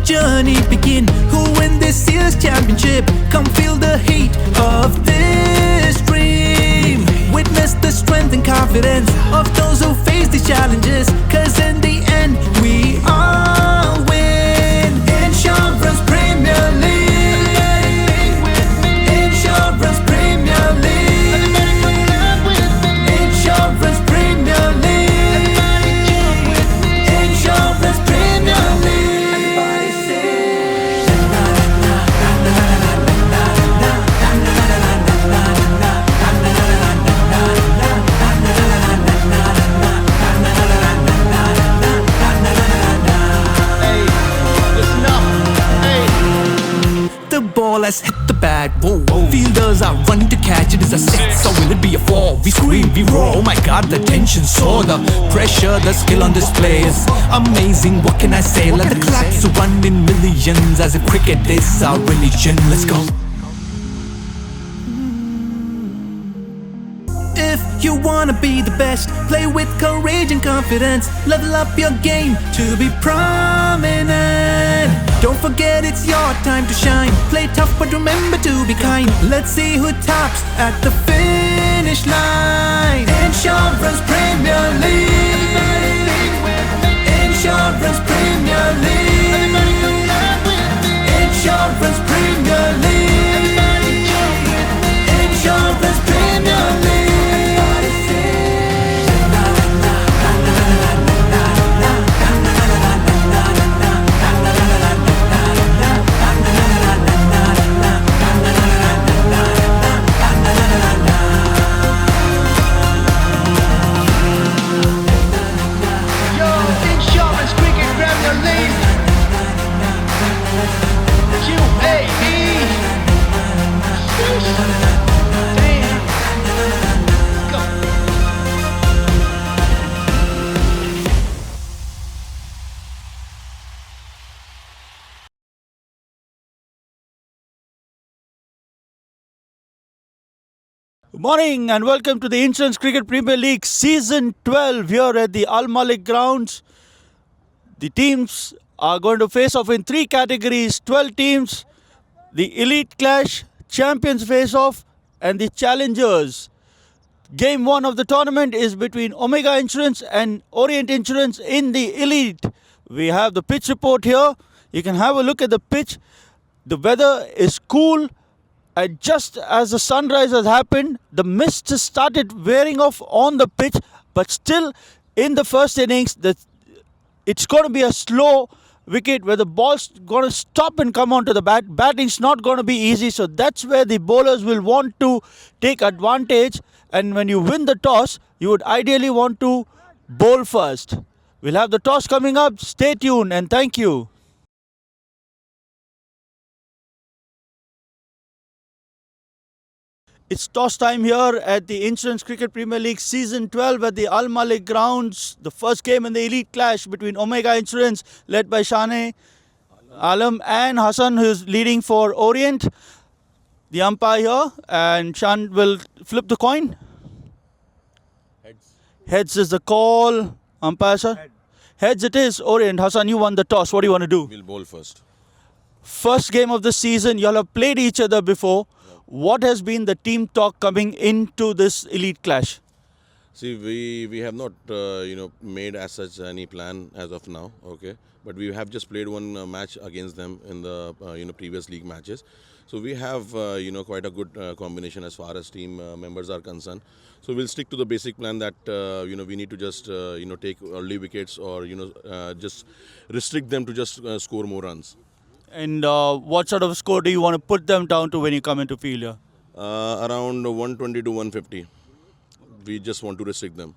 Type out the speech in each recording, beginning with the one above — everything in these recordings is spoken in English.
journey begin. Who win this year's championship? Come feel the heat of this dream. Witness the strength and confidence of those who face these challenges. Cause in the end, we all win. Insurance Premier League. Insurance Premier League. Insurance Premier League. Insurance Premier League. Everybody say the ball has hit the bat. Whoa, whoa. Fielders are running to catch it. It's a six, or will it be a four? We scream, we roar. Oh my God, the tension soar. The pressure, the skill on display is amazing. What can I say? Let the clocks run in millions, as if cricket is our religion. Let's go. If you wanna be the best, play with courage and confidence. Level up your game to be prominent. Don't forget it's your time to shine. Play tough but remember to be kind. Let's see who tops at the finish line. Insurance Premier League. Insurance Premier League. Insurance Premier League. Insurance Premier League. Good morning and welcome to the Insurance Cricket Premier League Season 12 here at the Al Malik grounds. The teams are going to face off in three categories, 12 teams, the Elite Clash, Champions Face Off and the Challengers. Game 1 of the tournament is between Omega Insurance and Orient Insurance in the Elite. We have the pitch report here. You can have a look at the pitch. The weather is cool. And just as the sunrise has happened, the mist has started wearing off on the pitch. But still, in the first innings, it's going to be a slow wicket where the ball's going to stop and come onto the bat. Batting's not going to be easy. So that's where the bowlers will want to take advantage. And when you win the toss, you would ideally want to bowl first. We'll have the toss coming up. Stay tuned and thank you. It's toss time here at the Insurance Cricket Premier League Season 12 at the Al Malik grounds. The first game in the Elite Clash between Omega Insurance, led by Shane Alam, and Hassan, who is leading for Orient. The umpire here, and Shan will flip the coin. Heads. Heads is the call. Umpire, sir? Heads it is. Orient. Hassan, you won the toss. What do you want to do? We'll bowl first. First game of the season. You all have played each other before. What has been the team talk coming into this Elite Clash? See, we have not made as such any plan as of now, okay. But we have just played one match against them in the previous league matches. So we have quite a good combination as far as team members are concerned. So we'll stick to the basic plan that we need to just take early wickets or just restrict them to just score more runs. And what sort of score do you want to put them down to when you come into field here? Around 120 to 150. We just want to restrict them.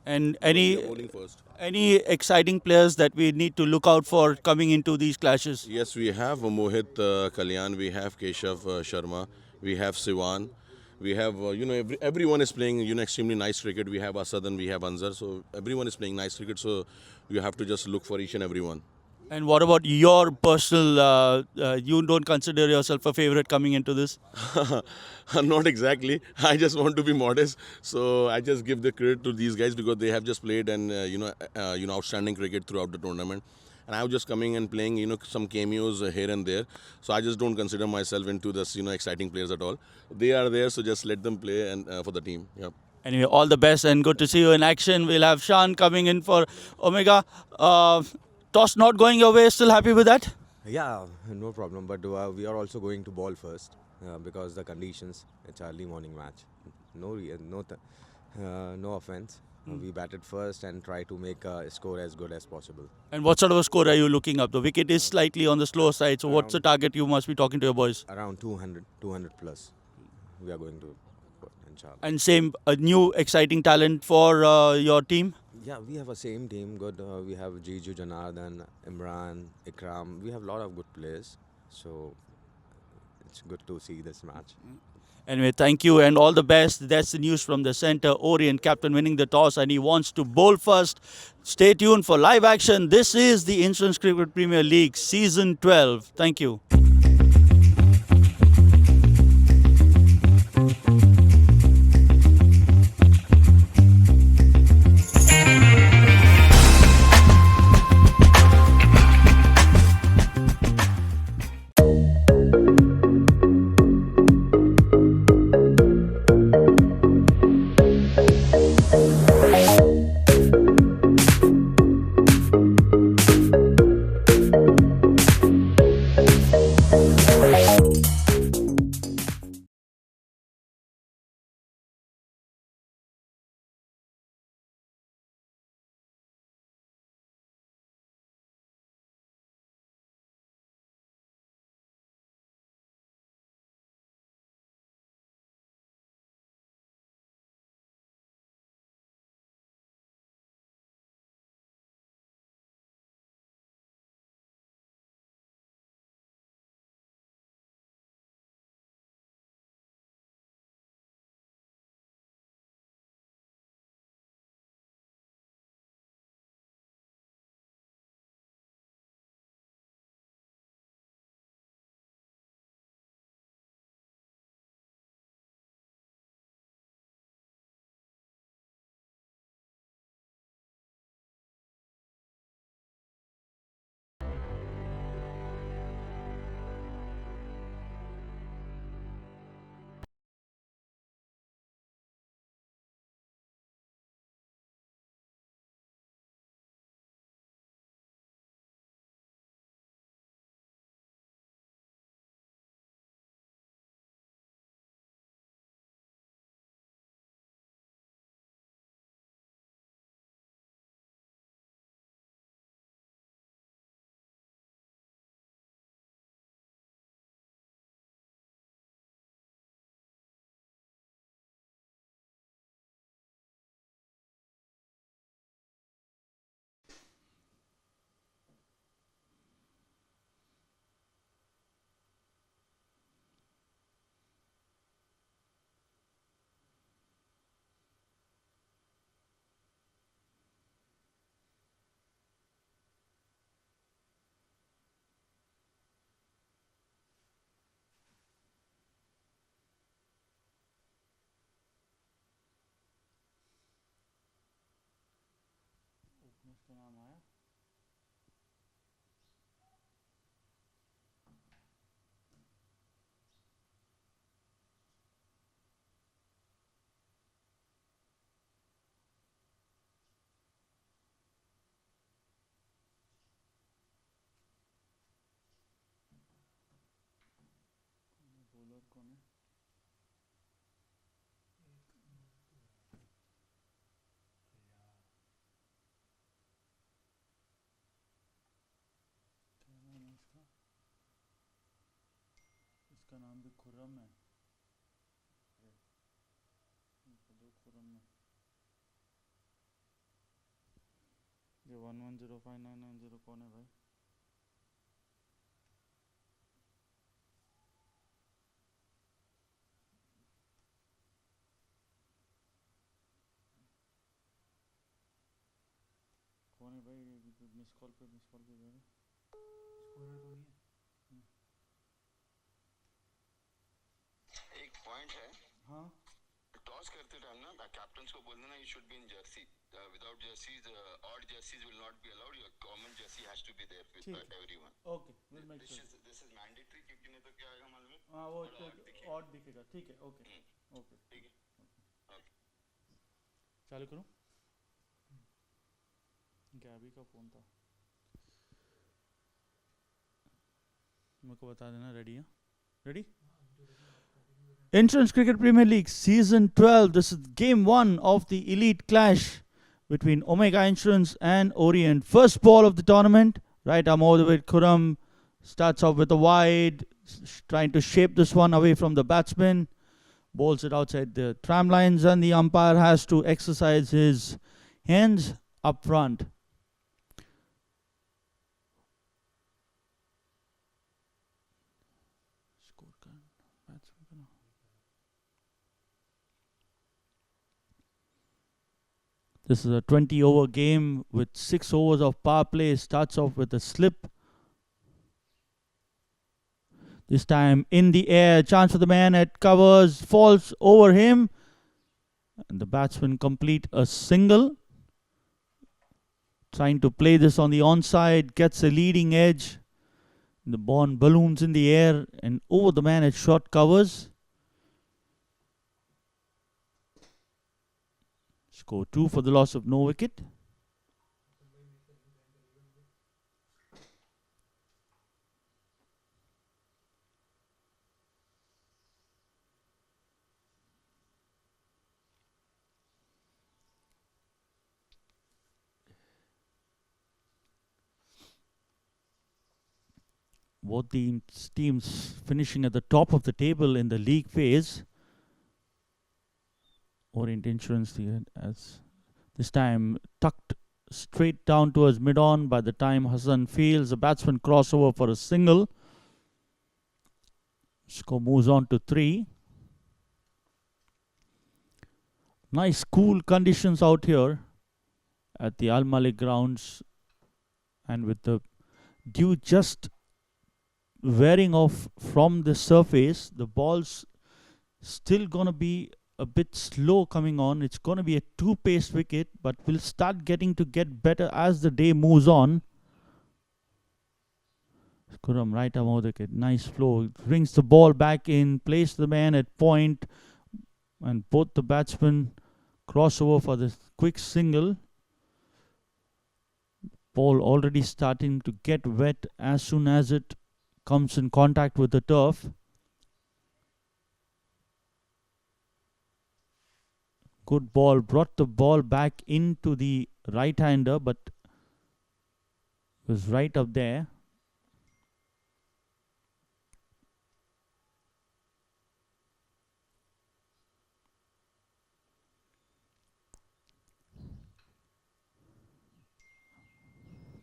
And Bowling first. any exciting players that we need to look out for coming into these clashes? Yes, we have Mohit Kalyan, we have Keshav Sharma, we have Sivan. We have, everyone is playing, extremely nice cricket. We have Asad and we have Anzar. So everyone is playing nice cricket. So you have to just look for each and every one. And what about your personal, you don't consider yourself a favorite coming into this? Not exactly. I just want to be modest. So I just give the credit to these guys because they have just played and, outstanding cricket throughout the tournament. and I'm just coming and playing, some cameos here and there. So I just don't consider myself into this, exciting players at all. They are there, so just let them play and for the team. Yeah. Anyway, all the best and good to see you in action. We'll have Shan coming in for Omega. Toss not going your way. Still happy with that? Yeah, no problem. But we are also going to ball first because the conditions. It's early morning match. No offense. We batted first and try to make a score as good as possible. And what sort of a score are you looking up? The wicket is slightly on the slower side. So what's the target you must be talking to your boys? Around 200 plus. We are going to put, inshallah. And same, a new exciting talent for your team? Yeah, we have a same team. Good. We have Jiju, Janardhan, Imran, Ikram. We have a lot of good players. So it's good to see this match. Anyway, thank you and all the best. That's the news from the center. Orient captain winning the toss and he wants to bowl first. Stay tuned for live action. This is the Insurance Cricket Premier League Season 12. Thank you. इसका नाम भी खुर्रम है ये 110599 कौन है भाई कौन है भाई मिस कॉल पे जा रहा है स्कोरर तो नहीं है एक पॉइंट है हाँ टॉस करते टाइम ना कैप्टन को बोल देना you should be in Jersey without jerseys, odd jerseys will not be allowed. Your common jersey has to be there with ठीक है everyone. Okay will make sure This is mandatory क्योंकि नहीं तो क्या आएगा मालूम है? हाँ वो थोड़ा odd दिखेगा. ऑड दिखेगा ठीक है ओके ओके ठीक है. Okay. चालू करूँ गैबी का फ़ोन था मेरे को बता देना रेडी है ready Insurance Cricket Premier League Season 12. This is Game 1 of the Elite Clash between Omega Insurance and Orient. First ball of the tournament. Right arm all the way. Khurram starts off with a wide, trying to shape this one away from the batsman. Bowls it outside the tram lines, and the umpire has to exercise his hands up front. This is a 20 over game with 6 overs of power play. Starts off with a slip. This time in the air, chance for the man at covers, falls over him. And the batsman complete a single. Trying to play this on the onside, gets a leading edge. The ball balloons in the air and over the man at short covers. Score 2 for the loss of no wicket. Both the teams finishing at the top of the table in the league phase. Orient Insurance as this time tucked straight down towards mid-on. By the time Hassan fields, the batsman crossover for a single. Score moves on to 3. Nice cool conditions out here at the Al Malik grounds, and with the dew just wearing off from the surface, the ball's still gonna be a bit slow coming on. It's going to be a 2-pace wicket, but will start getting to get better as the day moves on. Khurram right arm over the wicket. Nice flow. Brings the ball back in, places the man at point, and both the batsmen cross over for the quick single. Ball already starting to get wet as soon as it comes in contact with the turf. Good ball, brought the ball back into the right-hander, but was right up there.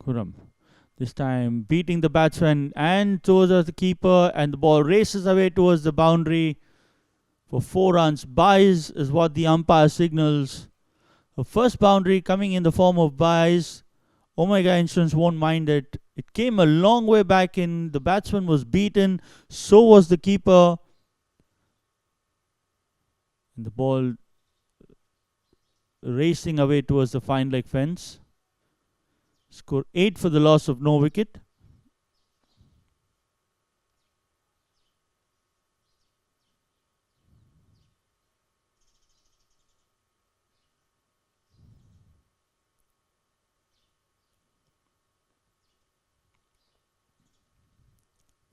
Khurram. This time beating the batsman and towards the keeper, and the ball races away towards the boundary for 4 runs. Buys is what the umpire signals. The first boundary coming in the form of buys. Omega Insurance won't mind it. It came a long way back in. The batsman was beaten. So was the keeper. And the ball racing away towards the fine leg fence. Score 8 for the loss of no wicket.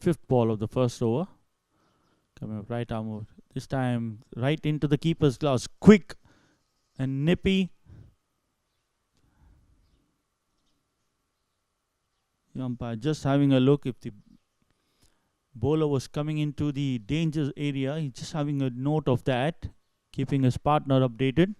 Fifth ball of the first over. Coming up right arm over. This time right into the keeper's gloves. Quick and nippy. The umpire just having a look if the bowler was coming into the danger area. He's just having a note of that, keeping his partner updated.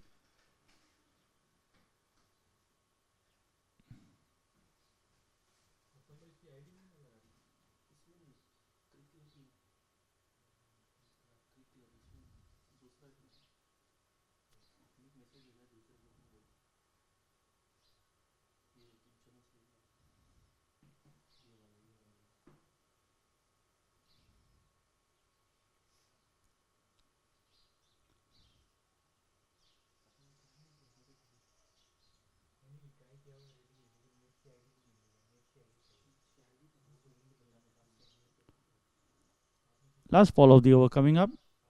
Last ball of the over coming up.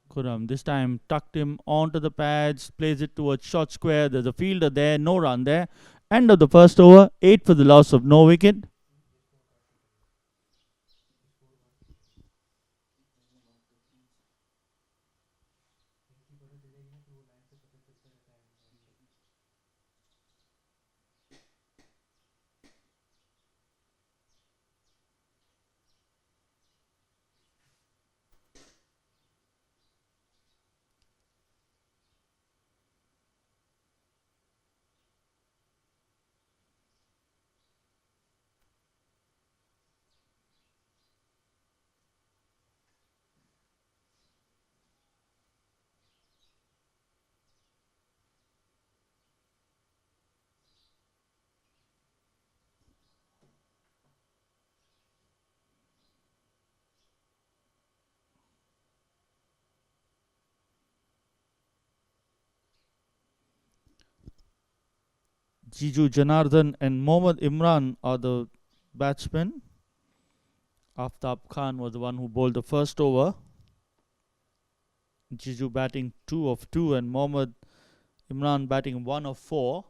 Khurram this time tucked him onto the pads, plays it towards short square. There's a fielder there, no run there. End of the first over, 8 for the loss of no wicket. Jiju Janardhan and Mohammad Imran are the batsmen. Aftab Khan was the one who bowled the first over. Jiju batting 2 of 2 and Mohammad Imran batting 1 of 4.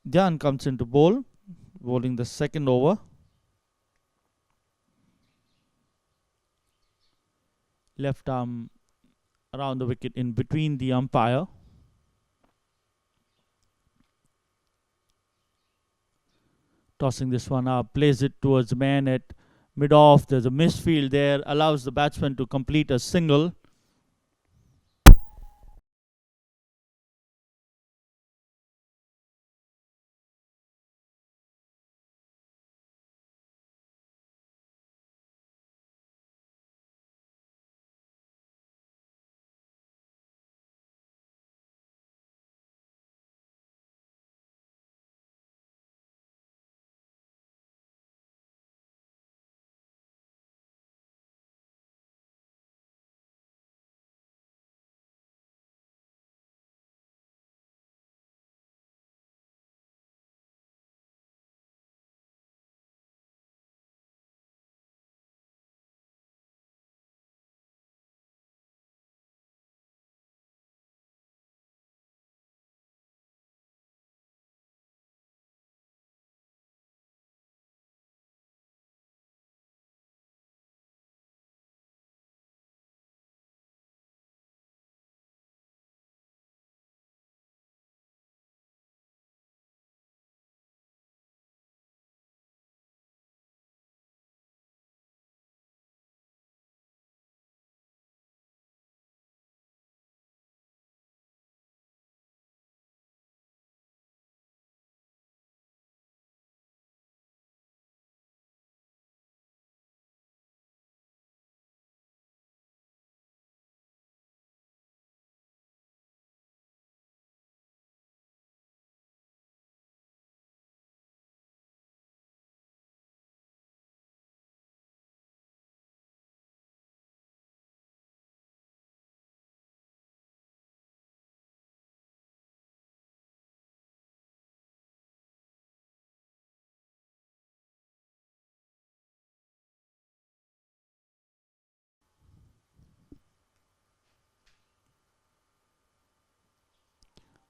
Dhyan comes into bowl, bowling the second over. Left arm around the wicket in between the umpire. Tossing this one up, plays it towards the man at mid-off. There's a misfield there, allows the batsman to complete a single.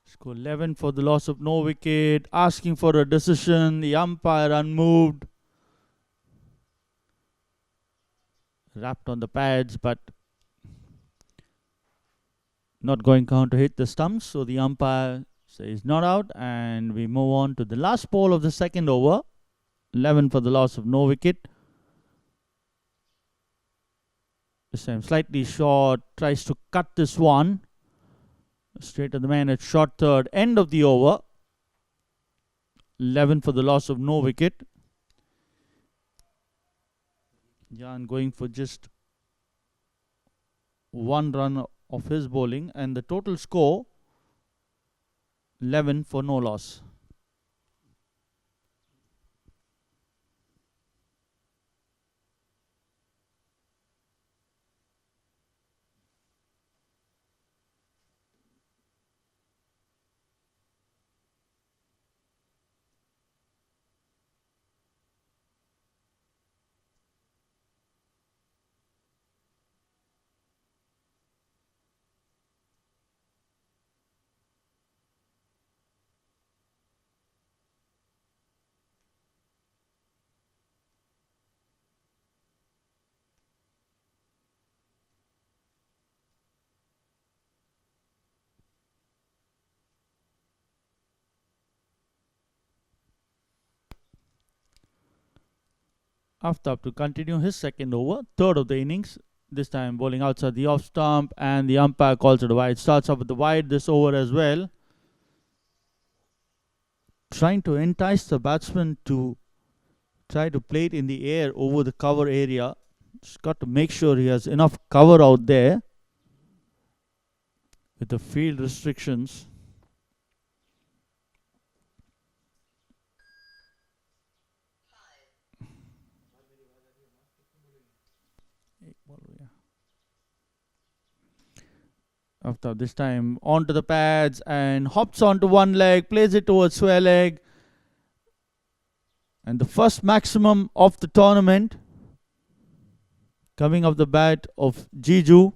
Score 11 for the loss of no wicket. Asking for a decision. The umpire unmoved. Wrapped on the pads, but not going down to hit the stumps. So the umpire says not out, and we move on to the last ball of the second over. 11 for the loss of no wicket. This time slightly short. Tries to cut this one. Straight to the man at short third. End of the over. 11 for the loss of no wicket. Jan going for just 1 run of his bowling, and the total score 11 for no loss. Aftab to continue his second over, third of the innings. This time bowling outside the off stump, and the umpire calls it a wide. Starts off with the wide this over as well. Trying to entice the batsman to try to play it in the air over the cover area. Just got to make sure he has enough cover out there with the field restrictions. After this time, onto the pads and hops onto one leg, plays it towards square leg. And the first maximum of the tournament coming off the bat of Jiju.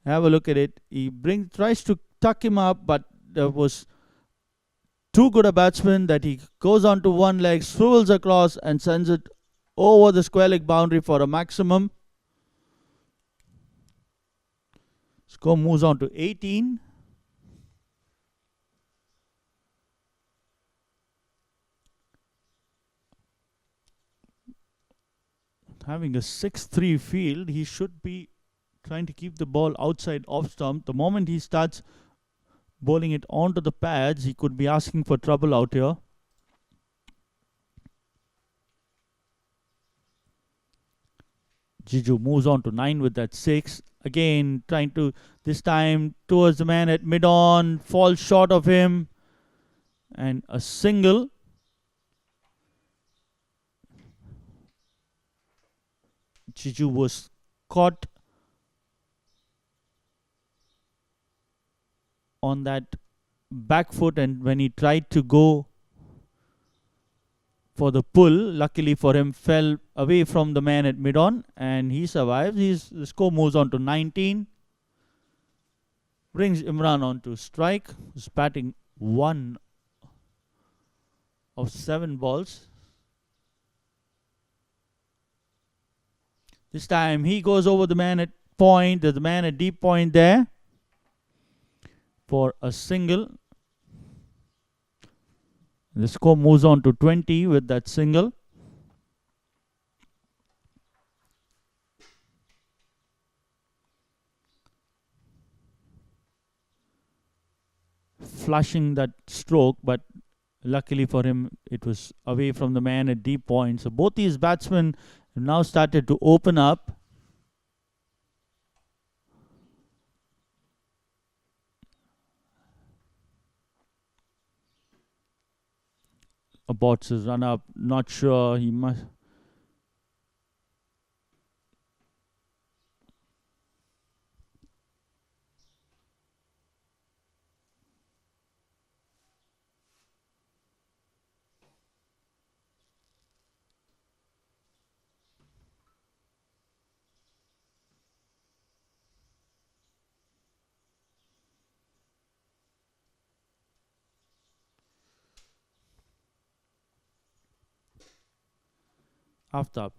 Have a look at it. He tries to tuck him up, but there was too good a batsman that he goes onto one leg, swivels across and sends it over the square leg boundary for a maximum. Score moves on to 18. Having a 6-3 field, he should be trying to keep the ball outside off stump. The moment he starts bowling it onto the pads, he could be asking for trouble out here. Jiju moves on to 9 with that 6. Again, trying to, this time towards the man at mid-on, falls short of him. And a single. Jiju was caught on that back foot, and when he tried to go for the pull, luckily for him, fell away from the man at mid-on, and he survives. The score moves on to 19. Brings Imran on to strike, who's batting 1 of 7 balls. This time he goes over the man at point. There's the man at deep point there for a single. The score moves on to 20 with that single. Flushing that stroke, but luckily for him, it was away from the man at deep point. So both these batsmen have now started to open up. Aborts his run up, not sure, he must. Aftab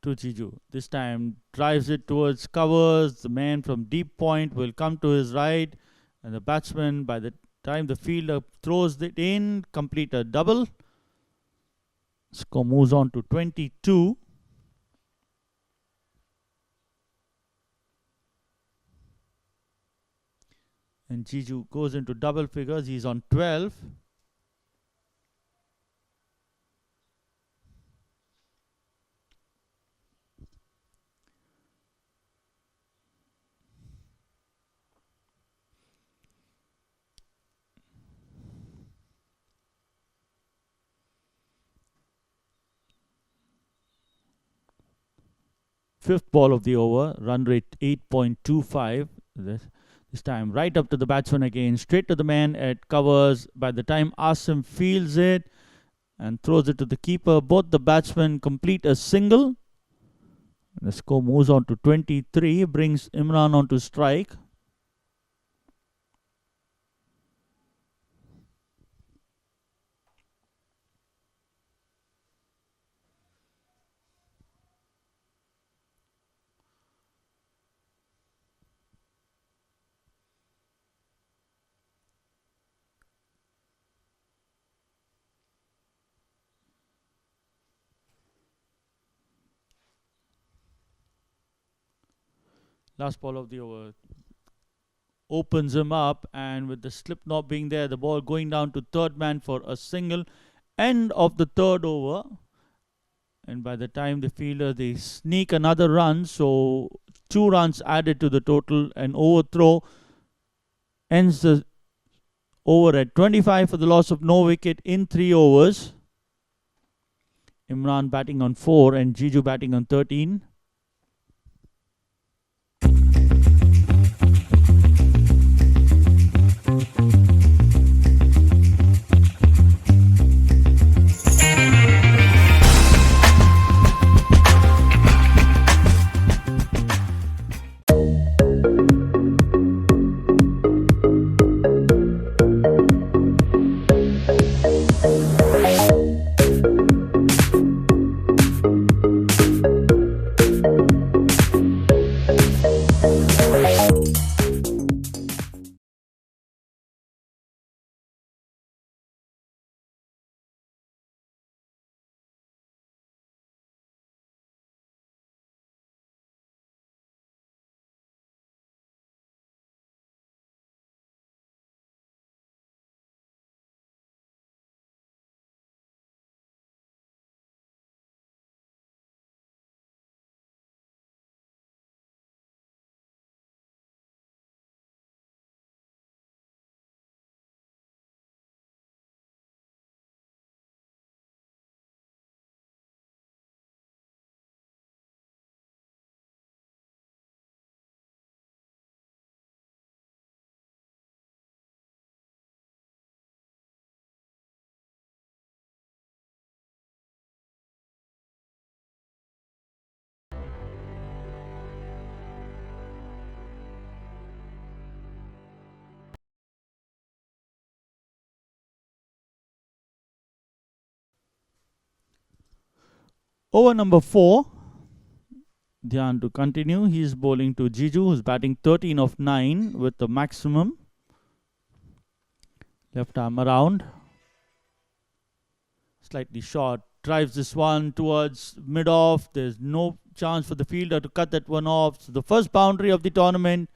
to Jiju. This time drives it towards covers. The man from deep point will come to his right, and the batsman, by the time the fielder throws it in, complete a double. Score moves on to 22. And Jiju goes into double figures. He's on 12. Fifth ball of the over, run rate 8.25. This time right up to the batsman again, straight to the man at covers. By the time Asim fields it and throws it to the keeper, both the batsmen complete a single. The score moves on to 23, brings Imran on to strike. Last ball of the over opens him up, and with the slip not being there, the ball going down to third man for a single. End of the third over, and by the time the fielder they sneak another run, so 2 runs added to the total. An overthrow ends the over at 25 for the loss of no wicket in 3 overs. Imran batting on 4 and Jiju batting on 13. Over number 4, Dhyan to continue. He is bowling to Jiju, who's batting 13 of 9 with the maximum. Left arm around. Slightly short. Drives this one towards mid-off. There's no chance for the fielder to cut that one off. So the first boundary of the tournament.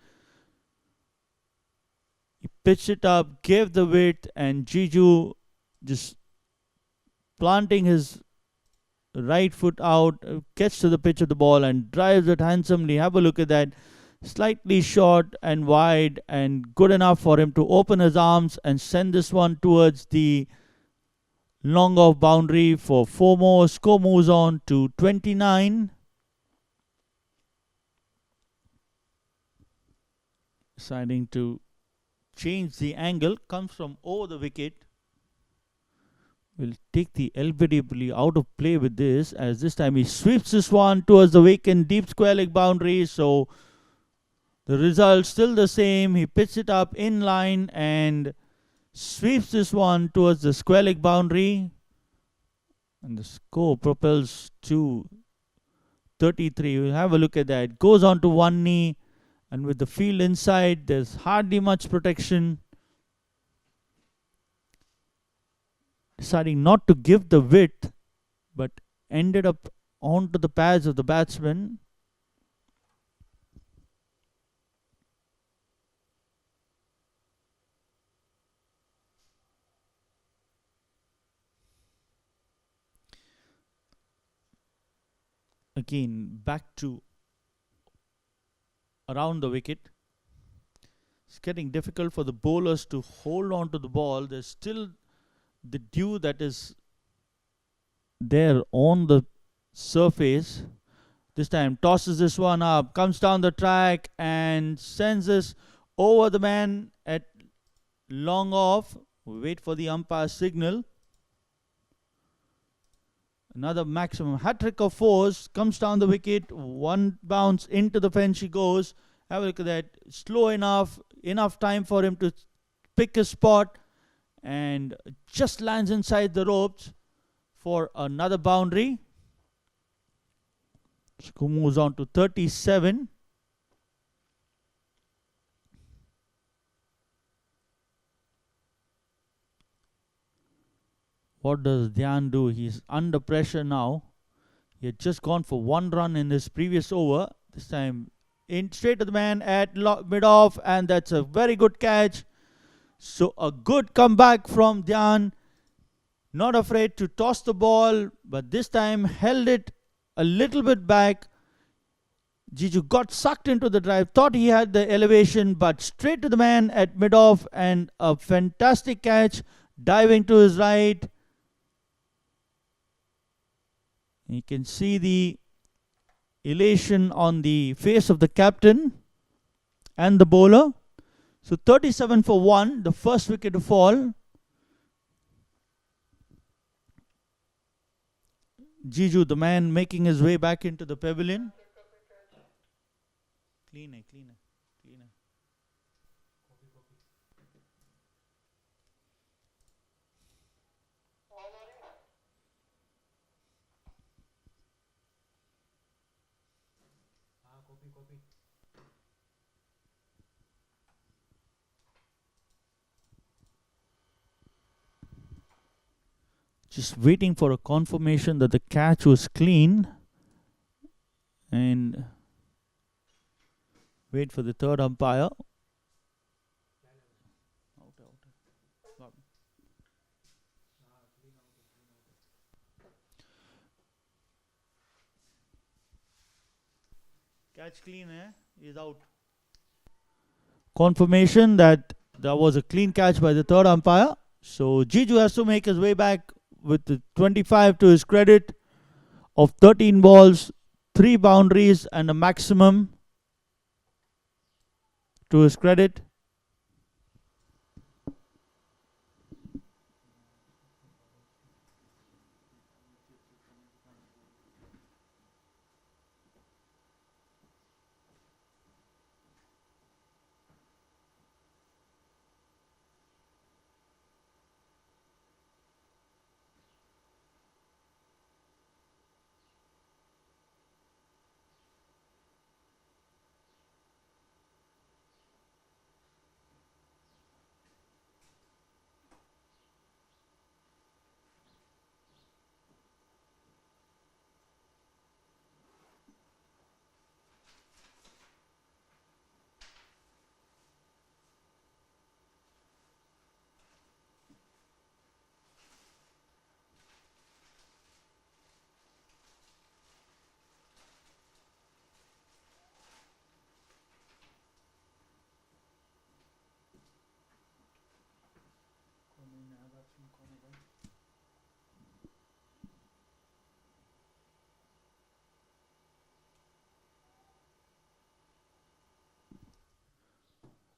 He pitched it up, gave the width, and Jiju just planting his right foot out, gets to the pitch of the ball and drives it handsomely. Have a look at that. Slightly short and wide, and good enough for him to open his arms and send this one towards the long off boundary for 4 more. Score moves on to 29. Deciding to change the angle, comes from over the wicket. Will take the LBW out of play with this, as this time he sweeps this one towards the vacant deep square leg boundary. So the result still the same. He pitches it up in line and sweeps this one towards the square leg boundary, and the score propels to 33. We'll have a look at that. Goes on to one knee, and with the field inside, there's hardly much protection. Deciding not to give the width, but ended up onto the pads of the batsman. Again, back to around the wicket. It's getting difficult for the bowlers to hold on to the ball. There's still the dew that is there on the surface. This time tosses this one up, comes down the track and sends this over the man at long off. We wait for the umpire signal. Another maximum hat-trick of 4s, comes down the wicket, one bounce into the fence he goes. Have a look at that. Slow enough time for him to pick his spot, and just lands inside the ropes for another boundary. Score moves on to 37. What does Dhyan do? He's under pressure now. He had just gone for 1 run in his previous over. This time in straight to the man at mid-off, and that's a very good catch. So a good comeback from Dhyan. Not afraid to toss the ball, but this time held it a little bit back. Jiju got sucked into the drive, thought he had the elevation, but straight to the man at mid-off, and a fantastic catch, diving to his right. You can see the elation on the face of the captain and the bowler. So 37 for 1, the first wicket to fall. Jiju, the man, making his way back into the pavilion. Cleaner. Just waiting for a confirmation that the catch was clean, and wait for the third umpire. Catch clean, is out. Confirmation that there was a clean catch by the third umpire. So Jiju has to make his way back with the 25 to his credit of 13 balls, 3 boundaries and a maximum to his credit.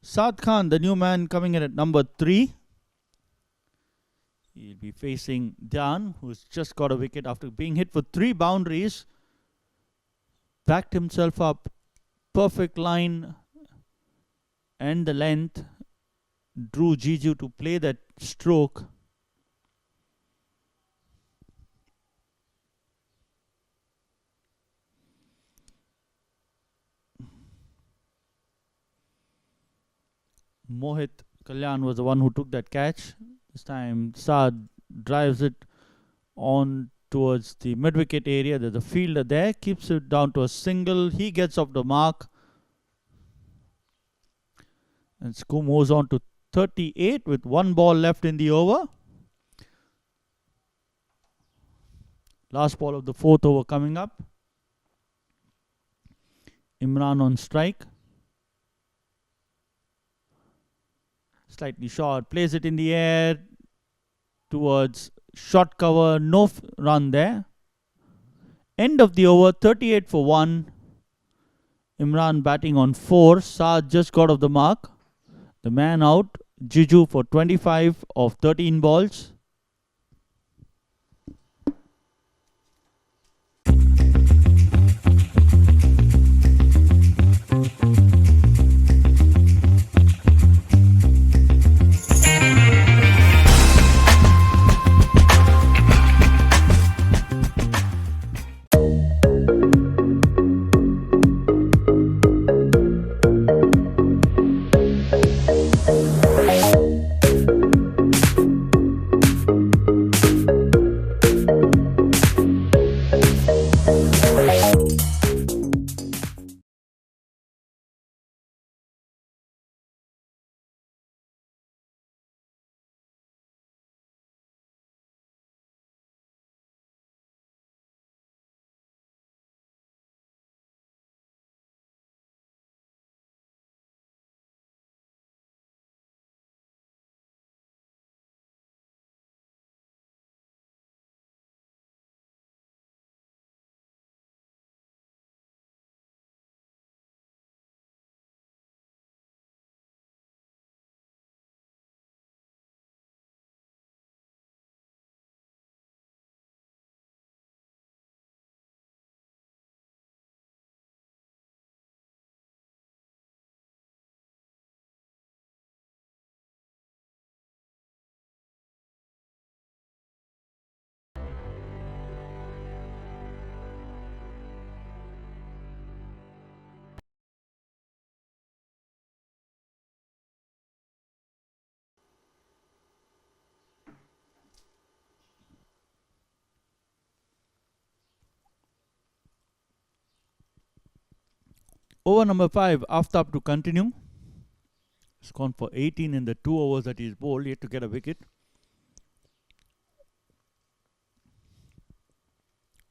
Saad Khan, the new man, coming in at number 3. He'll be facing Dhyan, who's just got a wicket after being hit for 3 boundaries. Backed himself up, perfect line and the length. Drew Jiju to play that stroke. Mohit Kalyan was the one who took that catch. This time Saad drives it on towards the mid-wicket area. There's a fielder there, keeps it down to a single. He gets off the mark. And score moves on to 38 with 1 ball left in the over. Last ball of the 4th over coming up. Imran on strike. Slightly short, plays it in the air towards short cover, no run there. End of the over, 38 for 1. Imran batting on 4. Saad just got off the mark. The man out, Jiju for 25 of 13 balls. Over number 5, Aftab to continue. He's gone for 18 in the 2 overs that he's bowled, yet to get a wicket.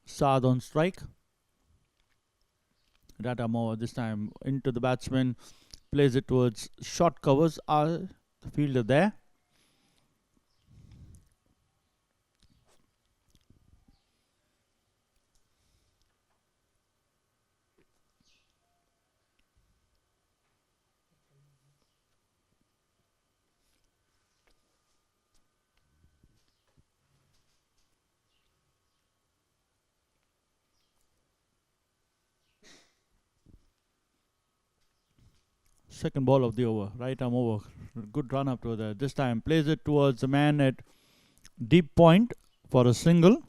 Saad on strike. Radamova this time into the batsman, plays it towards short covers. The fielder there. Second ball of the over, right arm over. Good run up to there. This time plays it towards the man at deep point for a single.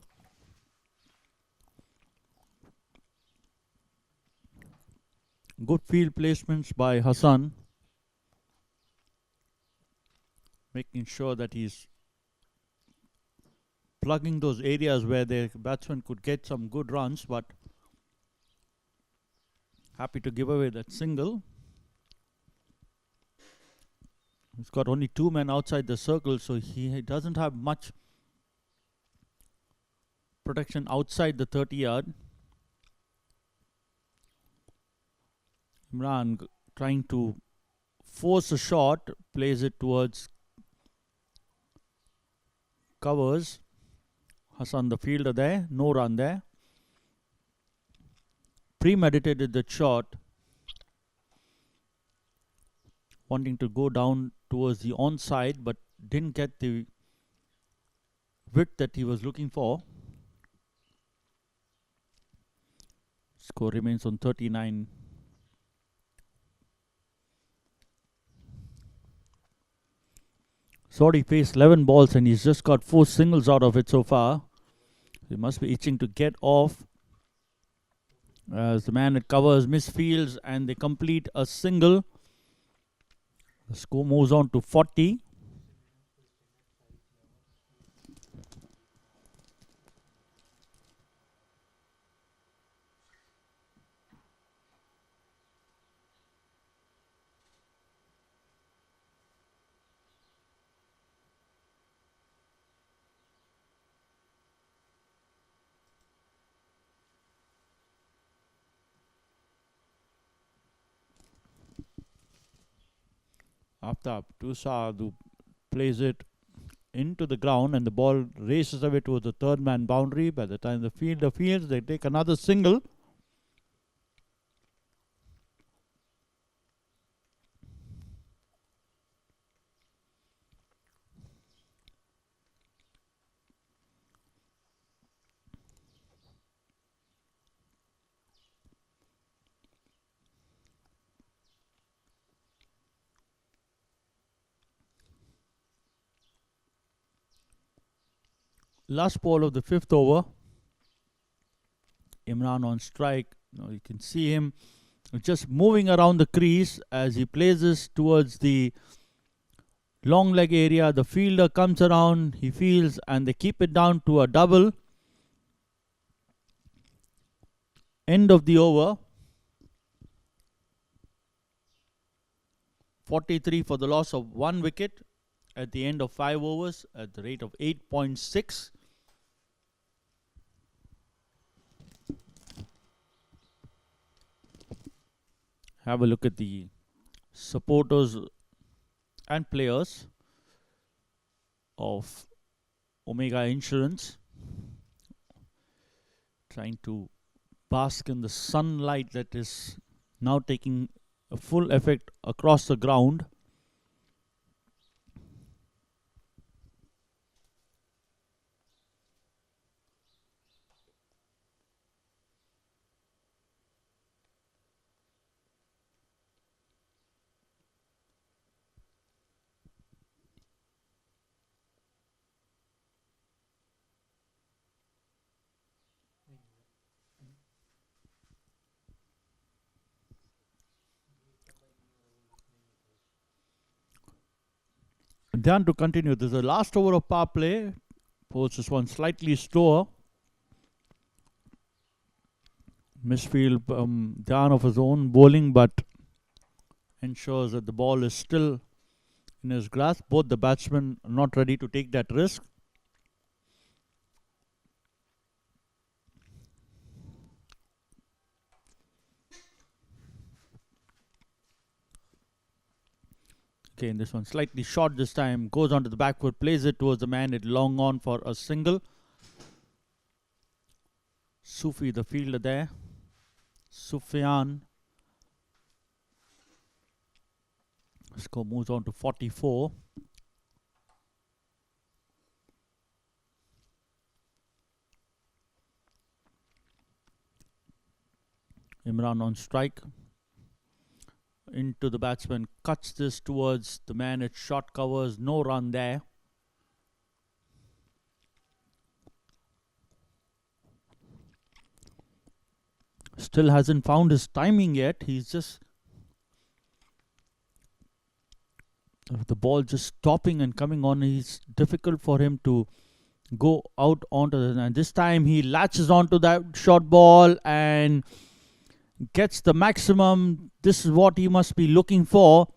Good field placements by Hassan, making sure that he's plugging those areas where the batsman could get some good runs, but happy to give away that single. He's got only 2 men outside the circle, so he doesn't have much protection outside the 30-yard. Imran trying to force a shot, plays it towards covers. Hassan the fielder there, no run there. Premeditated that shot, wanting to go down towards the onside, but didn't get the width that he was looking for. Score remains on 39. Saudi faced 11 balls and he's just got 4 singles out of it so far. He must be itching to get off, as the man at covers misfields and they complete a single. The score moves on to 40. Aftab to Saad, who plays it into the ground and the ball races away towards the third man boundary. By the time the fielder fields, they take another single. Last ball of the 5th over. Imran on strike. Now you can see him just moving around the crease as he places towards the long leg area. The fielder comes around, he fields, and they keep it down to a double. End of the over. 43 for the loss of 1 wicket at the end of 5 overs at the rate of 8.6. Have a look at the supporters and players of Omega Insurance, trying to bask in the sunlight that is now taking a full effect across the ground. Then to continue, this is the last over of power play. Pulls this one slightly slower. Misfield down of his own bowling, but ensures that the ball is still in his grasp. Both the batsmen are not ready to take that risk. Okay, in this one, slightly short this time. Goes onto the back foot, plays it towards the man. It long on for a single. Sufi, the fielder there. Sufyan. Score moves on to 44. Imran on strike. Into the batsman, cuts this towards the man. It short covers, no run there. Still hasn't found his timing yet. He's just the ball just stopping and coming on. It's difficult for him to go out onto the, and this time he latches onto that short ball and gets the maximum. This is what he must be looking for.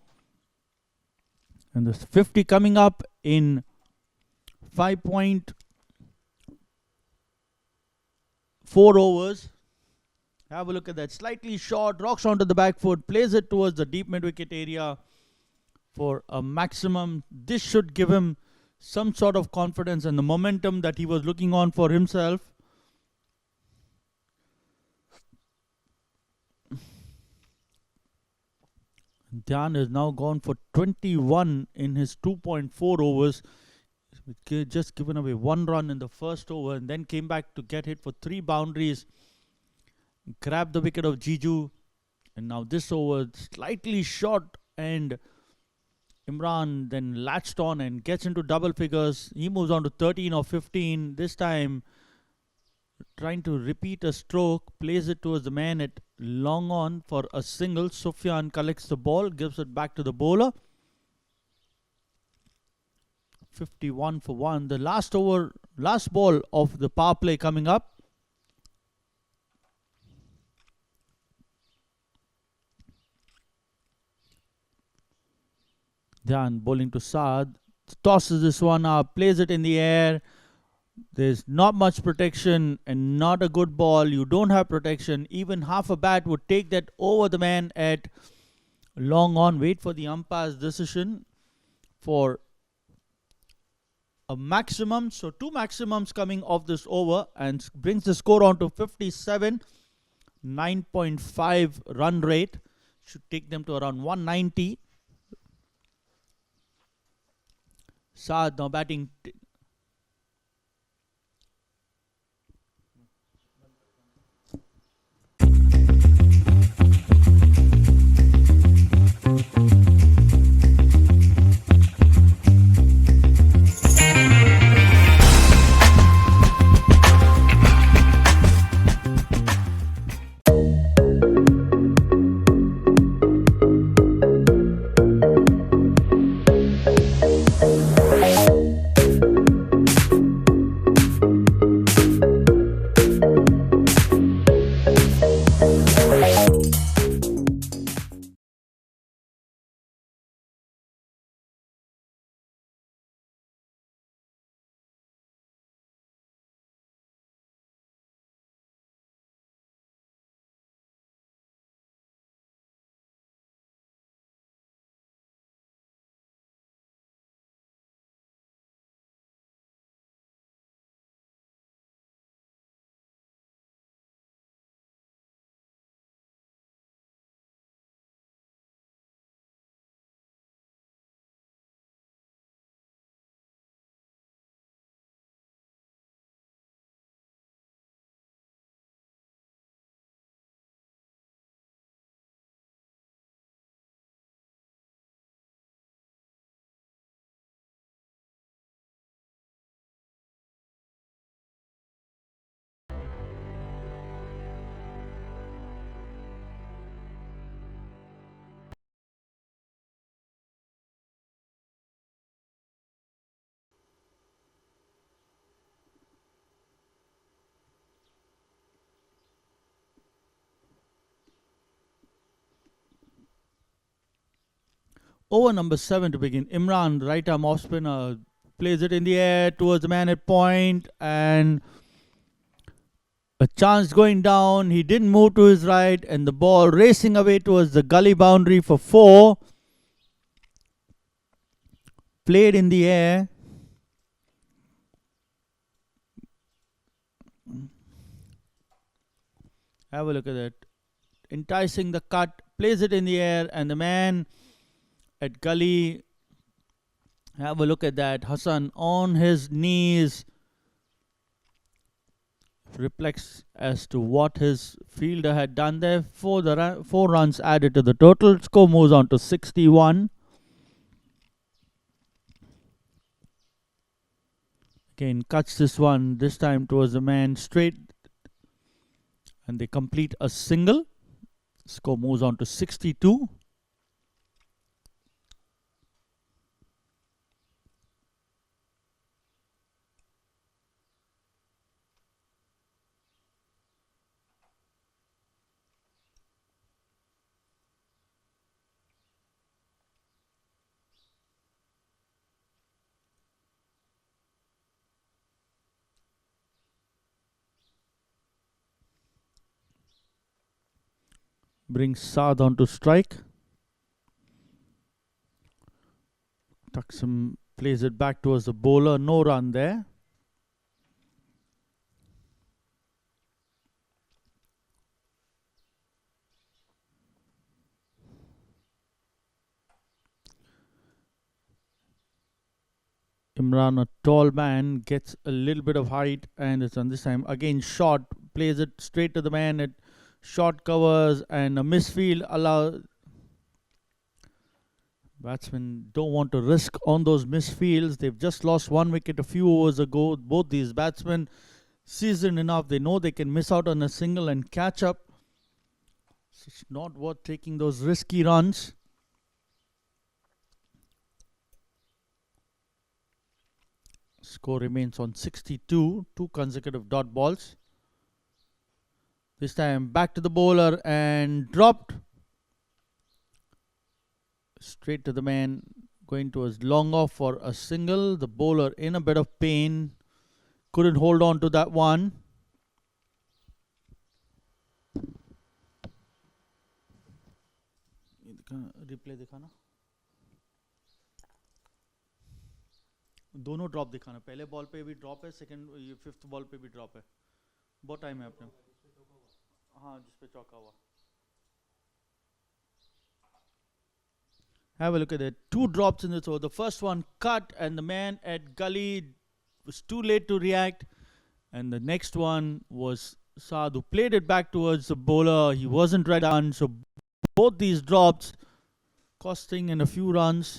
And the 50 coming up in 5.4 overs. Have a look at that. Slightly short, rocks onto the back foot, plays it towards the deep mid wicket area for a maximum. This should give him some sort of confidence and the momentum that he was looking on for himself. Dhyan has now gone for 21 in his 2.4 overs. Just given away 1 run in the first over and then came back to get hit for 3 boundaries. Grabbed the wicket of Jiju. And now this over slightly short, and Imran then latched on and gets into double figures. He moves on to 13 or 15. This time trying to repeat a stroke, plays it towards the man at long on for a single. Sufyan collects the ball, gives it back to the bowler. 51 for 1. The last ball of the power play coming up. Dhyan bowling to Saad, tosses this one up, plays it in the air. There's not much protection and not a good ball. You don't have protection. Even half a bat would take that over the man at long on. Wait for the umpire's decision for a maximum. So 2 maximums coming off this over and brings the score on to 57. 9.5 run rate. Should take them to around 190. Saad now batting. Over number 7 to begin. Imran, right arm off spinner, plays it in the air towards the man at point, and a chance going down. He didn't move to his right, and the ball racing away towards the gully boundary for 4. Played in the air. Have a look at that. Enticing the cut, plays it in the air, and the man at gully, have a look at that. Hassan on his knees, reflects as to what his fielder had done there. 4 runs added to the total. Score moves on to 61. Again, cuts this one, this time towards the man straight, and they complete a single. Score moves on to 62. Brings Saad on to strike. Tucks him, plays it back towards the bowler. No run there. Imran, a tall man, gets a little bit of height, and it's on this time again short. Plays it straight to the man at short covers, and a misfield allows. Batsmen don't want to risk on those misfields. They've just lost 1 wicket a few overs ago. Both these batsmen seasoned enough. They know they can miss out on a single and catch up. So it's not worth taking those risky runs. Score remains on 62. 2 consecutive dot balls. This time back to the bowler and dropped. Straight to the man, going towards long off for a single. The bowler in a bit of pain. Couldn't hold on to that one. Replay दिखाना. दोनों drop दिखाना. पहले ball पे भी drop है, second ये 5th ball पे भी ड्रॉप है. बहुत टाइम है अपने. हाँ, जिस पे चौका हुआ. Have a look at it. 2 drops in this over. The first one cut, and the man at gully was too late to react. And the next one was Saad, who played it back towards the bowler. He wasn't ready on, so both these drops costing in a few runs.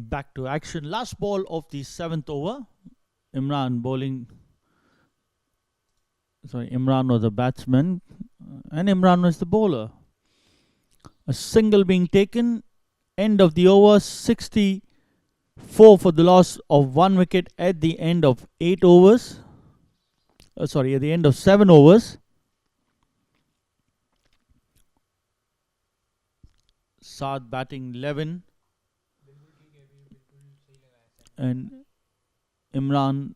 Back to action. Last ball of the 7th over. Imran was the batsman and Imran was the bowler. A single being taken. End of the over. 64 for the loss of 1 wicket at the end of 8 overs. At the end of 7 overs. Saad batting 11. And Imran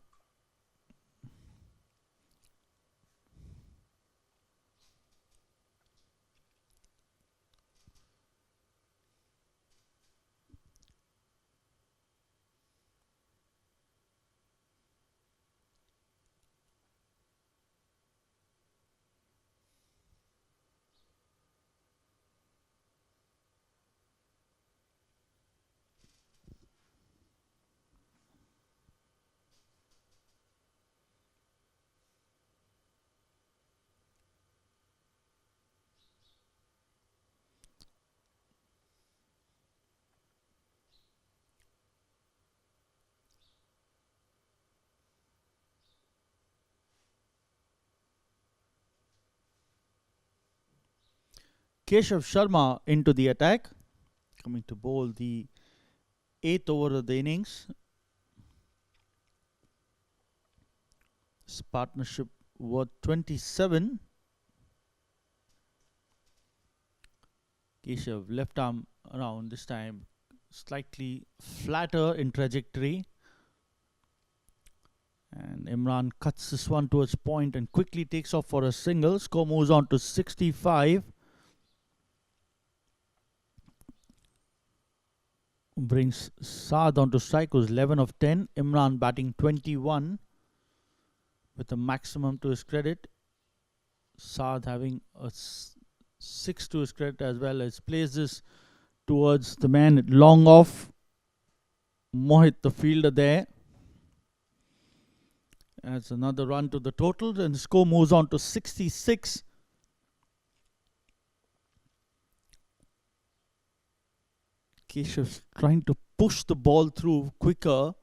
Keshav Sharma into the attack, coming to bowl the 8th over of the innings. This partnership worth 27. Keshav left arm around, this time slightly flatter in trajectory. And Imran cuts this one towards point and quickly takes off for a single. Score moves on to 65. Brings Saad on to strike, who's 11 of 10. Imran batting 21 with a maximum to his credit. Saad having a 6 to his credit as well, as plays this towards the man long off. Mohit, the fielder there. Adds another run to the total, and the score moves on to 66. Keshav's trying to push the ball through quicker.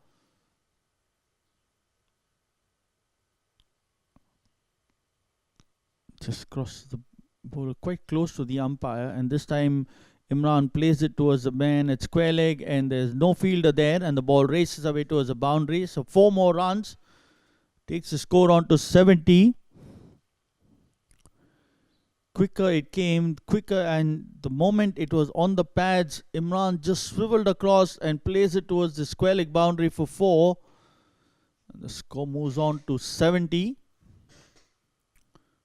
Just crosses the ball quite close to the umpire, and this time Imran plays it towards the man at square leg, and there's no fielder there, and the ball races away towards the boundary. So 4 more runs takes the score on to 70. Quicker it came, and the moment it was on the pads, Imran just swiveled across and plays it towards the square leg boundary for 4. And the score moves on to 70.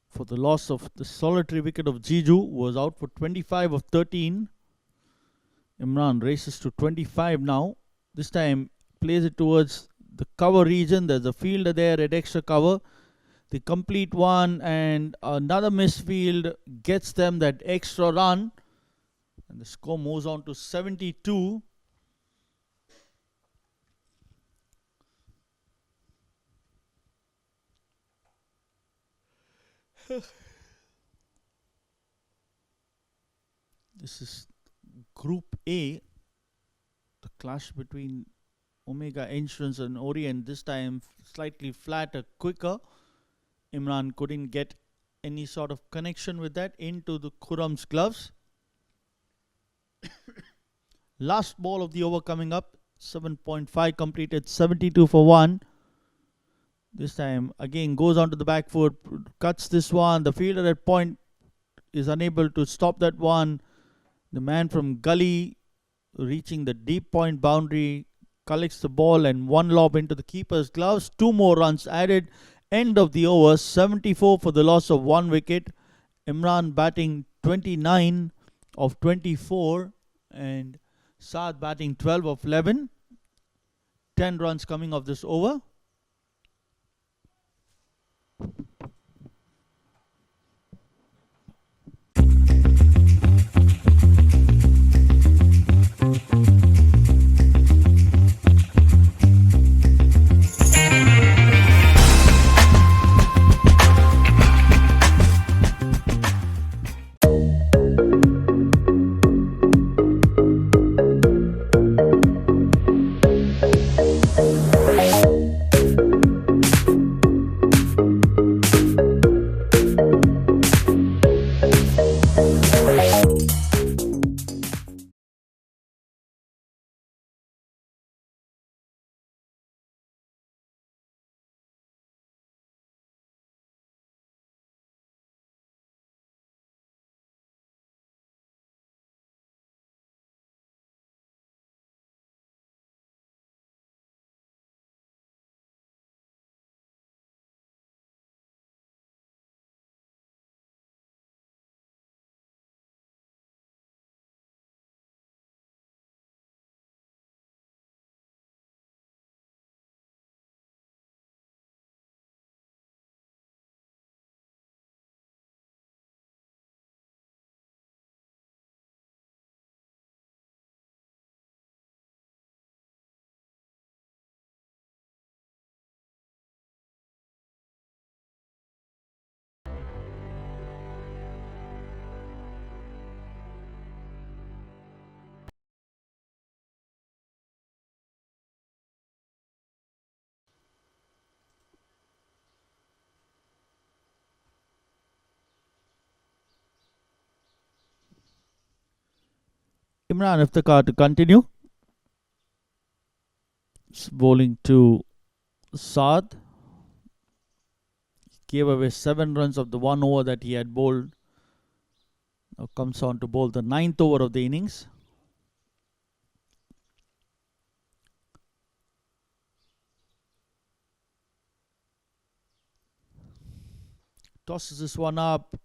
For the loss of the solitary wicket of Jiju, who was out for 25 of 13. Imran races to 25 now. This time plays it towards the cover region. There's a fielder there at extra cover. The complete one and another misfield gets them that extra run. And the score moves on to 72. This is Group A. The clash between Omega Insurance and Orient, this time slightly flatter, quicker. Imran couldn't get any sort of connection with that into the Khurram's gloves. Last ball of the over coming up. 7.5 completed, 72 for 1. This time again goes onto the back foot, cuts this one. The fielder at point is unable to stop that one. The man from Gully reaching the deep point boundary collects the ball and one lob into the keeper's gloves. 2 more runs added. End of the over, 74 for the loss of 1 wicket. Imran batting 29 of 24 and Saad batting 12 of 11. 10 runs coming off this over. Imran Iftikhar to continue. Bowling to Saad. Gave away 7 runs of the 1 over that he had bowled. Now comes on to bowl the 9th over of the innings. Tosses this one up,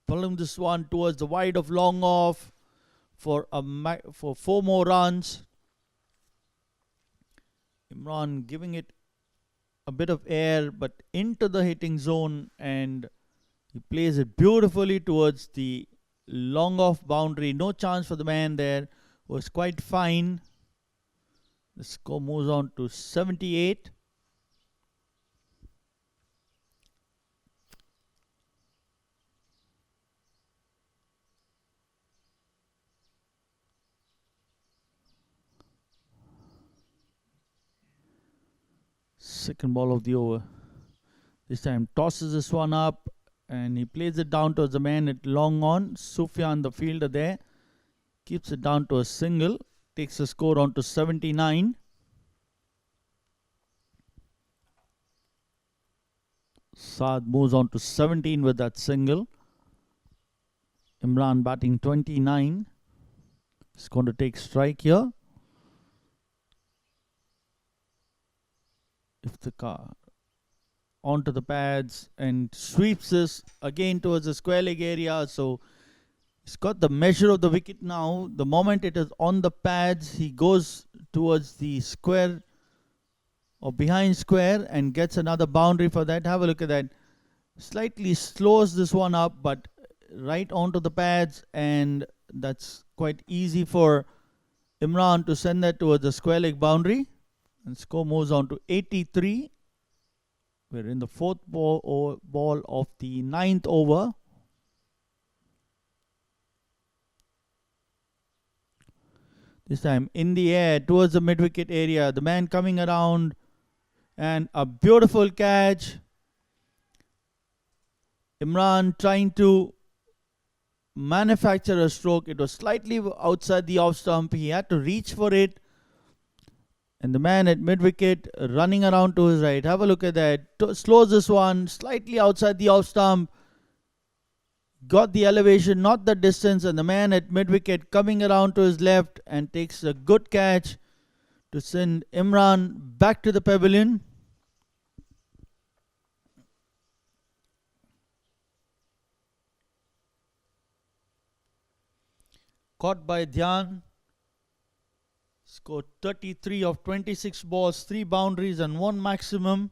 pulling this one towards the wide of long off for 4 more runs. Imran giving it a bit of air but into the hitting zone, and he plays it beautifully towards the long off boundary. No chance for the man there. Was quite fine. The score moves on to 78. Second ball of the over. This time tosses this one up and he plays it down towards the man at long on. Sufyan, the fielder there, keeps it down to a single. Takes the score on to 79. Saad moves on to 17 with that single. Imran batting 29. He's going to take strike here. Iftikhar onto the pads and sweeps this again towards the square leg area. So he's got the measure of the wicket now. The moment it is on the pads, he goes towards the square or behind square and gets another boundary for that. Have a look at that. Slightly slows this one up, but right onto the pads, and that's quite easy for Imran to send that towards the square leg boundary. And score moves on to 83. We're in the 4th ball of the 9th over. This time in the air towards the mid-wicket area. The man coming around and a beautiful catch. Imran trying to manufacture a stroke. It was slightly outside the off stump. He had to reach for it. And the man at mid-wicket running around to his right. Have a look at that. Slows this one slightly outside the off stump. Got the elevation, not the distance. And the man at mid-wicket coming around to his left and takes a good catch to send Imran back to the pavilion. Caught by Dhyan. Scored 33 of 26 balls, 3 boundaries and 1 maximum.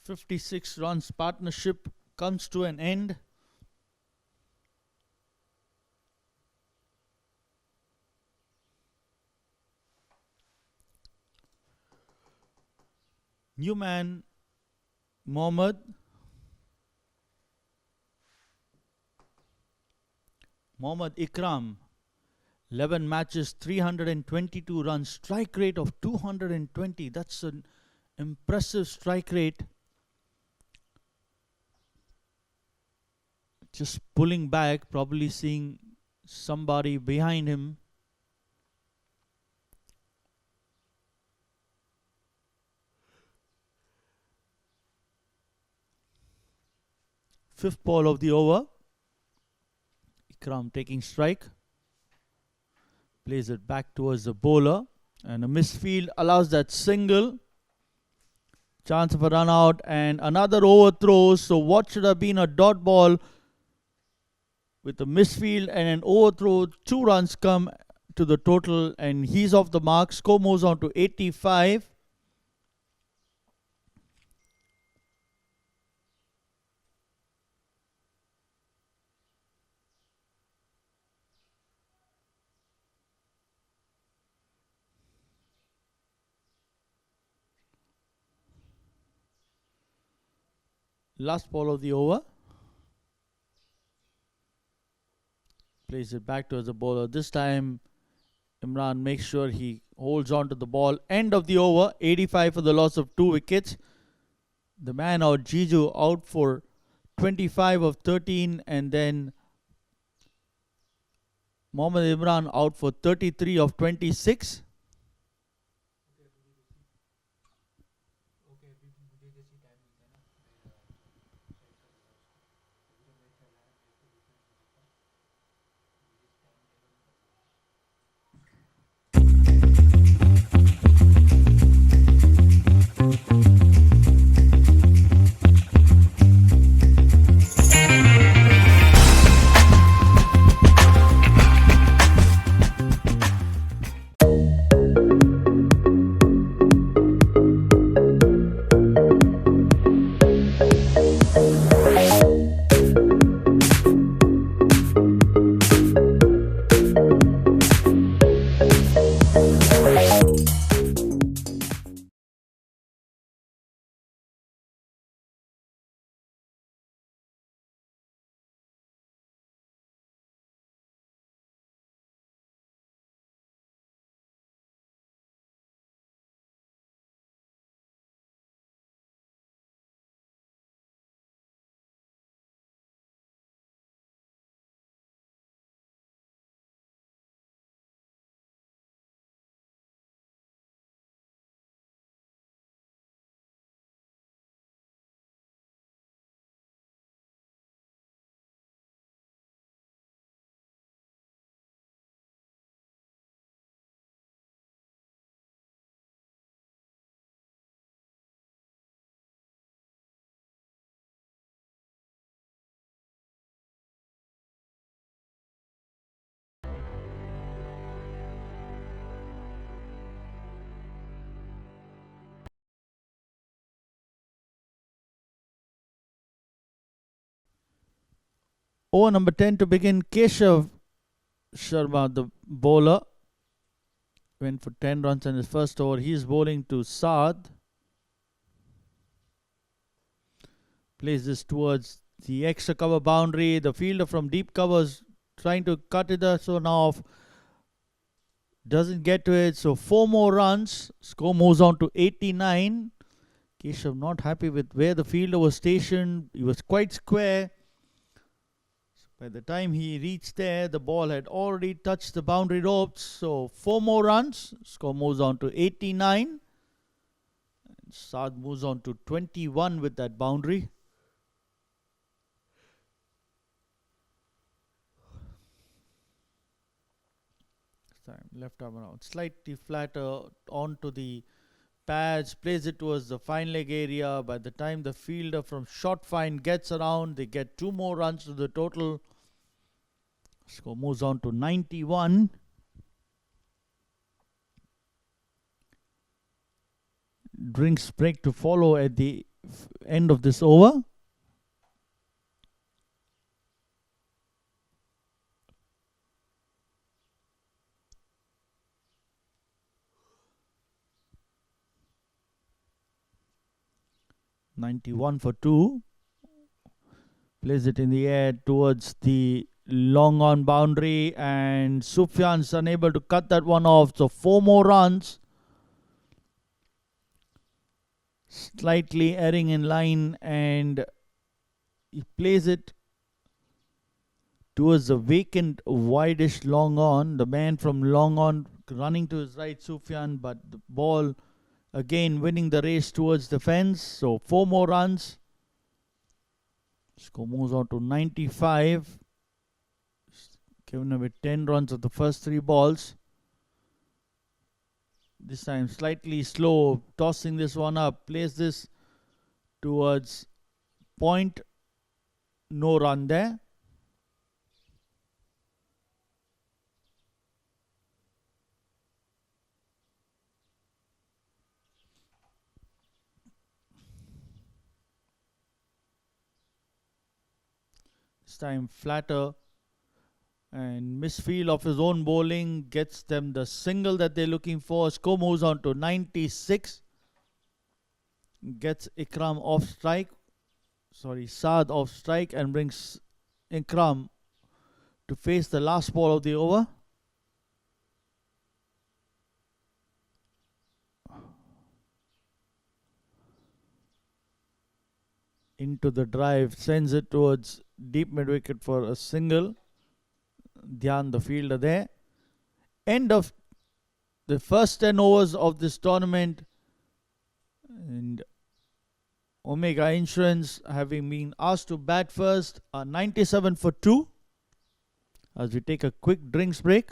.56 runs partnership comes to an end. New man, Mohammad Ikram, 11 matches, 322 runs, strike rate of 220. That's an impressive strike rate. Just pulling back, probably seeing somebody behind him. Fifth ball of the over. Ikram taking strike. Plays it back towards the bowler. And a misfield allows that single. Chance of a run out and another overthrow. So what should have been a dot ball with a misfield and an overthrow. 2 runs come to the total and he's off the mark. Score moves on to 85. Last ball of the over. Plays it back towards the bowler. This time Imran makes sure he holds on to the ball. End of the over. 85 for the loss of 2 wickets. The man out, Jiju, out for 25 of 13, and then Mohammad Imran out for 33 of 26. Over number 10 to begin. Keshav Sharma, the bowler, went for 10 runs in his first over. He's bowling to Saad. Plays this towards the extra cover boundary. The fielder from deep covers trying to cut it so now off. Doesn't get to it. So 4 more runs. Score moves on to 89. Keshav not happy with where the fielder was stationed. He was quite square. By the time he reached there, the ball had already touched the boundary ropes. So 4 more runs. Score moves on to 89. And Saad moves on to 21 with that boundary. Time left arm around. Slightly flatter onto the pads. Plays it towards the fine leg area. By the time the fielder from short fine gets around, they get 2 more runs to the total. Score moves on to 91. Drinks break to follow at the end of this over. (91 for 2). Plays it in the air towards the long on boundary, and Sufyan's unable to cut that one off. So 4 more runs. Slightly erring in line, and he plays it towards the vacant wideish long on. The man from long on running to his right, Sufyan, but the ball again winning the race towards the fence. So 4 more runs. Score moves on to 95. Given away 10 runs of the first 3 balls. This time slightly slow, tossing this one up. Plays this towards point. No run there. This time flatter, and misfield of his own bowling gets them the single that they're looking for. Score moves on to 96. Gets Ikram off strike. Saad off strike and brings Ikram to face the last ball of the over. Into the drive, sends it towards deep mid wicket for a single. Dhyan, the fielder there. End of the first 10 overs of this tournament. And Omega Insurance, having been asked to bat first, are 97 for 2. As we take a quick drinks break.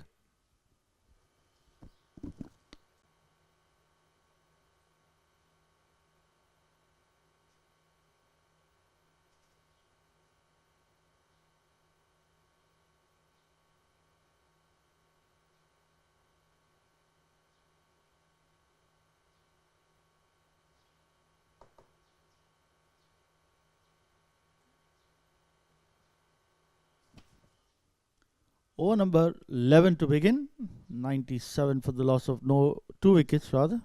Over number 11 to begin. 97 for the loss of 2 wickets rather.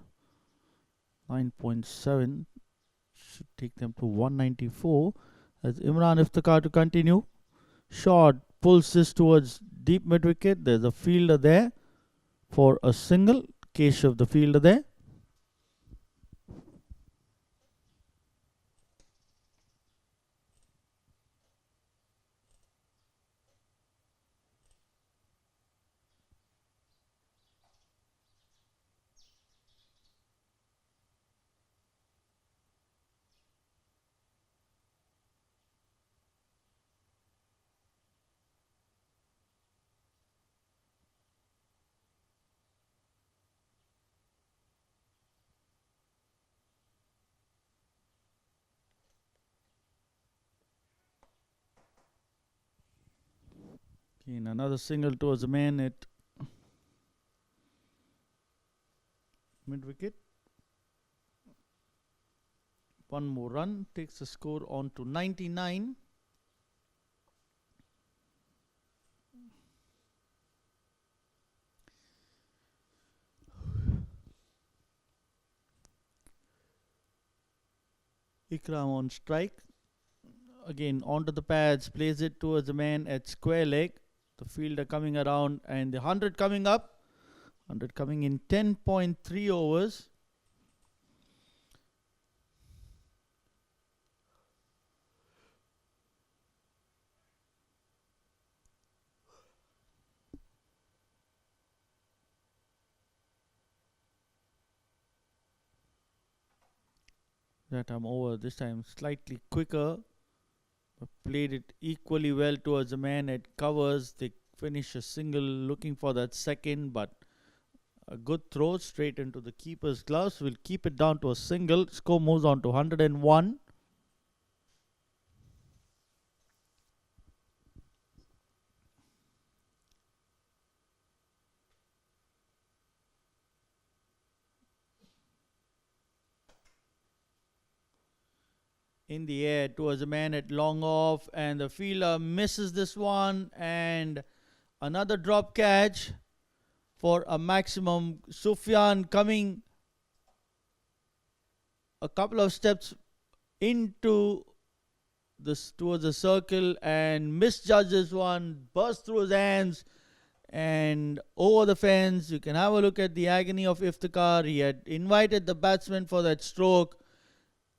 9.7 should take them to 194. As Imran Iftikhar to continue. Short pulls this towards deep mid wicket. There's a fielder there for a single. Keshav, the fielder there. In another single towards the man at mid wicket. One more run takes the score on to 99. Ikram on strike. Again onto the pads, plays it towards the man at square leg. The fielder coming around and the 100 coming up. 100 coming in 10.3 overs. That time over, this time slightly quicker. Played it equally well towards the man at covers. They finish a single, looking for that second, but a good throw straight into the keeper's gloves will keep it down to a single. Score moves on to 101. In the air towards the man at long off, and the fielder misses this one, and another drop catch for a maximum. Sufyan coming a couple of steps into this towards the circle and misjudges one, bursts through his hands and over the fence. You can have a look at the agony of Iftikhar. He had invited the batsman for that stroke.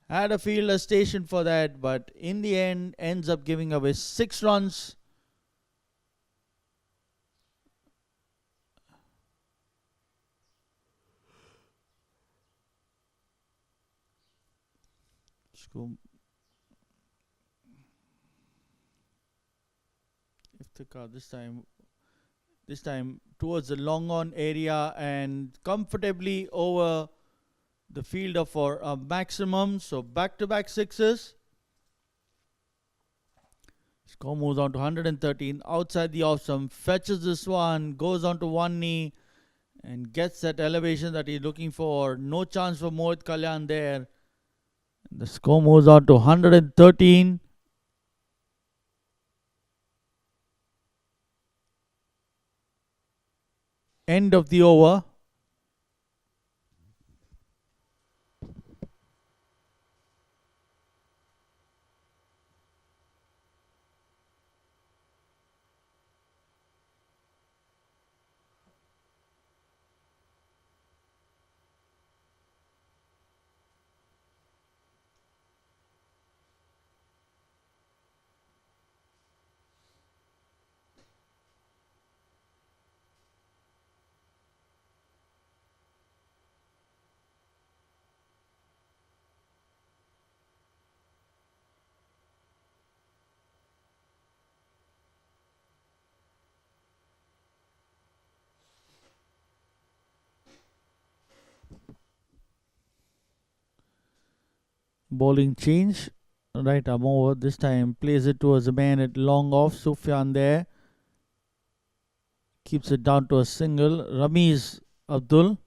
Had a fielder station for that, but in the end ends up giving away 6 runs. Iftikhar this time towards the long on area and comfortably over the fielder for a maximum. So back-to-back sixes. Score moves on to 113. Outside the off stump, fetches this one, goes on to one knee and gets that elevation that he's looking for. No chance for Mohit Kalyan there. The score moves on to 113. End of the over. Bowling change. Right arm over. This time plays it towards the man at long off. Sufyan there. Keeps it down to a single. Ramiz Abdul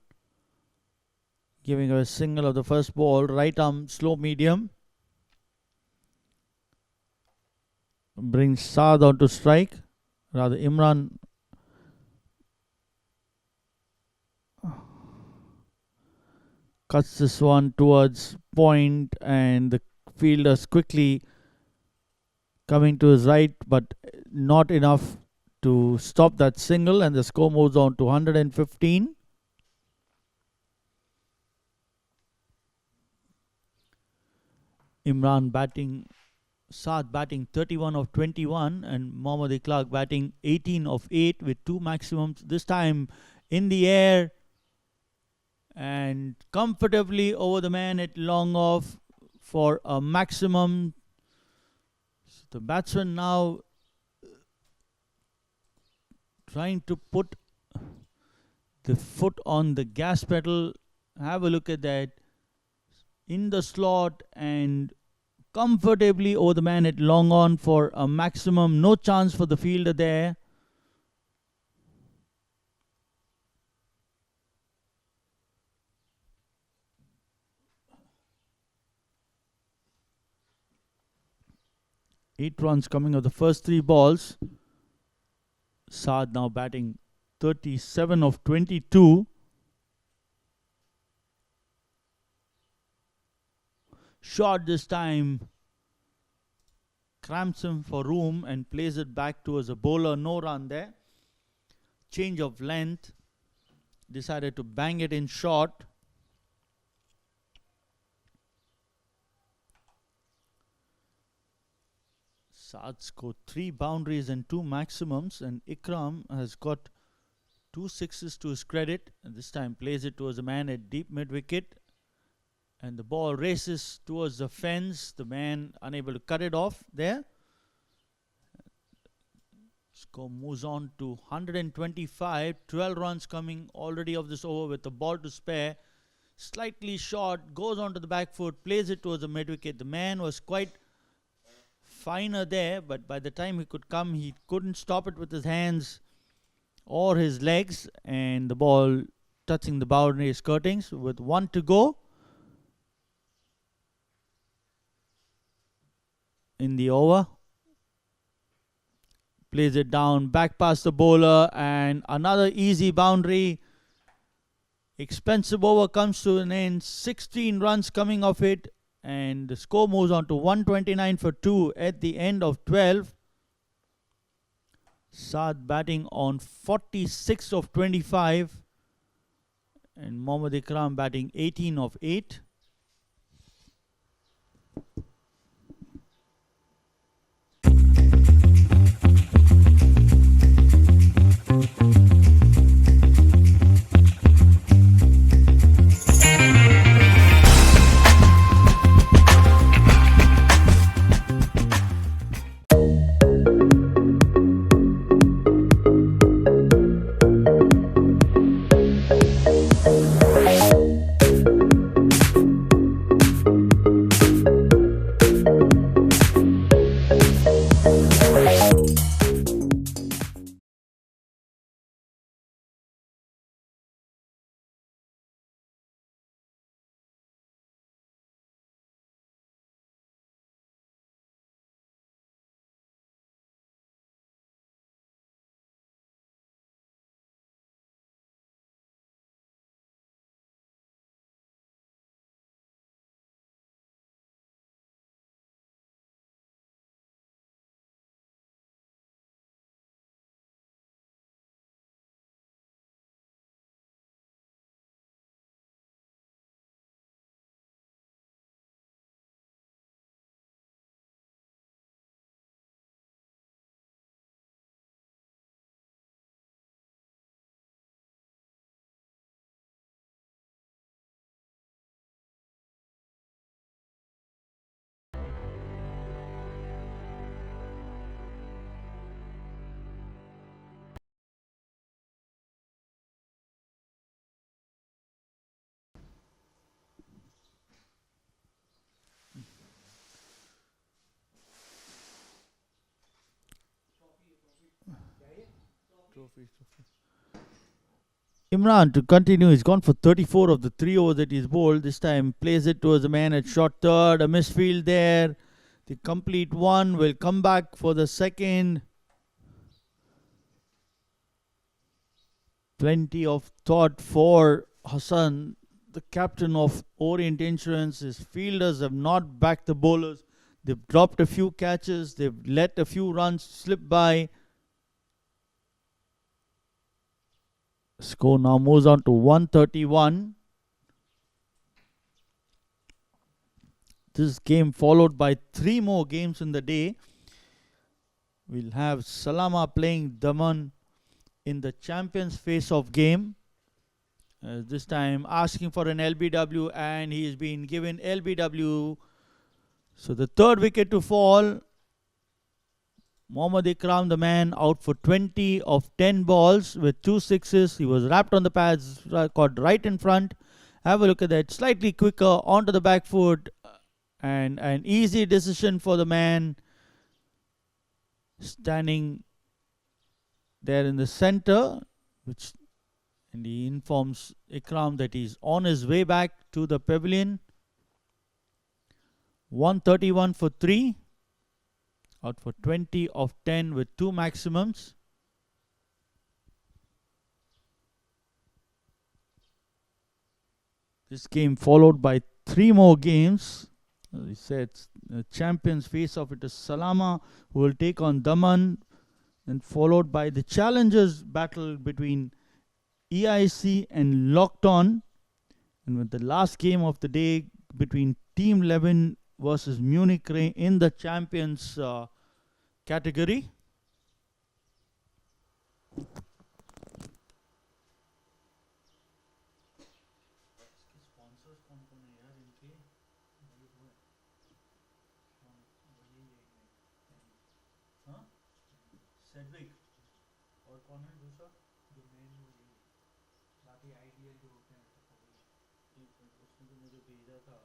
giving a single of the first ball. Right arm slow medium. Brings Saad on to strike. Rather Imran cuts this one towards point, and the fielders quickly coming to his right, but not enough to stop that single, and the score moves on to 115. Imran batting, Saad batting 31 of 21, and Mohammad Ikhlaq batting 18 of 8 with 2 maximums. This time in the air and comfortably over the man at long off for a maximum. So the batsman now trying to put the foot on the gas pedal. Have a look at that. In the slot and comfortably over the man at long on for a maximum. No chance for the fielder there. Eight runs coming of the first 3 balls. Saad now batting 37 of 22. Shot this time. Cramps him for room and plays it back towards a bowler. No run there. Change of length. Decided to bang it in short. Saad scored 3 boundaries and 2 maximums, and Ikram has got 2 sixes to his credit, and this time plays it towards the man at deep mid wicket, and the ball races towards the fence. The man unable to cut it off there. Score moves on to 125. 12 runs coming already of this over with the ball to spare. Slightly short, goes onto the back foot, plays it towards the mid wicket. The man was quite finer there, but by the time he could come, he couldn't stop it with his hands or his legs, and the ball touching the boundary skirtings with 1 to go in the over. Plays it down, back past the bowler, and another easy boundary. Expensive over comes to an end. 16 runs coming off it, and the score moves on to 129 for 2 at the end of 12. Saad batting on 46 of 25, and Mohammad Ikram batting 18 of 8. Imran to continue. He's gone for 34 of the 3 overs that he's bowled. This time plays it towards the man at short third. A misfield there. The complete one will come back for the second. Plenty of thought for Hassan, the captain of Orient Insurance. His fielders have not backed the bowlers. They've dropped a few catches. They've let a few runs slip by. Score now moves on to 131. This game followed by 3 more games in the day. We'll have Salama playing Daman in the champions face-off game. This time asking for an LBW, and he has been given LBW. So the third wicket to fall. Mohammad Ikram, the man, out for 20 of 10 balls with 2 sixes. He was wrapped on the pads, caught right in front. Have a look at that. Slightly quicker onto the back foot. And an easy decision for the man standing there in the center, and he informs Ikram that he's on his way back to the pavilion. 131 for 3. Out for 20 of 10 with 2 maximums. This game followed by 3 more games. As he said, the champions face off. It is Salama who will take on Daman, and followed by the challengers battle between EIC and Locked On, and with the last game of the day between Team 11 versus Munich Re in the champions category. और कौन है दूसरा जो main बाकी IDL जो होते हैं उसने तो मुझे भेजा था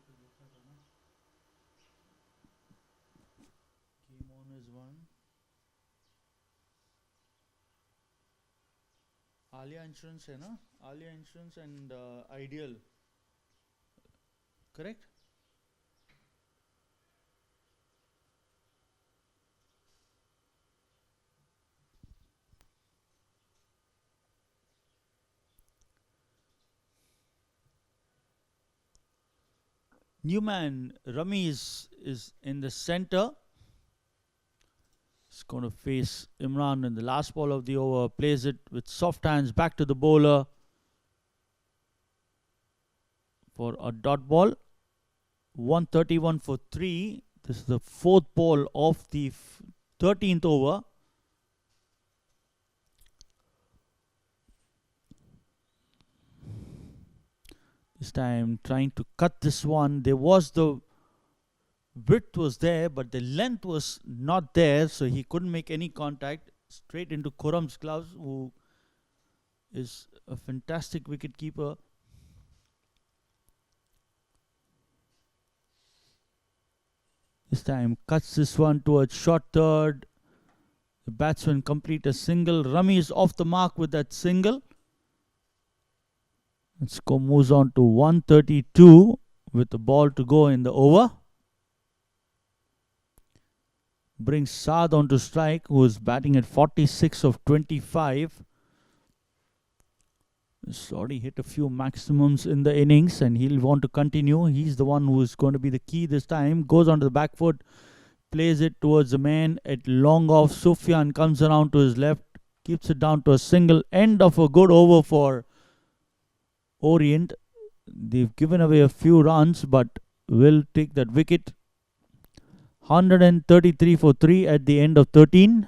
तो देखा था ना Gameon is one. Alia Insurance है ना Alia Insurance and Ideal, correct? Newman Rami is in the center. He's going to face Imran in the last ball of the over. Plays it with soft hands back to the bowler for a dot ball. 131 for 3. This is the 4th ball of the 13th over. This time trying to cut this one. There was the width was there, but the length was not there, so he couldn't make any contact. Straight into Khurram's gloves, who is a fantastic wicket keeper. This time cuts this one towards short third. The batsman complete a single. Rami is off the mark with that single. And score moves on to 132 with the ball to go in the over. Brings Saad on to strike, who is batting at 46 of 25. He's already hit a few maximums in the innings, and he'll want to continue. He's the one who is going to be the key this time. Goes onto the back foot, plays it towards the man at long off. Sufyan comes around to his left, keeps it down to a single. End of a good over for Orient. They've given away a few runs, but will take that wicket. 133 for 3 at the end of 13.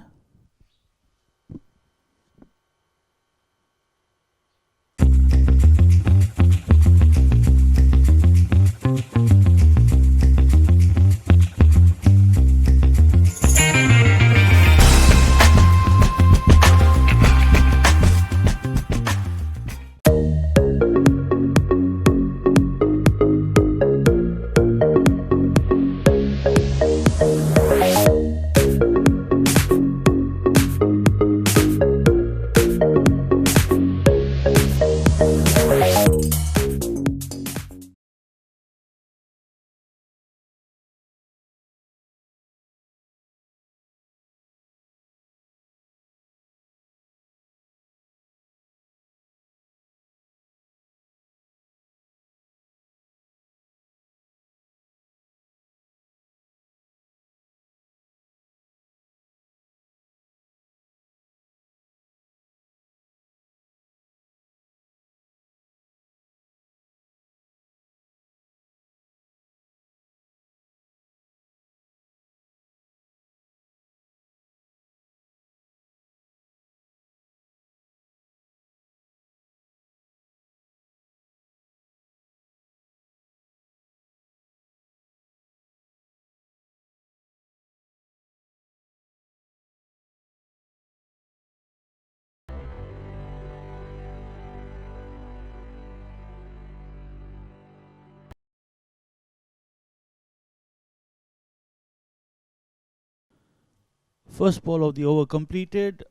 First ball of the over completed.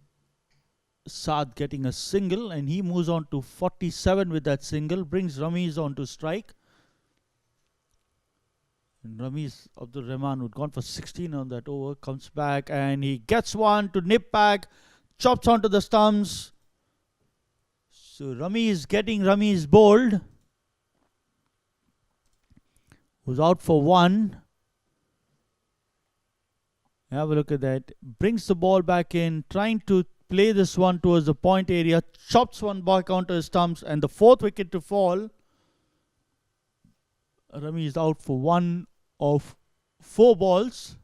Saad getting a single, and he moves on to 47 with that single, brings Ramiz on to strike. And Ramiz Abdul Rahman, who'd gone for 16 on that over, comes back and he gets one to nip back, chops onto the stumps. So Ramiz getting Ramiz bowled, who's out for one. Have a look at that. Brings the ball back in, trying to play this one towards the point area, chops one back onto his stumps, and the fourth wicket to fall. Rami is out for one of 4 balls.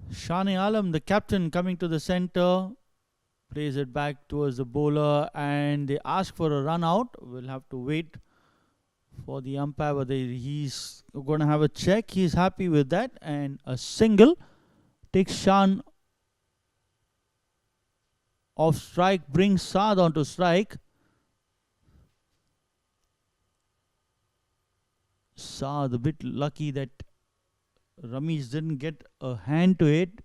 Shane Alam, the captain, coming to the center, plays it back towards the bowler, and they ask for a run out. We'll have to wait for the umpire, whether he's going to have a check. He's happy with that, and a single takes Shan off strike, brings Saad onto strike. Saad a bit lucky that Ramesh didn't get a hand to it,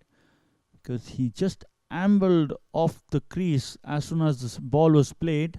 because he just ambled off the crease as soon as this ball was played.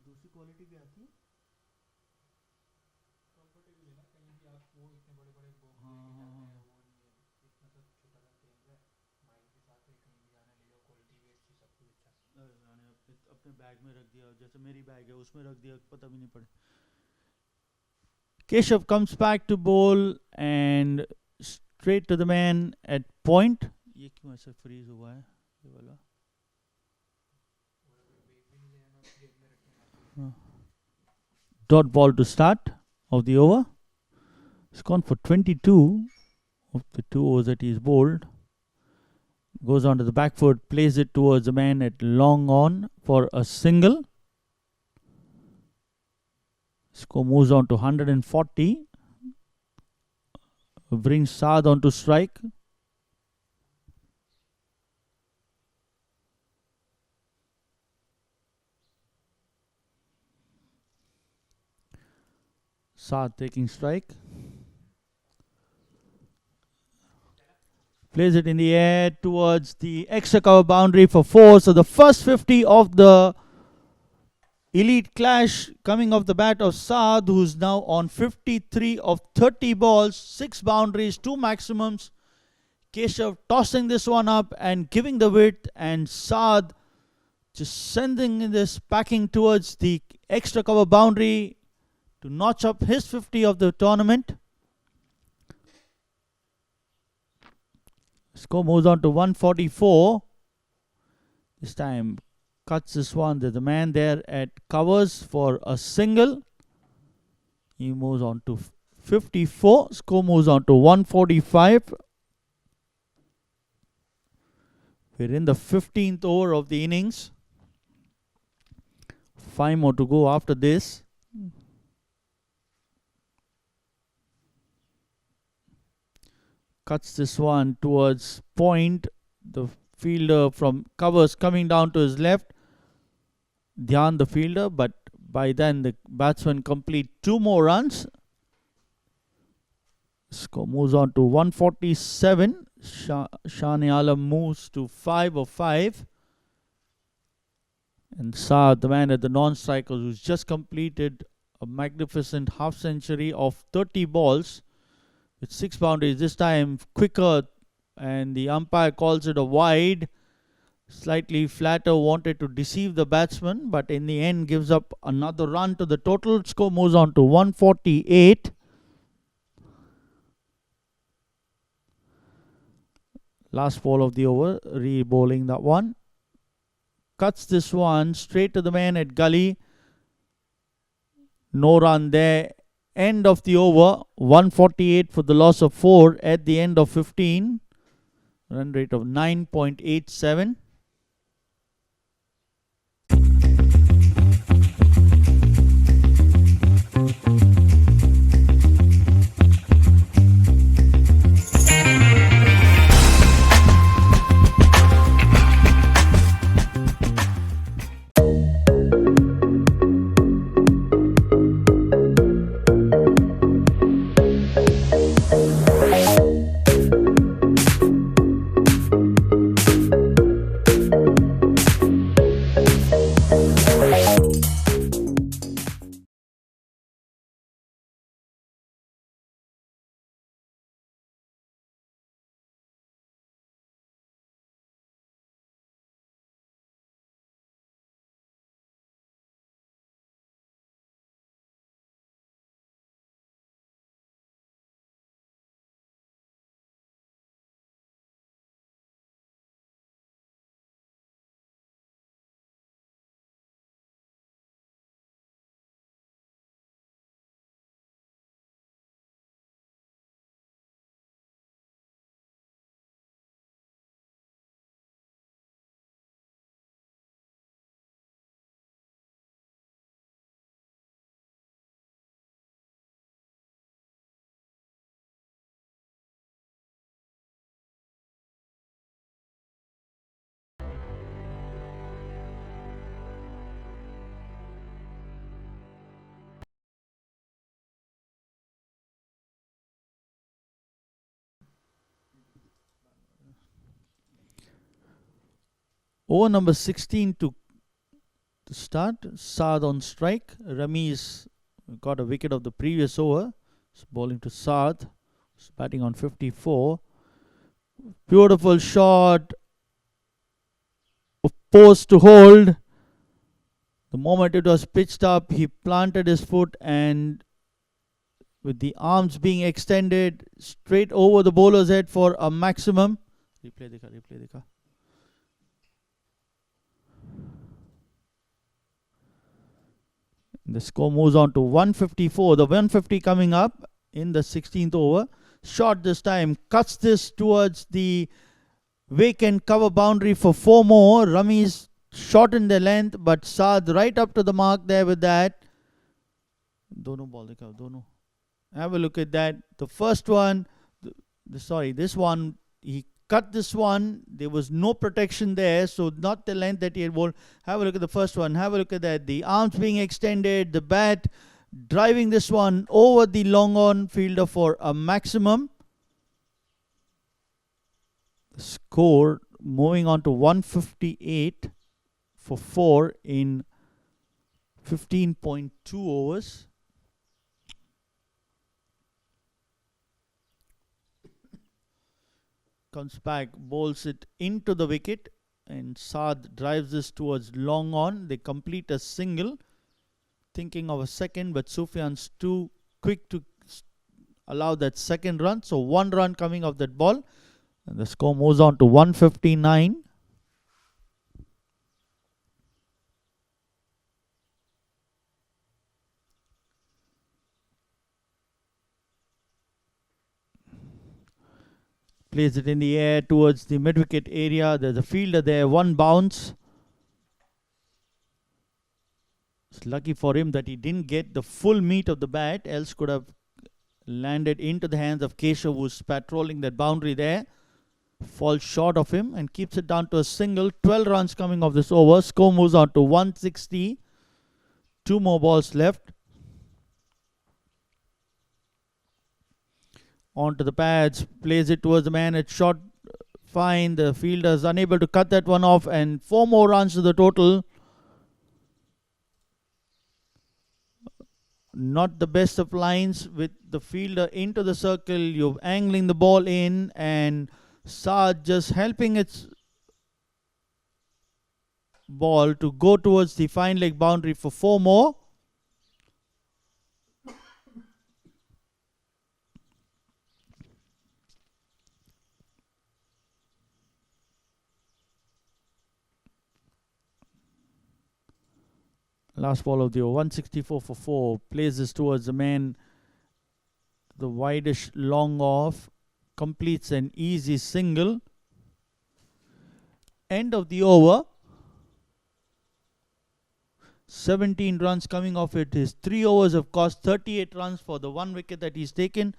दूसरी quality भी आती है अपने bag में रख दिया जैसे मेरी बैग है उसमें रख दिया पता भी नहीं पड़े. Keshav comes back to bowl and straight to the man at point. ये क्यों ऐसे freeze हुआ है ये वाला? Dot ball to start of the over. It's gone for 22 of the 2 overs that he's bowled. Goes onto the back foot, plays it towards the man at long on for a single. Score moves on to 140. Brings Saad on to strike. Saad taking strike. Plays it in the air towards the extra cover boundary for 4. So the first 50 of the elite clash coming off the bat of Saad, who's now on 53 of 30 balls, 6 boundaries, 2 maximums. Keshav tossing this one up and giving the width, and Saad just sending this packing towards the extra cover boundary to notch up his 50 of the tournament. Score moves on to 144. This time cuts this one. There's a man there at covers for a single. He moves on to 54. Score moves on to 145. We're in the 15th over of the innings. 5 more to go after this. Cuts this one towards point. The fielder from covers coming down to his left. Dhyan the fielder, but by then the batsman complete 2 more runs. Score moves on to 147. Shani Alam moves to 5 of 5. And Saad, the man at the non-strikers, who's just completed a magnificent half century of 30 balls with 6 boundaries. This time quicker, and the umpire calls it a wide. Slightly flatter, wanted to deceive the batsman, but in the end gives up another run to the total. Score moves on to 148. Last ball of the over, re-bowling that one. Cuts this one straight to the man at gully. No run there. End of the over, 148 for the loss of 4 at the end of 15. Run rate of 9.87. Over number 16 to start. Saad on strike. Rami's got a wicket of the previous over. He's bowling to Saad. He's batting on 54. Beautiful shot. Post to hold. The moment it was pitched up, he planted his foot and with the arms being extended straight over the bowler's head for a maximum. Replay the car. The score moves on to 154. The 150 coming up in the 16th over. Shot this time. Cuts this towards the vacant cover boundary for 4 more. Rami's shortened the length, but Saad right up to the mark there with that. Dono ball dekha, dono. Have a look at that. The first one, this one, he cut this one. There was no protection there, so not the length that he had bowled. Have a look at the first one. Have a look at that. The arms being extended, the bat driving this one over the long on fielder for a maximum. The score moving on to 158 for 4 in 15.2 overs. Comes back, bowls it into the wicket, and Saad drives this towards long on. They complete a single, thinking of a second, but Sufyan's too quick to allow that second run. So 1 run coming off that ball, and the score moves on to 159. Plays it in the air towards the mid-wicket area. There's a fielder there, 1 bounce. It's lucky for him that he didn't get the full meat of the bat, else could have landed into the hands of Keshav, who's patrolling that boundary there. Falls short of him and keeps it down to a single. 12 runs coming off this over. Score moves on to 160. 2 more balls left. Onto the pads, plays it towards the man. It's shot fine. The fielder is unable to cut that one off, and 4 more runs to the total. Not the best of lines with the fielder into the circle. You're angling the ball in, and Saad just helping its ball to go towards the fine leg boundary for 4 more. Last ball of the over, 164 for 4. Plays this towards the man. The wideish long off. Completes an easy single. End of the over. 17 runs coming off it. His 3 overs have cost 38 runs for the 1 wicket that he's taken.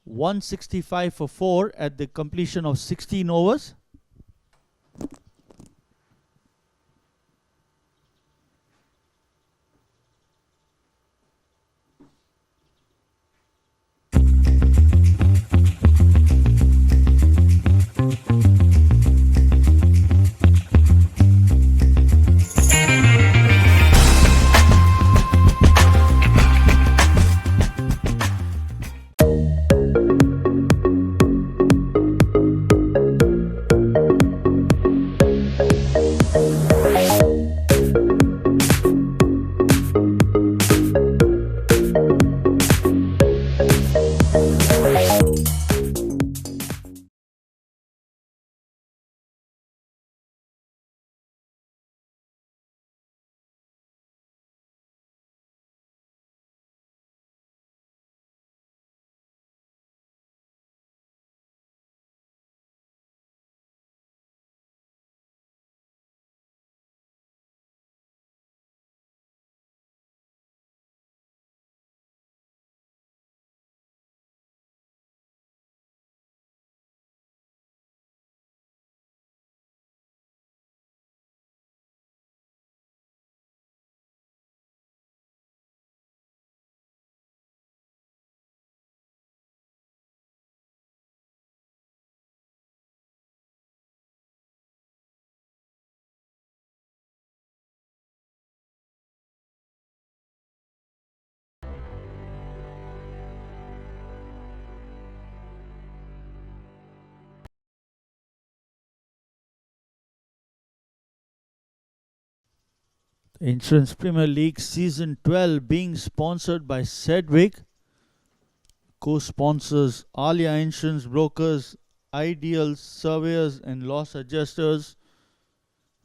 165 for 4 at the completion of 16 overs. Insurance Premier League Season 12 being sponsored by Sedgwick. Co-sponsors Alia Insurance Brokers, Ideal Surveyors and Loss Adjusters.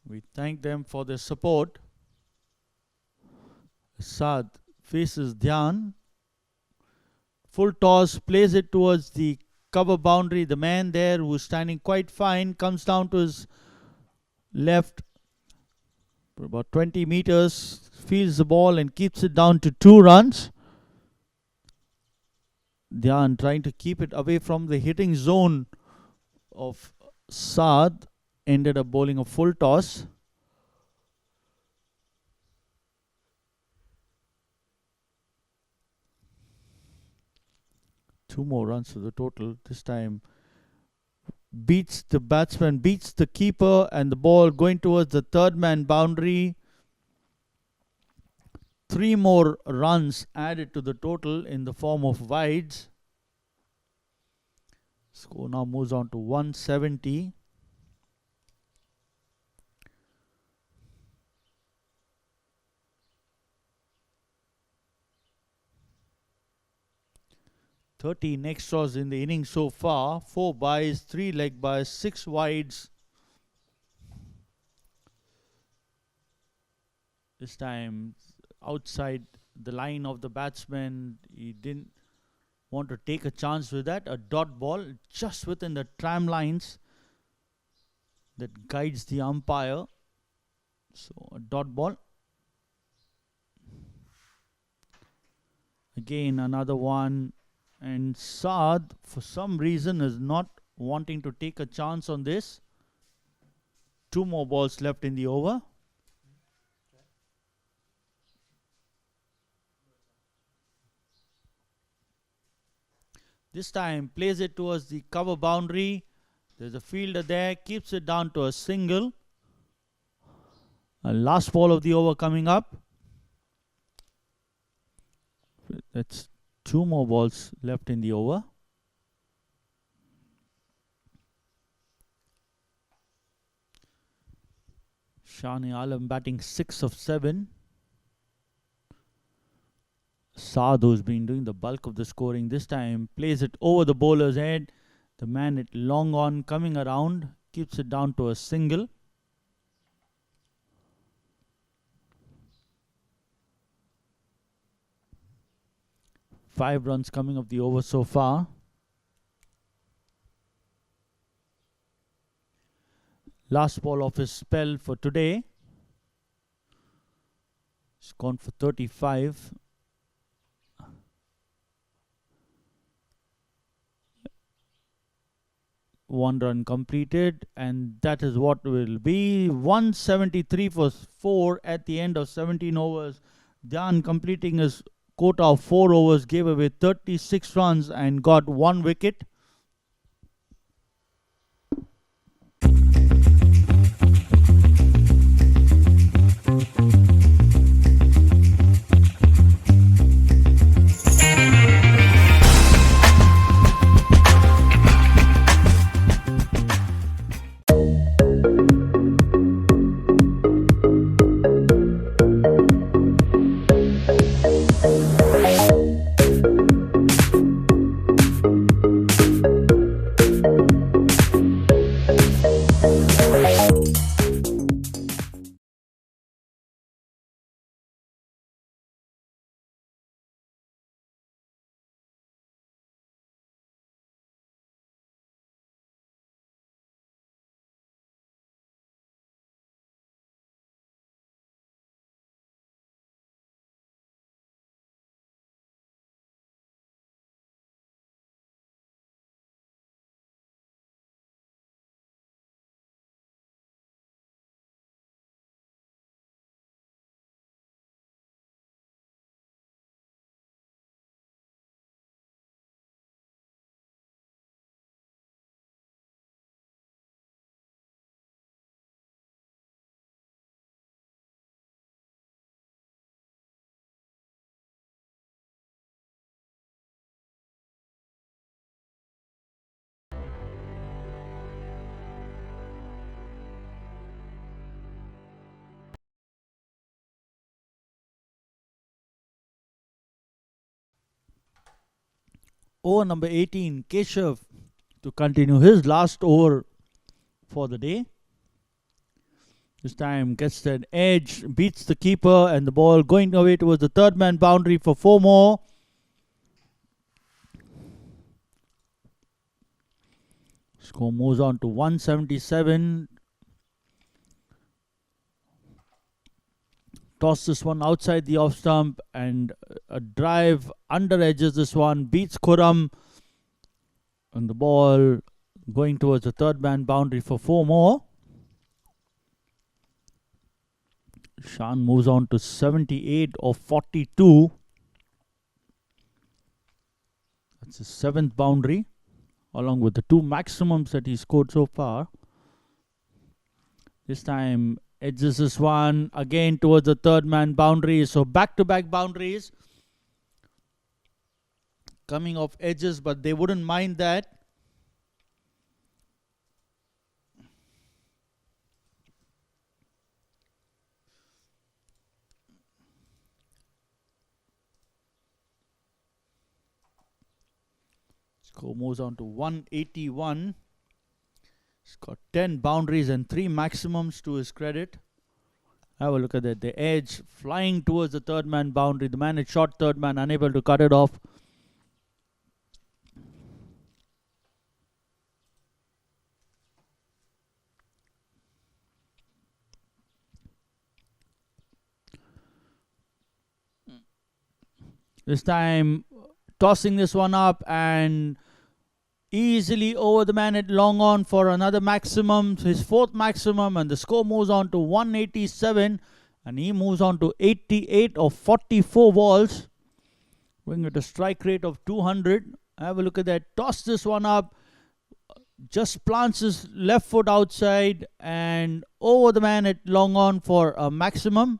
We thank them for their support. Saad faces Dhyan. Full toss, plays it towards the cover boundary. The man there who's standing quite fine comes down to his left for about 20 meters, fields the ball and keeps it down to 2 runs. Dhyan trying to keep it away from the hitting zone of Saad, ended up bowling a full toss. Two more runs to the total. This time beats the batsman, beats the keeper, and the ball going towards the third man boundary. 3 more runs added to the total in the form of wides. Score now moves on to 170. Extras in the innings so far. 4 byes, 3 leg byes, 6 wides. This time outside the line of the batsman. He didn't want to take a chance with that. A dot ball just within the tram lines that guides the umpire. So a dot ball. Again another one. And Saad, for some reason, is not wanting to take a chance on this. 2 more balls left in the over. This time plays it towards the cover boundary. There's a fielder there, keeps it down to a single. A last ball of the over coming up. That's 2 more balls left in the over. Shani Alam batting 6 of 7. Saad, who's been doing the bulk of the scoring this time, plays it over the bowler's head. The man at long on coming around, keeps it down to a single. Five runs coming of the over so far. Last ball of his spell for today. He's gone for 35. One run completed, and that is what will be 173 for 4 at the end of 17 overs. Dhyan completing his quota of 4 overs, gave away 36 runs and got 1 wicket. over number 18, Keshav, to continue his last over for the day. This time gets that edge, beats the keeper, and the ball going away towards the third man boundary for 4 more. Score moves on to 177. Toss this one outside the off stump, and a drive under edges this one, beats Khurram, and the ball going towards the third man boundary for 4 more. Shan moves on to 78 of 42. That's his 7th boundary, along with the 2 maximums that he scored so far. This time edges this one again towards the third man boundary. So back-to-back boundaries coming off edges, but they wouldn't mind that. Score moves on to 181. He's got 10 boundaries and 3 maximums to his credit. Have a look at that. The edge flying towards the third man boundary. The man is short third man, unable to cut it off. This time tossing this one up and easily over the man at long on for another maximum, his 4th maximum, and the score moves on to 187, and he moves on to 88 of 44 balls, bringing it a strike rate of 200. Have a look at that. Toss this one up, just plants his left foot outside and over the man at long on for a maximum.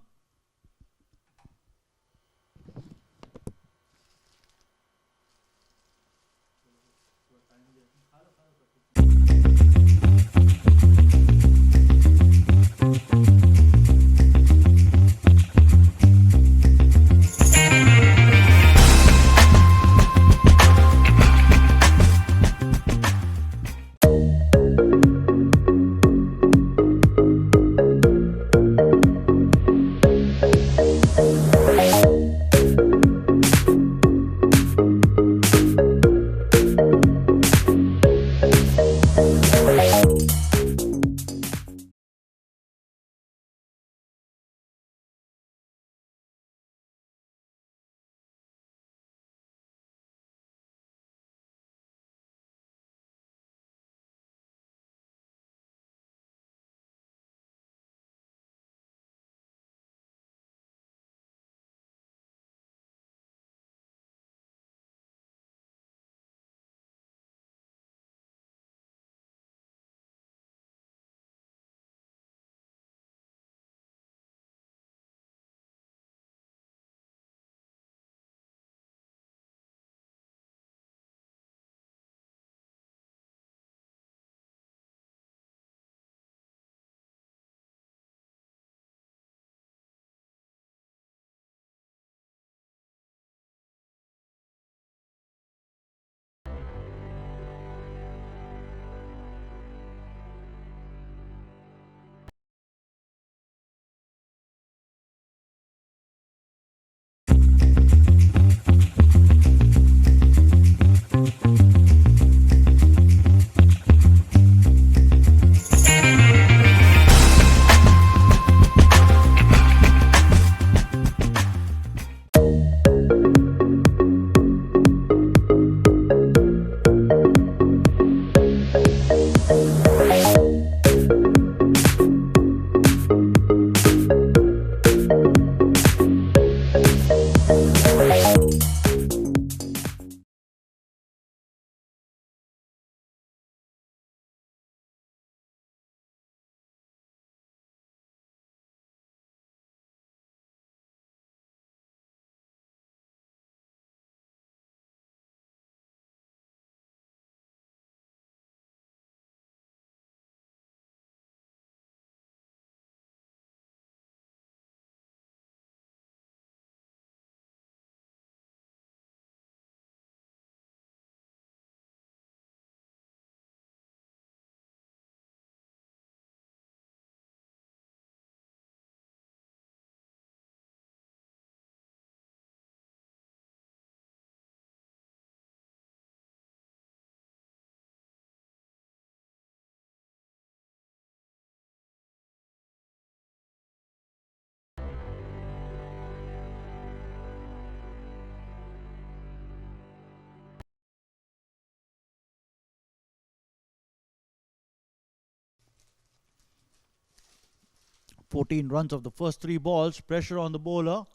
14 runs of the first 3 balls. Pressure on the bowler.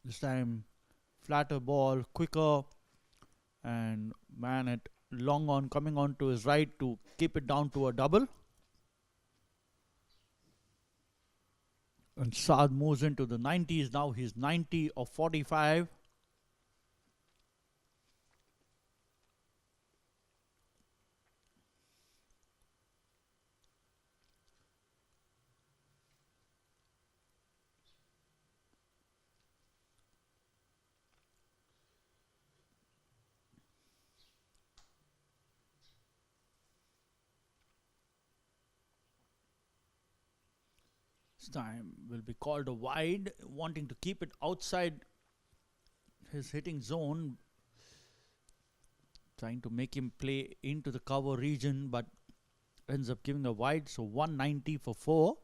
This time flatter ball, quicker, and man at long on coming on to his right to keep it down to a double. And Saad moves into the 90s. Now he's 90 of 45. This time will be called a wide, wanting to keep it outside his hitting zone, trying to make him play into the cover region, but ends up giving a wide. So 190 for 4.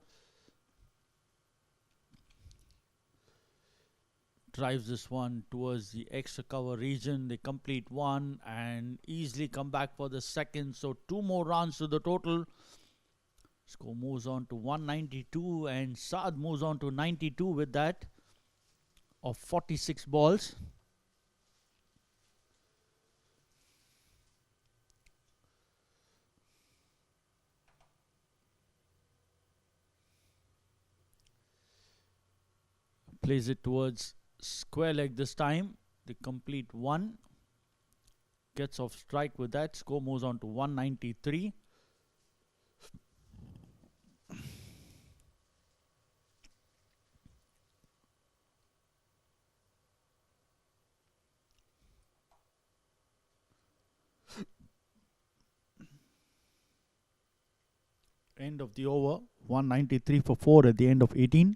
Drives this one towards the extra cover region. They complete one and easily come back for the second. So 2 more runs to the total. Score moves on to 192 and Saad moves on to 92 with that of 46 balls. Plays it towards square leg this time. They complete one. Gets off strike with that. Score moves on to 193. End of the over. 193 for 4 at the end of 18.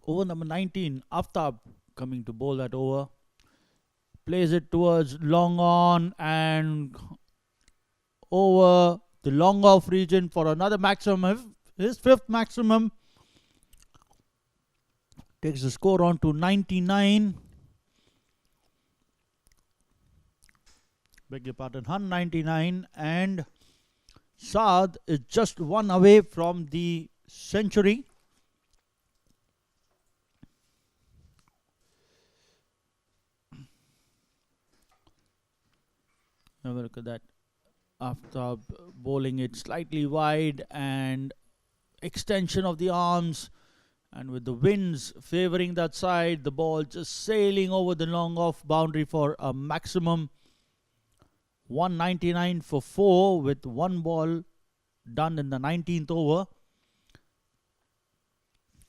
Over number 19, Aftab coming to bowl that over. Plays it towards long on and over the long off region for another maximum. His 5th maximum. Takes the score on to 99. Beg your pardon, 199. And Saad is just 1 away from the century. Have a look at that. After bowling it slightly wide and extension of the arms, and with the winds favoring that side, the ball just sailing over the long off boundary for a maximum 199 for 4 with one ball done in the 19th over.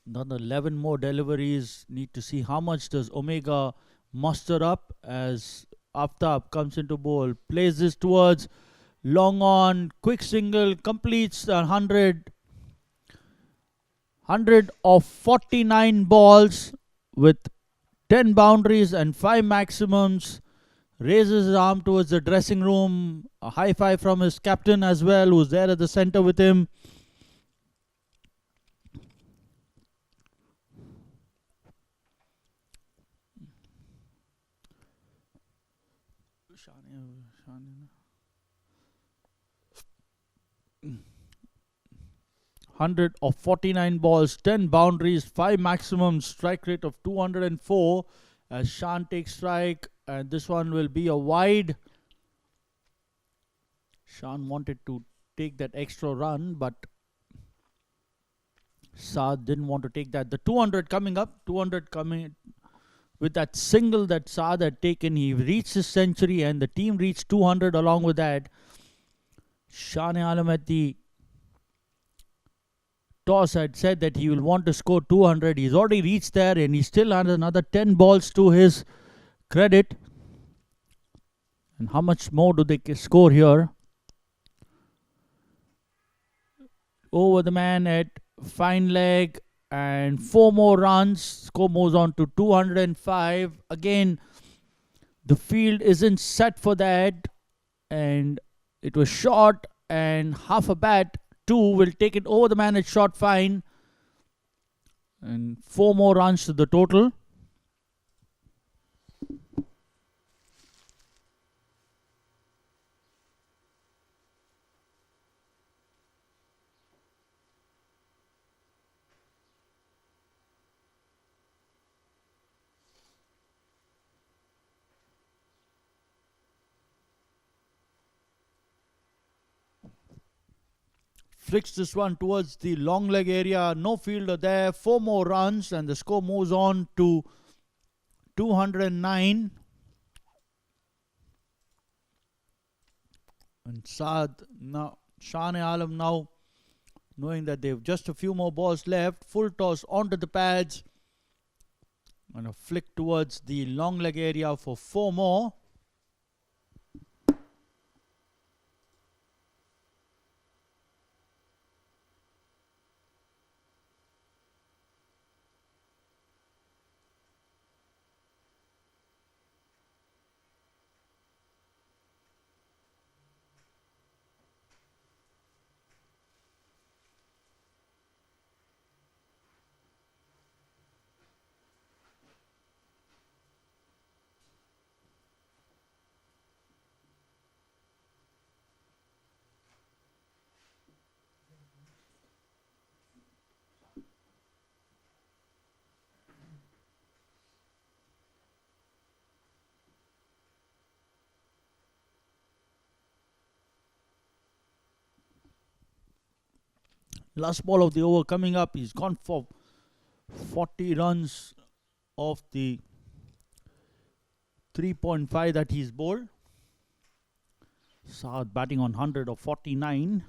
Another 11 more deliveries. Need to see how much does Omega muster up as Aftab comes into bowl, plays this towards long on, quick single, completes the 100 of 49 balls with 10 boundaries and 5 maximums. Raises his arm towards the dressing room. A high five from his captain as well, who's there at the center with him. Hundred of 49 balls, 10 boundaries, 5 maximum, strike rate of 204 as Shan takes strike, and this one will be a wide. Shan wanted to take that extra run, but Saad didn't want to take that. The 200 coming up, 200 coming with that single that Saad had taken. He reached his century and the team reached 200 along with that. Shah-e-Alam at the toss had said that he will want to score 200. He's already reached there and he still has another 10 balls to his credit. And how much more do they score here? Over the man at fine leg and 4 more runs. Score moves on to 205. Again, the field isn't set for that, and it was short and half a bat. 2 will take it over the man at short fine, and 4 more runs to the total. Flicks this one towards the long leg area. No fielder there. 4 more runs and the score moves on to 209. And Saad now, Shah-e-Alam now, knowing that they've just a few more balls left, full toss onto the pads and a flick towards the long leg area for 4 more. Last ball of the over coming up. He's gone for 40 runs off the 3.5 that he's bowled. Saad batting on 100 of 49.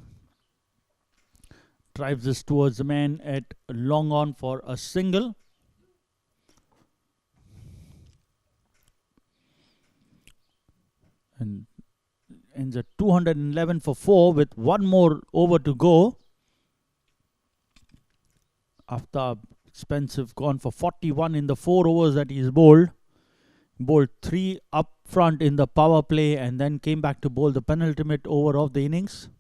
Drives this towards the man at long on for a single. And ends at 211 for 4 with 1 more over to go. After Expensive gone for 41 in the 4 overs that he's bowled. Bowled 3 up front in the power play and then came back to bowl the penultimate over of the innings.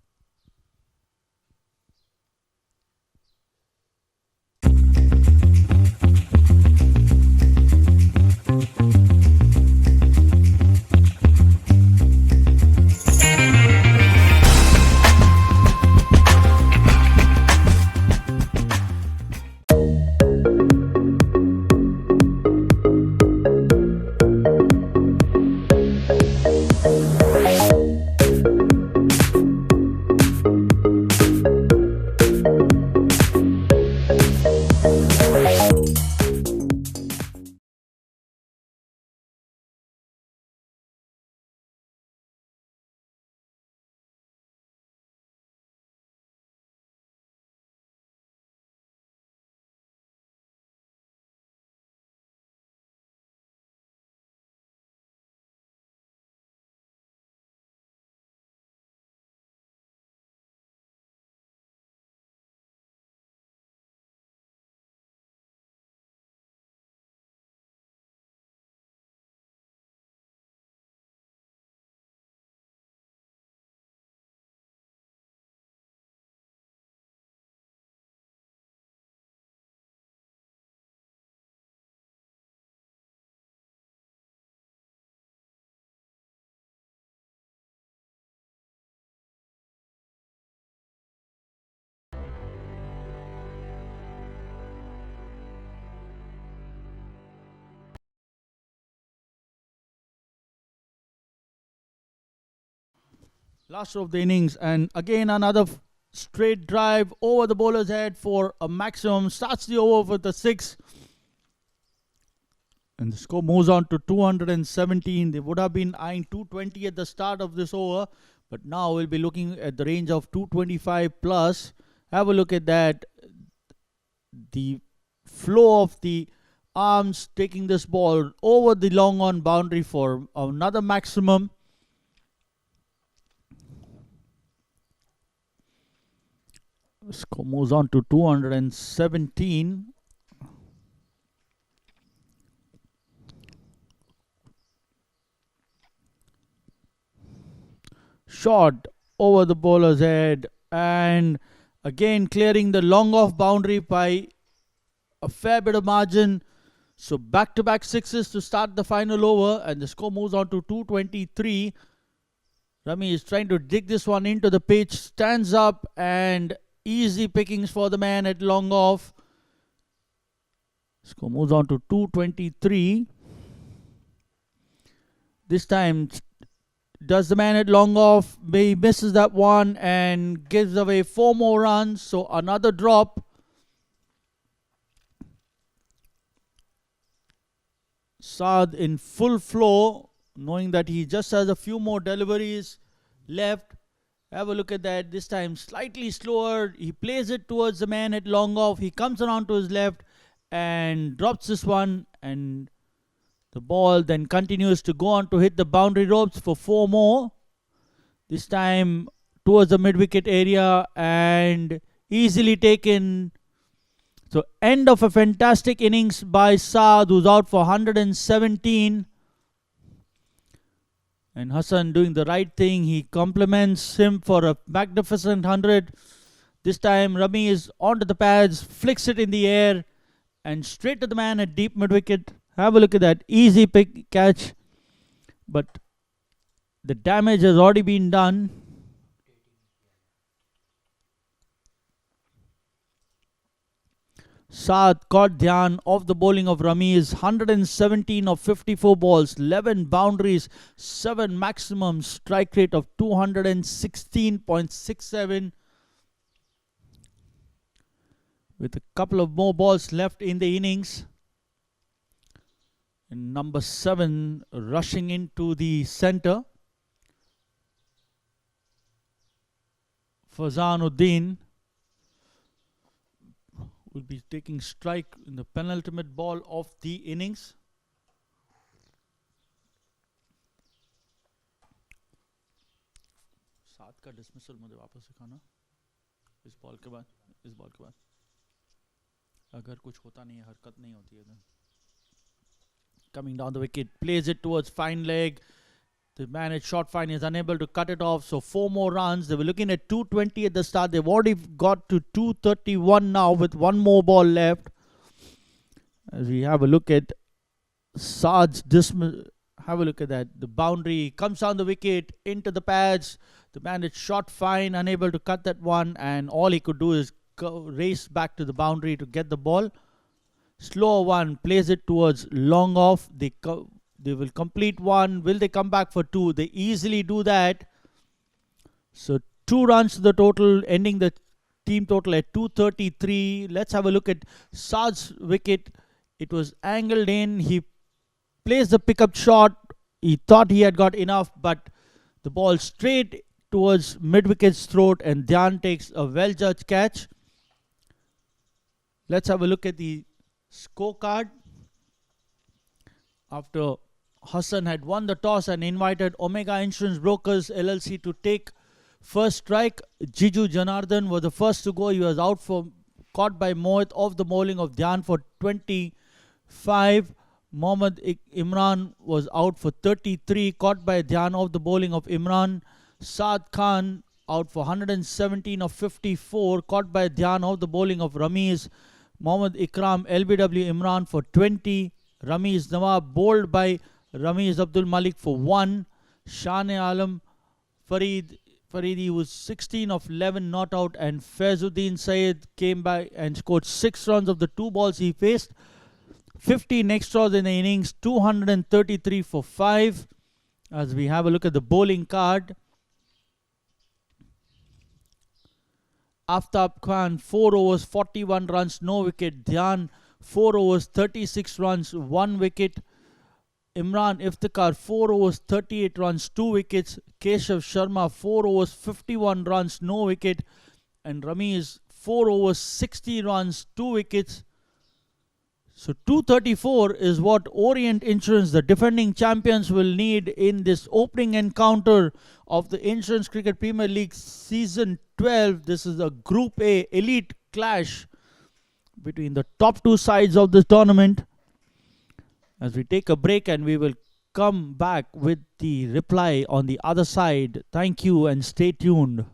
Last of the innings, and again another straight drive over the bowler's head for a maximum. Starts the over with a 6. And the score moves on to 217. They would have been eyeing 220 at the start of this over, but now we'll be looking at the range of 225 plus. Have a look at that. The flow of the arms taking this ball over the long on boundary for another maximum. Score moves on to 217. Shot over the bowler's head, and again clearing the long off boundary by a fair bit of margin. So back-to-back sixes to start the final over, and the score moves on to 223. Rami is trying to dig this one into the pitch, stands up, and easy pickings for the man at long off. Score moves on to 223. This time does the man at long off, he misses that one and gives away 4 more runs, so another drop. Saad in full flow, knowing that he just has a few more deliveries left. Have a look at that. This time slightly slower. He plays it towards the man at long off. He comes around to his left and drops this one, and the ball then continues to go on to hit the boundary ropes for 4 more. This time towards the mid-wicket area and easily taken. So end of a fantastic innings by Saad, who's out for 117. And Hassan doing the right thing. He compliments him for a magnificent 100. This time Rami is onto the pads, flicks it in the air and straight to the man at deep mid-wicket. Have a look at that. Easy pick catch. But the damage has already been done. Saad caught dhyan of the bowling of Ramiz. 117 of 54 balls, 11 boundaries, 7 maximum, strike rate of 216.67. With a couple of more balls left in the innings. And number 7 rushing into the centre. Fazanuddin will be taking strike in the penultimate ball of the innings. सात का dismissal मुझे वापस सिखाना इस ball के बाद अगर कुछ होता नहीं है हरकत नहीं होती है तो coming down the wicket, plays it towards fine leg. The man at short fine is unable to cut it off, so 4 more runs. They were looking at 220 at the start. They've already got to 231 now with 1 more ball left. As we have a look at Saad's dismiss, have a look at that. The boundary comes down the wicket into the pads. The man at short fine, unable to cut that one, and all he could do is race back to the boundary to get the ball. Slower one, plays it towards long off. They will complete 1. Will they come back for 2? They easily do that. So 2 runs to the total, ending the team total at 233. Let's have a look at Saad's wicket. It was angled in. He plays the pickup shot. He thought he had got enough, but the ball straight towards mid-wicket's throat, and Dhyan takes a well-judged catch. Let's have a look at the scorecard. After Hassan had won the toss and invited Omega Insurance Brokers LLC to take first strike, Jiju Janardhan was the first to go. He was out for caught by Mohit off the bowling of Dhyan for 25. Mohammad Imran was out for 33, caught by Dhyan off the bowling of Imran. Saad Khan out for 117 of 54, caught by Dhyan off the bowling of Ramiz. Mohammad Ikram LBW Imran for 20. Ramiz Nawab bowled by Ramiz Abdul Malik for 1. Shah-e-Alam Faridi was 16 of 11 not out, and Faizuddin Syed came by and scored 6 runs of the 2 balls he faced. 15 extras in the innings, 233 for 5. As we have a look at the bowling card, Aftab Khan, 4 overs, 41 runs, no wicket. Dhyan, 4 overs, 36 runs, 1 wicket. Imran Iftikhar, 4 overs, 38 runs, 2 wickets. Keshav Sharma, 4 overs, 51 runs, no wicket. And Ramesh, 4 overs, 60 runs, 2 wickets. So 234 is what Orient Insurance, the defending champions, will need in this opening encounter of the Insurance Cricket Premier League Season 12. This is a Group A elite clash between the top two sides of this tournament. As we take a break and we will come back with the reply on the other side. Thank you and stay tuned.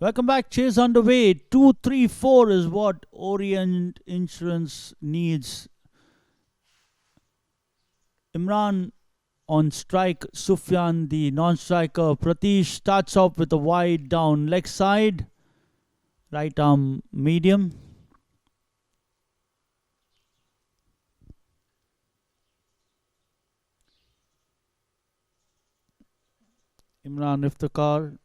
Welcome back. Chase underway. 234 is what Orient Insurance needs. Imran on strike. Sufyan, the non-striker. Pratish starts off with a wide down leg side. Right arm medium. Imran Iftikhar.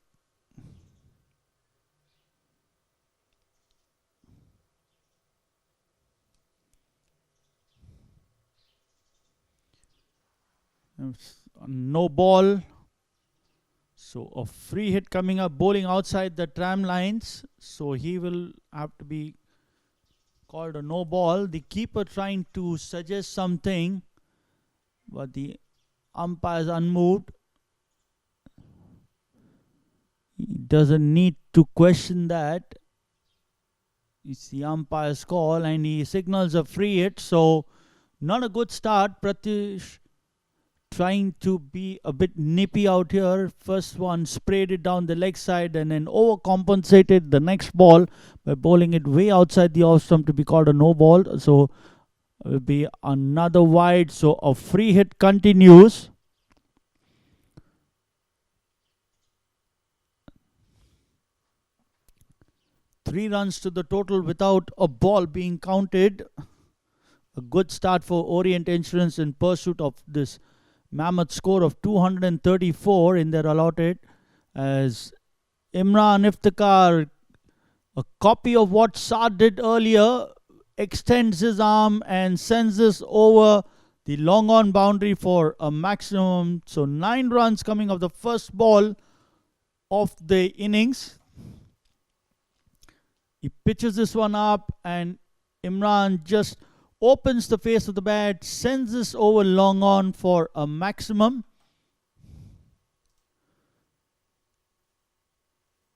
No ball. So a free hit coming up, bowling outside the tram lines. So he will have to be called a no ball. The keeper trying to suggest something, but the umpire is unmoved. He doesn't need to question that. It's the umpire's call and he signals a free hit. So not a good start. Pratish trying to be a bit nippy out here. First one sprayed it down the leg side and then overcompensated the next ball by bowling it way outside the off stump to be called a no ball. So it will be another wide. So a free hit continues. Three runs to the total without a ball being counted. A good start for Orient Insurance in pursuit of this mammoth score of 234 in their allotted, as Imran Iftikhar, a copy of what Saad did earlier, extends his arm and sends this over the long on boundary for a maximum. So 9 runs coming off the first ball of the innings. He pitches this one up and Imran just opens the face of the bat, sends this over long on for a maximum.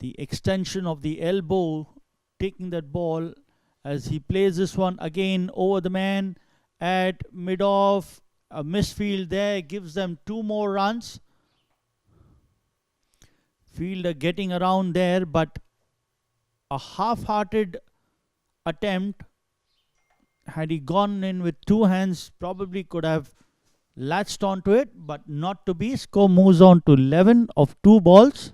The extension of the elbow taking that ball as he plays this one again over the man at mid-off A misfield there gives them 2 more runs. Fielder getting around there, but a half-hearted attempt. Had he gone in with 2 hands, probably could have latched onto it, but not to be. Score moves on to 11 of 2 balls.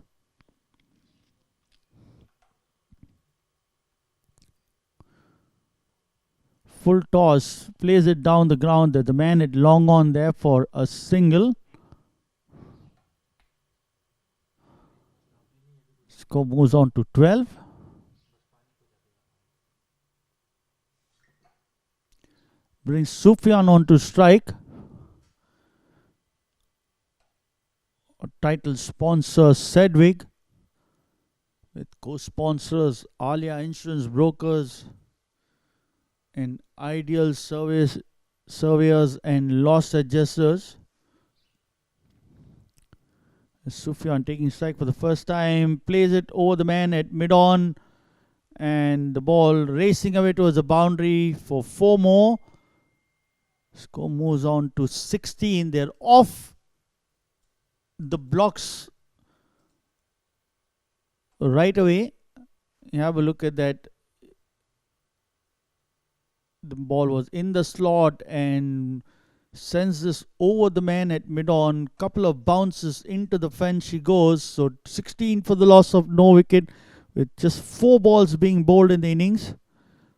Full toss, plays it down the ground. That the man had long on there for a single. Score moves on to 12. Brings Sufyan on to strike. A title sponsor Sedwig, with co-sponsors Alia Insurance Brokers and Ideal Surveyors and Loss Adjusters. Sufyan taking strike for the first time, plays it over the man at mid-on, and the ball racing away towards the boundary for 4 more. Score moves on to 16. They're off the blocks right away. You have a look at that. The ball was in the slot and sends this over the man at mid-on. Couple of bounces into the fence she goes. So 16 for the loss of no wicket, with just 4 balls being bowled in the innings.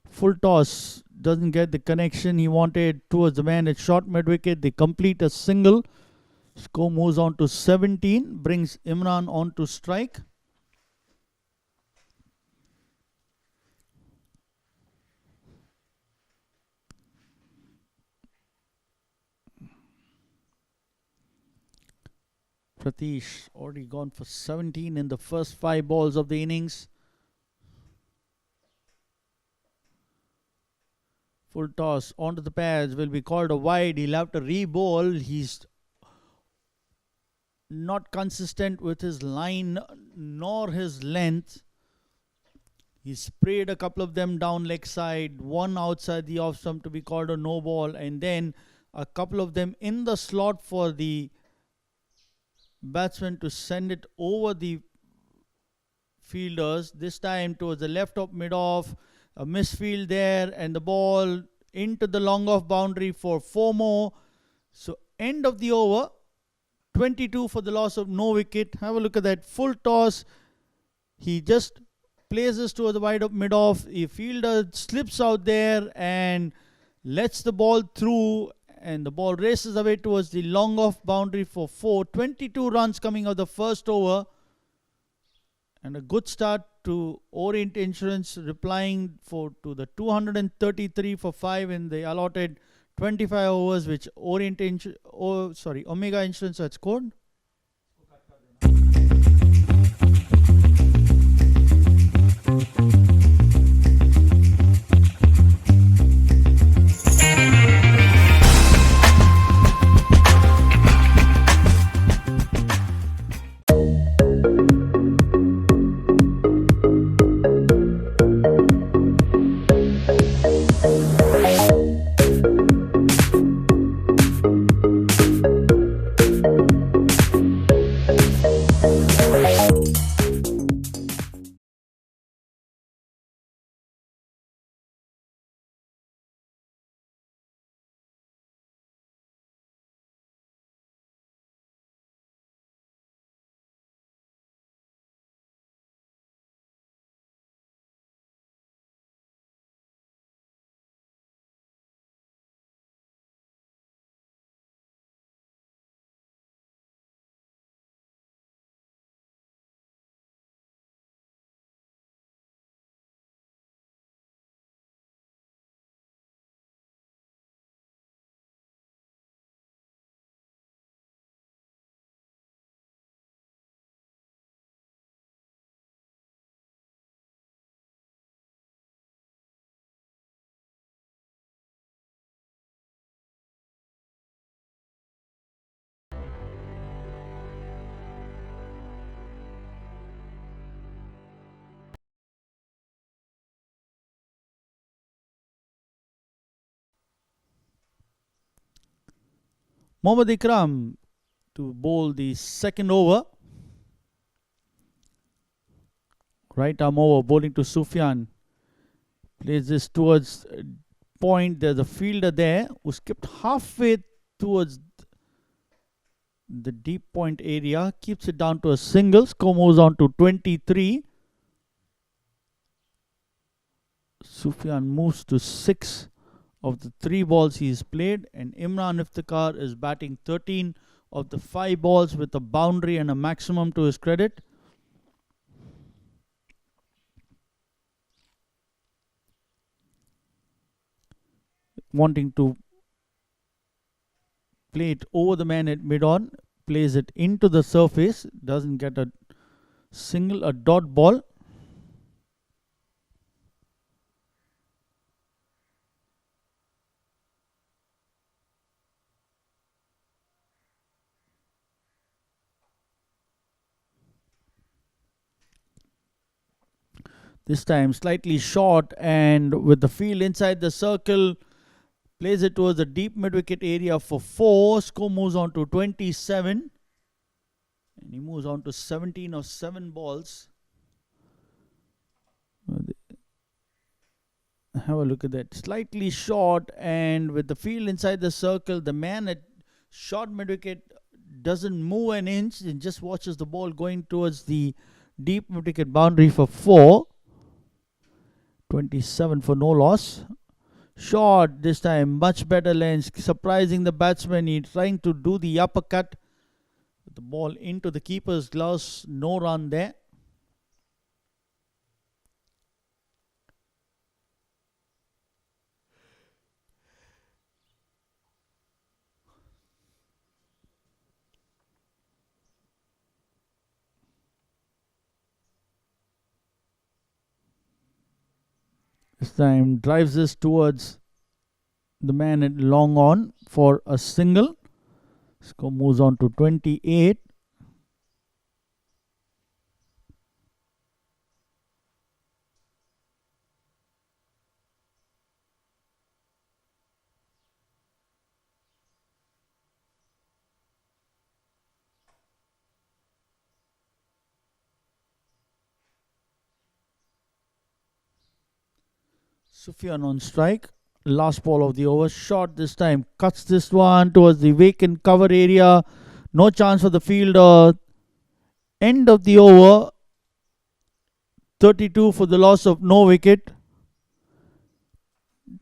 Full toss, doesn't get the connection he wanted towards the man at short mid-wicket. They complete a single. Score moves on to 17, brings Imran on to strike. Pratish already gone for 17 in the first 5 balls of the innings. Full toss onto the pads, will be called a wide. He'll have to re-bowl. He's not consistent with his line nor his length. He sprayed a couple of them down leg side, one outside the off stump to be called a no ball, and then a couple of them in the slot for the batsman to send it over the fielders. This time towards the left of mid-off. A misfield there, and the ball into the long off boundary for 4 more. So end of the over. 22 for the loss of no wicket. Have a look at that full toss. He just places towards the wide of mid-off. A fielder slips out there and lets the ball through, and the ball races away towards the long off boundary for 4. 22 runs coming out of the first over. And a good start to Orient Insurance, replying to the 233 for 5 in the allotted 25 overs, which Omega Insurance had scored. Mohammad Ikram to bowl the second over. Right arm over, bowling to Sufyan. Plays this towards point. There's a fielder there who skipped halfway towards the deep point area. Keeps it down to a single. Score moves on to 23. Sufyan moves to 6 of the 3 balls he's played, and Imran Iftikhar is batting 13 of the 5 balls with a boundary and a maximum to his credit. Wanting to play it over the man at mid-on, plays it into the surface, doesn't get a single, a dot ball. This time slightly short, and with the field inside the circle, plays it towards the deep mid-wicket area for 4. Score moves on to 27. And he moves on to 17 of 7 balls. Have a look at that. Slightly short, and with the field inside the circle, the man at short mid-wicket doesn't move an inch and just watches the ball going towards the deep mid-wicket boundary for 4. 27 for no loss. Short this time, much better length, surprising the batsman. He's trying to do the uppercut. The ball into the keeper's gloves, no run there. This time drives this towards the man at long on for a single. Score moves on to 28. Sufyan on strike. Last ball of the over. Short this time. Cuts this one towards the vacant cover area. No chance for the fielder. End of the over. 32 for the loss of no wicket.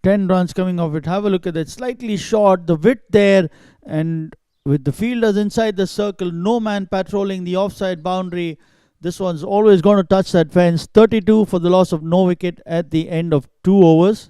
10 runs coming off it. Have a look at that. Slightly short. The width there. And with the fielders inside the circle. No man patrolling the offside boundary. This one's always going to touch that fence. 32 for the loss of no wicket at the end of 2 overs.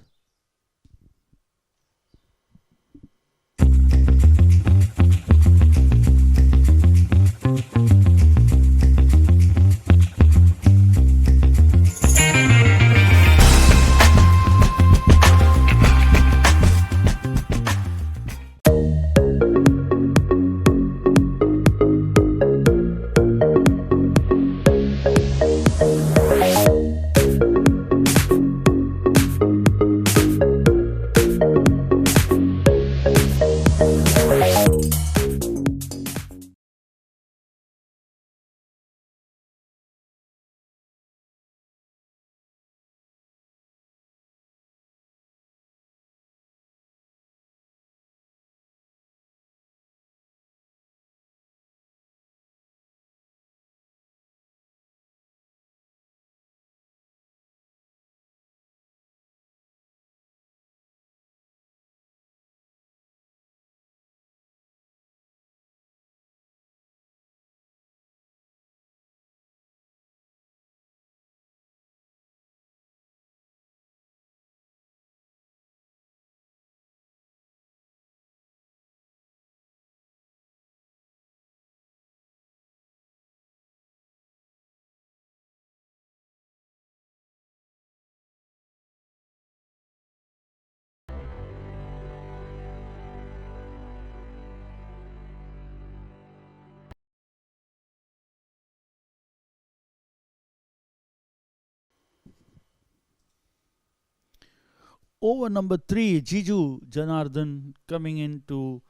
Over number 3, Jiju Janardhan coming in to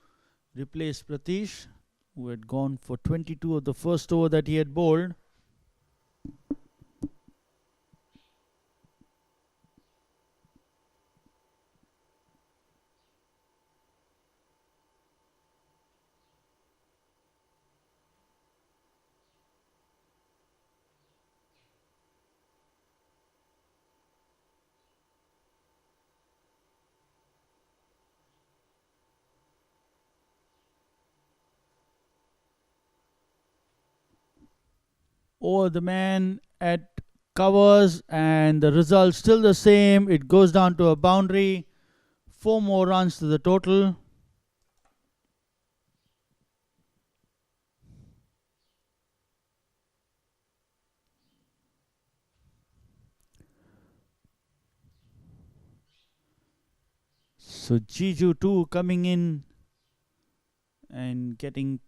replaced Pratish, who had gone for 22 of the first over that he had bowled. Over the man at covers, and the result still the same. It goes down to a boundary. 4 more runs to the total. So Jiju too coming in and getting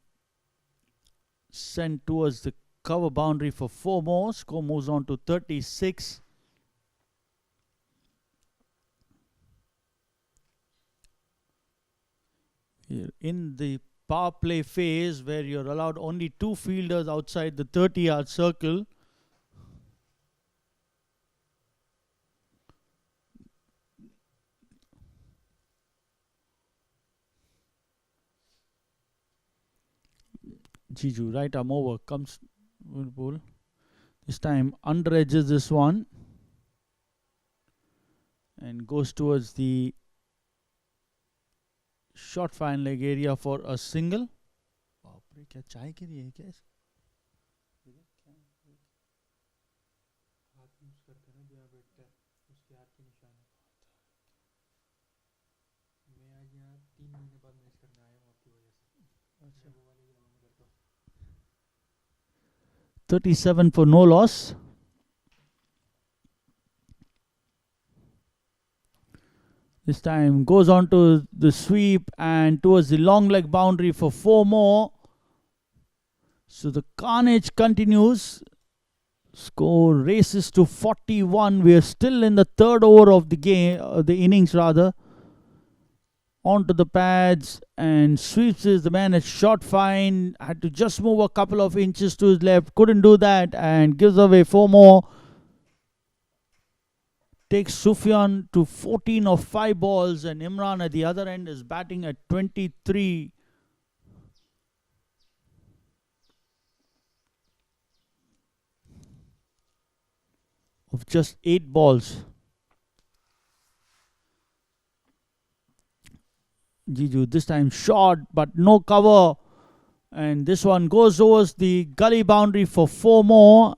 sent towards the cover boundary for 4 more. Score moves on to 36. Here in the power play phase, where you're allowed only 2 fielders outside the 30-yard circle. Jiju, right arm over, comes ball. This time under edges this one and goes towards the short fine leg area for a single. क्या चाय के लिए क्या अच्छा 37 for no loss. This time goes on to the sweep and towards the long leg boundary for 4 more. So the carnage continues. Score races to 41. We are still in the 3rd over of the game, the innings rather. Onto the pads and sweeps is the man at short fine. Had to just move a couple of inches to his left. Couldn't do that and gives away 4 more. Takes Sufyan to 14 of 5 balls, and Imran at the other end is batting at 23. Of just 8 balls. Jiju this time short but no cover, and this one goes towards the gully boundary for 4 more.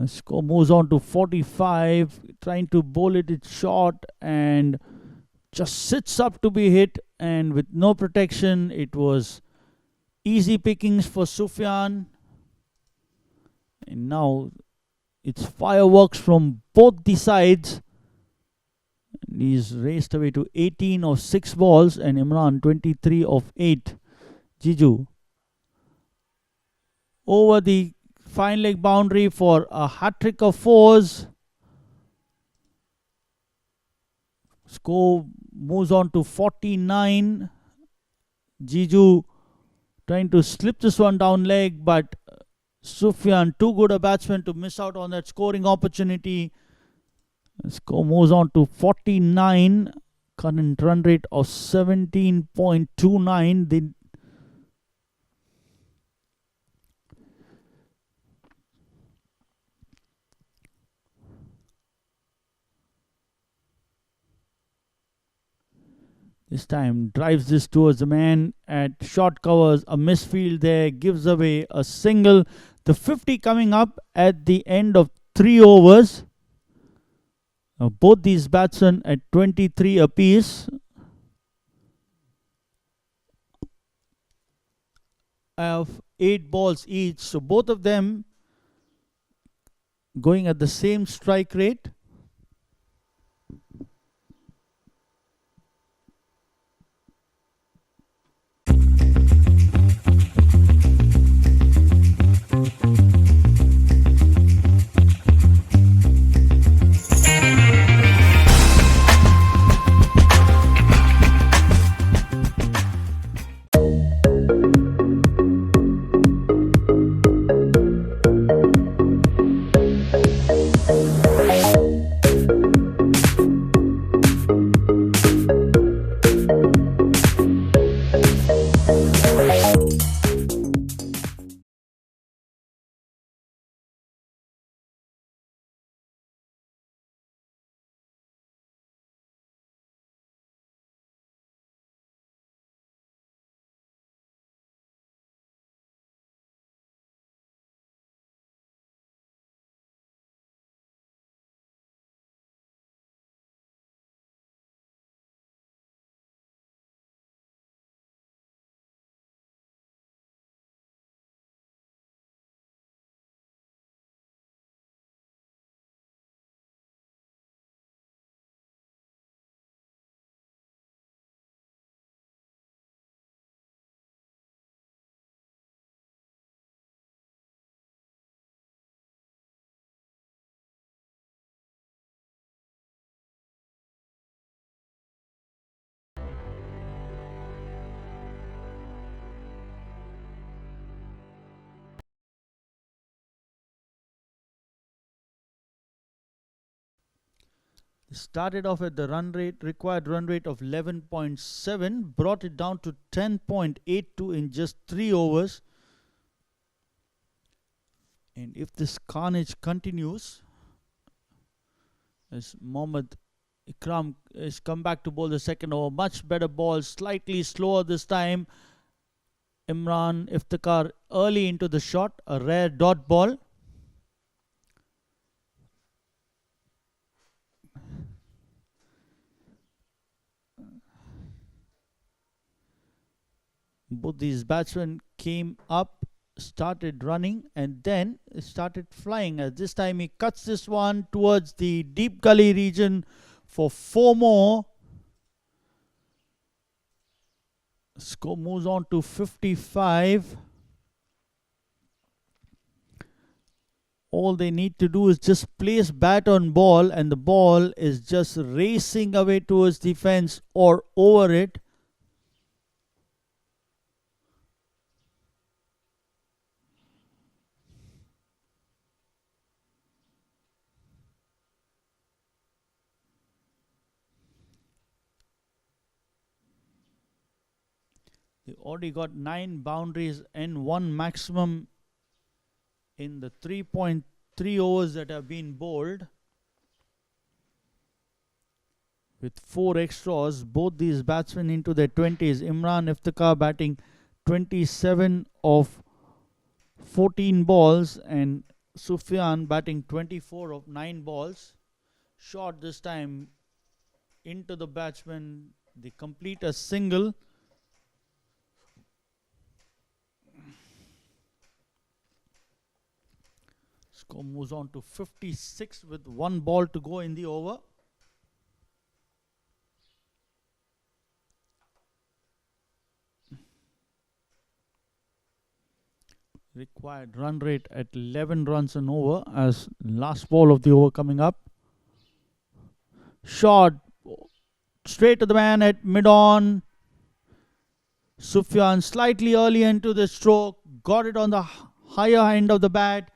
Score moves on to 45, trying to bowl it short and just sits up to be hit, and with no protection it was easy pickings for Sufyan. And now it's fireworks from both the sides. And he's raced away to 18 of 6 balls and Imran 23 of 8. Jiju over the fine leg boundary for a hat-trick of 4s. Score moves on to 49. Jiju trying to slip this one down leg, but Sufyan too good a batsman to miss out on that scoring opportunity. Score moves on to 49. Current run rate of 17.29. This time drives this towards the man at short covers. A misfield there gives away a single. The 50 coming up at the end of 3 overs. Now both these batsmen at 23 apiece. Have 8 balls each. So both of them going at the same strike rate. Started off at the required run rate of 11.7, brought it down to 10.82 in just 3 overs. And if this carnage continues, as Mohammad Ikram has come back to bowl the second over, much better ball, slightly slower this time. Imran Iftikhar early into the shot, a rare dot ball. Both these batsmen came up, started running, and then started flying. As this time he cuts this one towards the deep gully region for 4 more. Score moves on to 55. All they need to do is just place bat on ball, and the ball is just racing away towards the fence or over it. They already got 9 boundaries and 1 maximum in the 3.3 overs that have been bowled. With 4 extras, both these batsmen into their 20s. Imran Iftikhar batting 27 of 14 balls and Sufyan batting 24 of 9 balls. Shot this time into the batsman. They complete a single. Score moves on to 56 with 1 ball to go in the over. Required run rate at 11 runs an over as last ball of the over coming up. Shot straight to the man at mid-on. Sufyan slightly early into the stroke, got it on the higher end of the bat.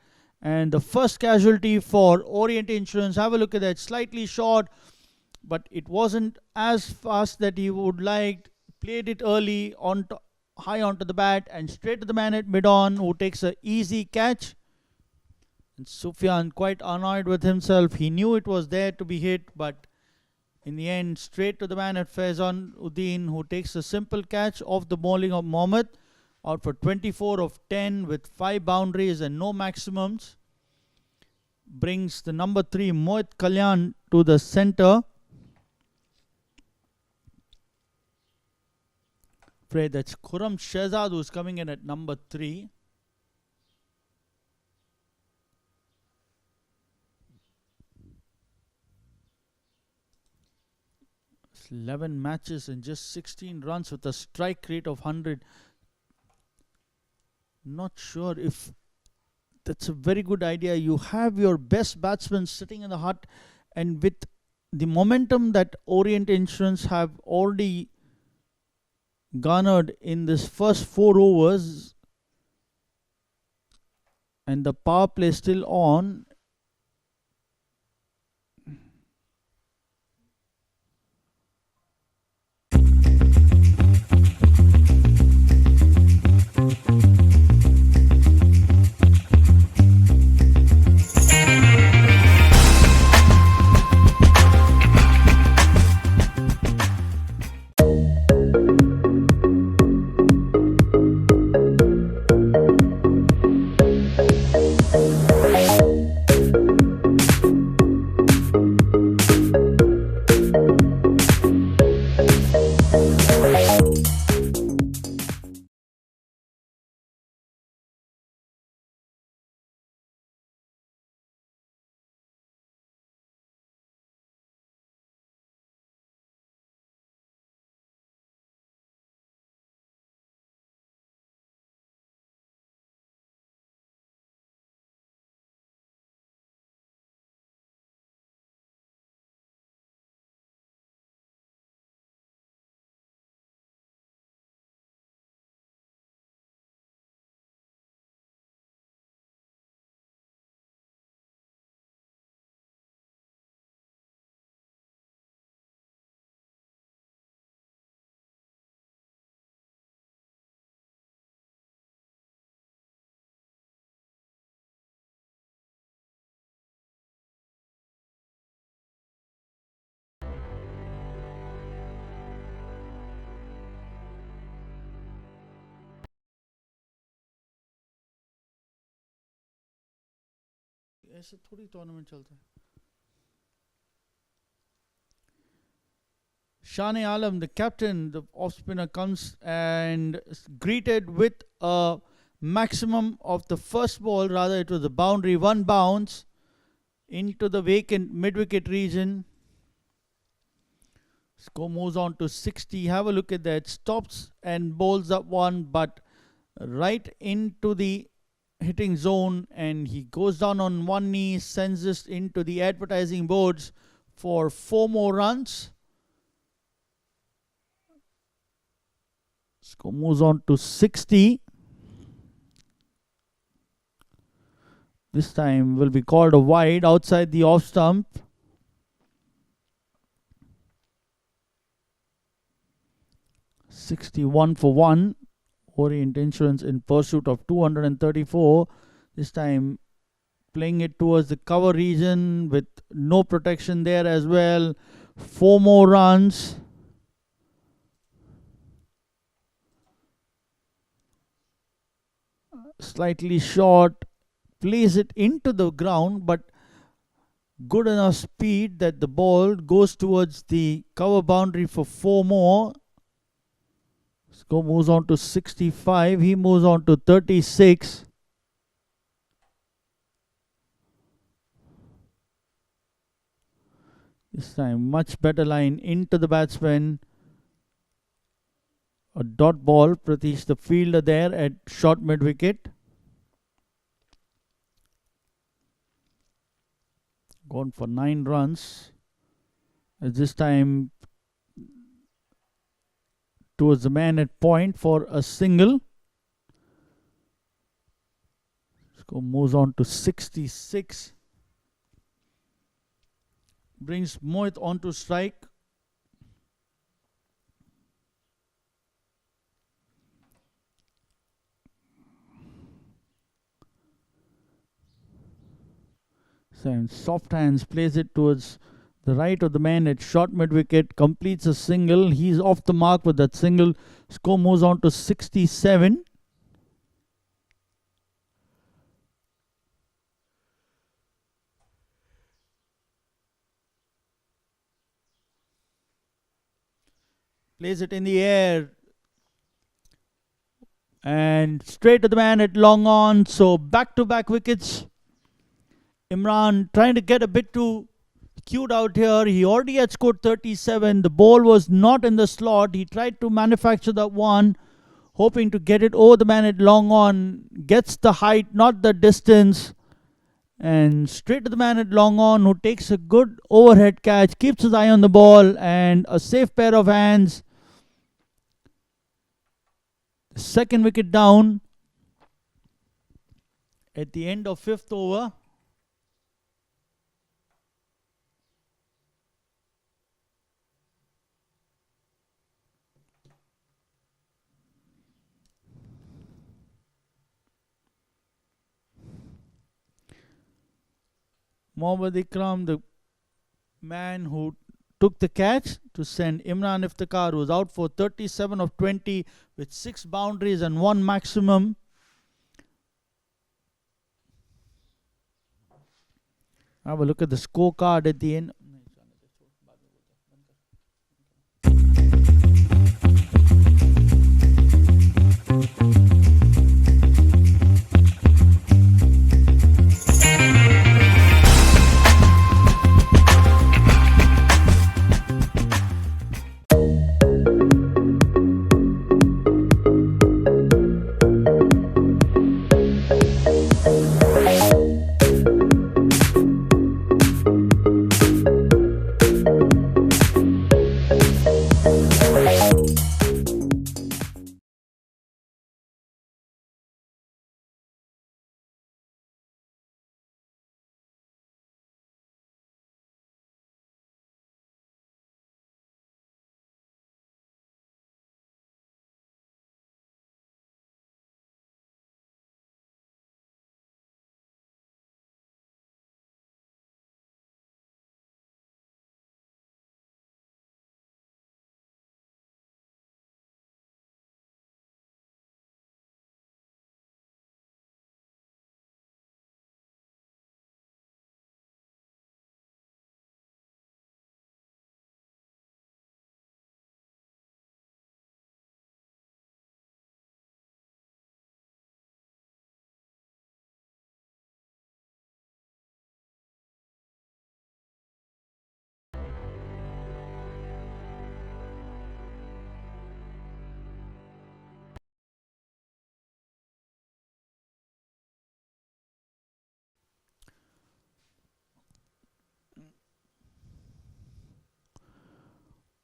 And the first casualty for Orient Insurance. Have a look at that. Slightly short, but it wasn't as fast that he would like. Played it early, high onto the bat, and straight to the man at mid-on, who takes an easy catch. And Sufyan quite annoyed with himself. He knew it was there to be hit, but in the end, straight to the man at Faizan Uddin, who takes a simple catch off the bowling of Mohammad. Out for 24 of 10 with 5 boundaries and no maximums. Brings the number 3 Mohit Kalyan to the center. Afraid that's Khurram Shehzad who's coming in at number 3. It's 11 matches and just 16 runs with a strike rate of 100. Not sure if that's a very good idea. You have your best batsman sitting in the hut, and with the momentum that Orient Insurance have already garnered in this first 4 overs, and the power play still on, ऐसे थोड़ी tournament चलता है. Shane Alam, the captain, the off spinner, comes and is greeted with a maximum of the first ball. Rather, it was the boundary, one bounce into the vacant mid-wicket region. Score moves on to 60. Have a look at that. Stops and bowls up one, but right into the hitting zone, and he goes down on one knee, sends this into the advertising boards for 4 more runs. Score moves on to 60. This time will be called a wide outside the off stump. $61 for 1. Orient Insurance in pursuit of 234. This time playing it towards the cover region with no protection there as well. 4 more runs. Slightly short. Plays it into the ground, but good enough speed that the ball goes towards the cover boundary for 4 more. Score moves on to 65. He moves on to 36. This time much better line into the batsman. A dot ball. Pratish, the fielder there at short mid wicket. Gone for 9 runs. At this time towards the man at point for a single. Score moves on to 66. Brings Mohit on to strike. And soft hands, plays it towards the right of the man at short mid wicket, completes a single. He's off the mark with that single. Score moves on to 67. Plays it in the air and straight to the man at long on. So back to back wickets. Imran trying to get a bit too cute out here. He already had scored 37. The ball was not in the slot. He tried to manufacture that one, hoping to get it over the man at long on. Gets the height, not the distance. And straight to the man at long on, who takes a good overhead catch, keeps his eye on the ball, and a safe pair of hands. Second wicket down at the end of 5th over. Mohammad Ikram, the man who took the catch to send Imran Iftikhar, who was out for 37 of 20 with 6 boundaries and 1 maximum. Have a look at the scorecard at the end.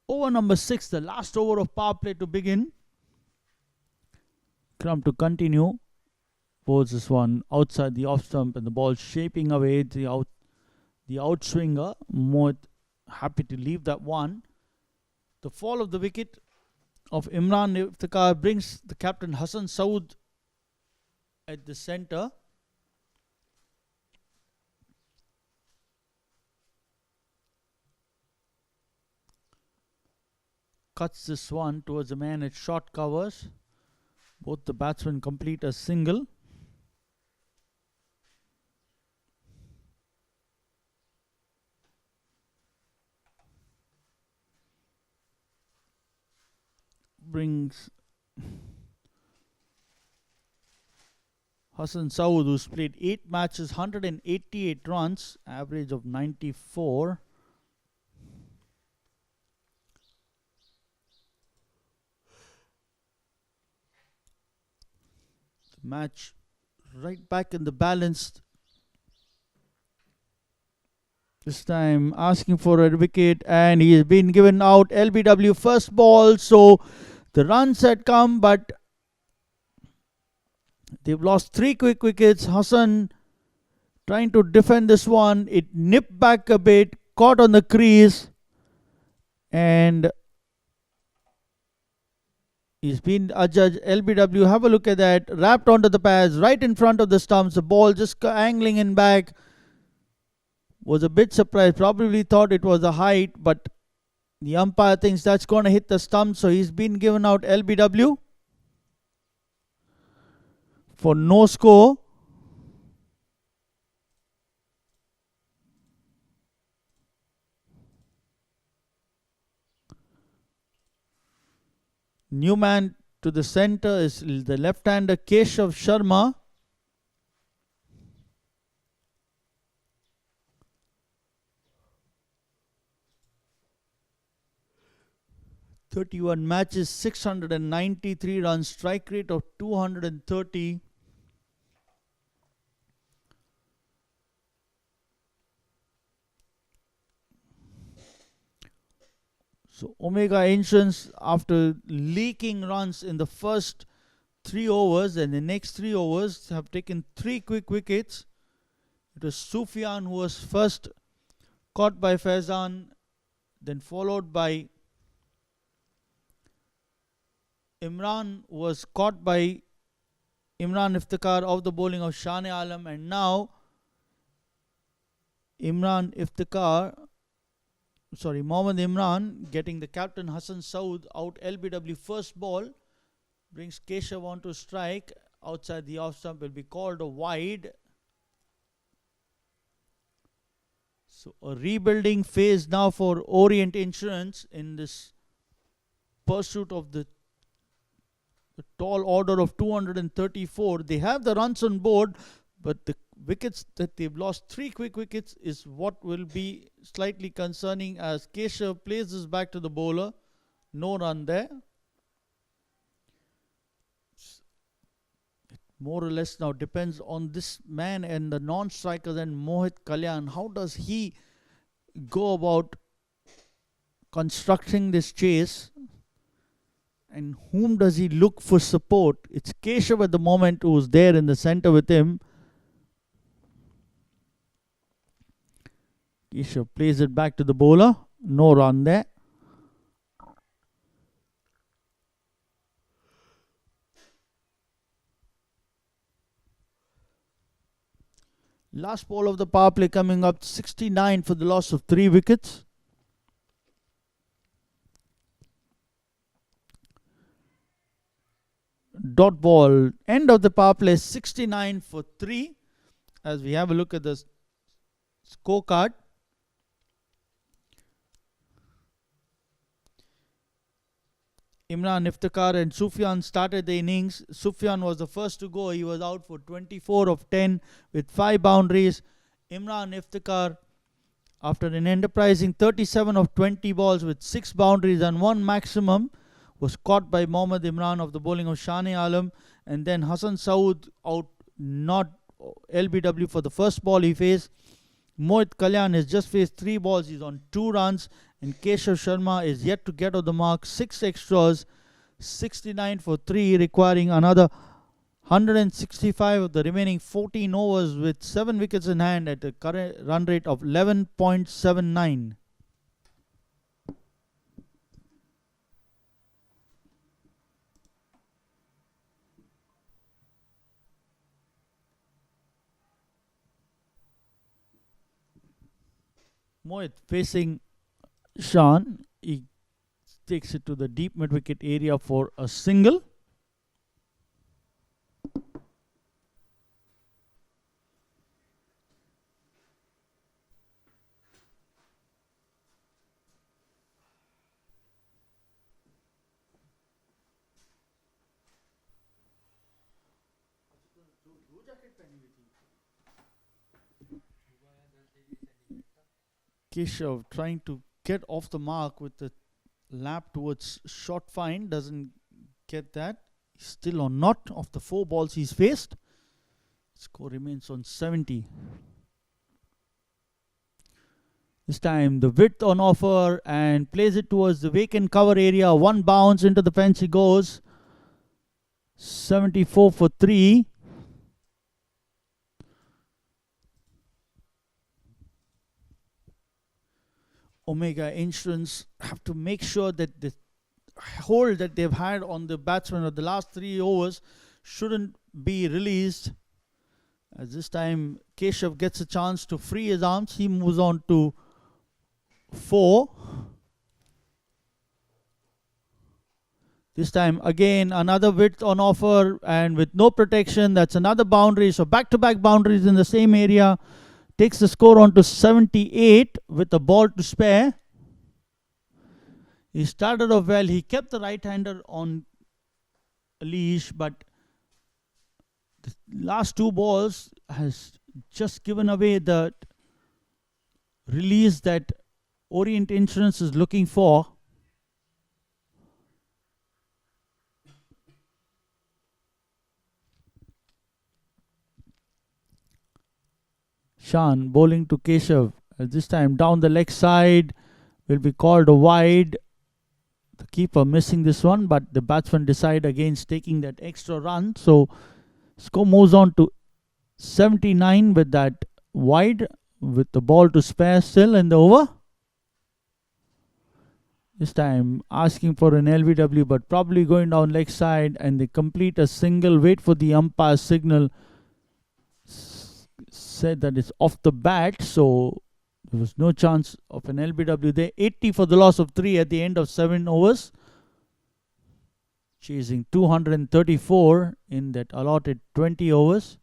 Over number 6, the last over of power play to begin. Crumb to continue. Bowls this one outside the off stump and the ball shaping away the outswinger. Mohit happy to leave that one. The fall of the wicket of Imran Iftikhar brings the captain Hassan Saud at the centre. Cuts this one towards the man at short covers. Both the batsmen complete a single. Brings Hassan Saud, who's played 8 matches, 188 runs, average of 94. The match right back in the balance. This time asking for a wicket, and he has been given out. LBW first ball, so the runs had come, but they've lost 3 quick wickets. Hassan trying to defend this one. It nipped back a bit, caught on the crease, and he's been adjudged. LBW, have a look at that. Wrapped onto the pads, right in front of the stumps. The ball just angling in back. Was a bit surprised. Probably thought it was a height, but the umpire thinks that's going to hit the stump, so he's been given out LBW for no score. New man to the center is the left-hander Keshav Sharma. (31 matches, 693 runs, strike rate of 230. So Omega Insurance, after leaking runs in the first 3 overs and the next 3 overs, have taken 3 quick wickets. It was Sufyan who was first caught by Faizan, then followed by Imran, was caught by Imran Iftikhar of the bowling of Shane Alam, and now Mohammad Imran getting the captain Hassan Saud out. LBW first ball brings Keshav on to strike outside the off stump, will be called a wide. So a rebuilding phase now for Orient Insurance in this pursuit of the tall order of 234. They have the runs on board, but the wickets that they've lost, 3 quick wickets, is what will be slightly concerning as Keshav plays this back to the bowler. No run there. It more or less now depends on this man and the non-strikers and Mohit Kalyan. How does he go about constructing this chase? And whom does he look for support? It's Keshav at the moment who's there in the center with him. Keshav plays it back to the bowler. No run there. Last ball of the power play coming up, 69 for the loss of 3 wickets. Dot ball, end of the power play, 69 for 3. As we have a look at the scorecard, Imran Iftikhar and Sufyan started the innings. Sufyan was the first to go. He was out for 24 of 10 with 5 boundaries. Imran Iftikhar, after an enterprising 37 of 20 balls with 6 boundaries and 1 maximum, was caught by Mohammad Imran of the bowling of Shane Alam, and then Hassan Saud out, not LBW for the first ball he faced. Mohit Kalyan has just faced 3 balls. He's on 2 runs. And Keshav Sharma is yet to get off the mark. 6 extras, 69 for 3, requiring another 165 of the remaining 14 overs with 7 wickets in hand at a current run rate of 11.79. Mohit facing Shan. He takes it to the deep mid-wicket area for a single. Keshav trying to get off the mark with the lap towards short fine, doesn't get that. He's still on not of the 4 balls he's faced. Score remains on 70. This time the width on offer and plays it towards the vacant cover area. 1 bounce into the fence he goes. 74 for 3. Omega Insurance have to make sure that the hold that they've had on the batsman of the last 3 overs shouldn't be released. As this time Keshav gets a chance to free his arms. He moves on to 4. This time again another width on offer and with no protection. That's another boundary. So back-to-back boundaries in the same area. Takes the score on to 78 with a ball to spare. He started off well. He kept the right-hander on a leash, but the last 2 balls has just given away the release that Orient Insurance is looking for. Shan bowling to Keshav. This time down the leg side will be called a wide. The keeper missing this one, but the batsman decide against taking that extra run. So score moves on to 79 with that wide, with the ball to spare still in the over. This time asking for an LBW, but probably going down leg side, and they complete a single. Wait for the umpire's signal. Said that it's off the bat, so there was no chance of an LBW there. 80 for the loss of 3 at the end of 7 overs. Chasing 234 in that allotted 20 overs.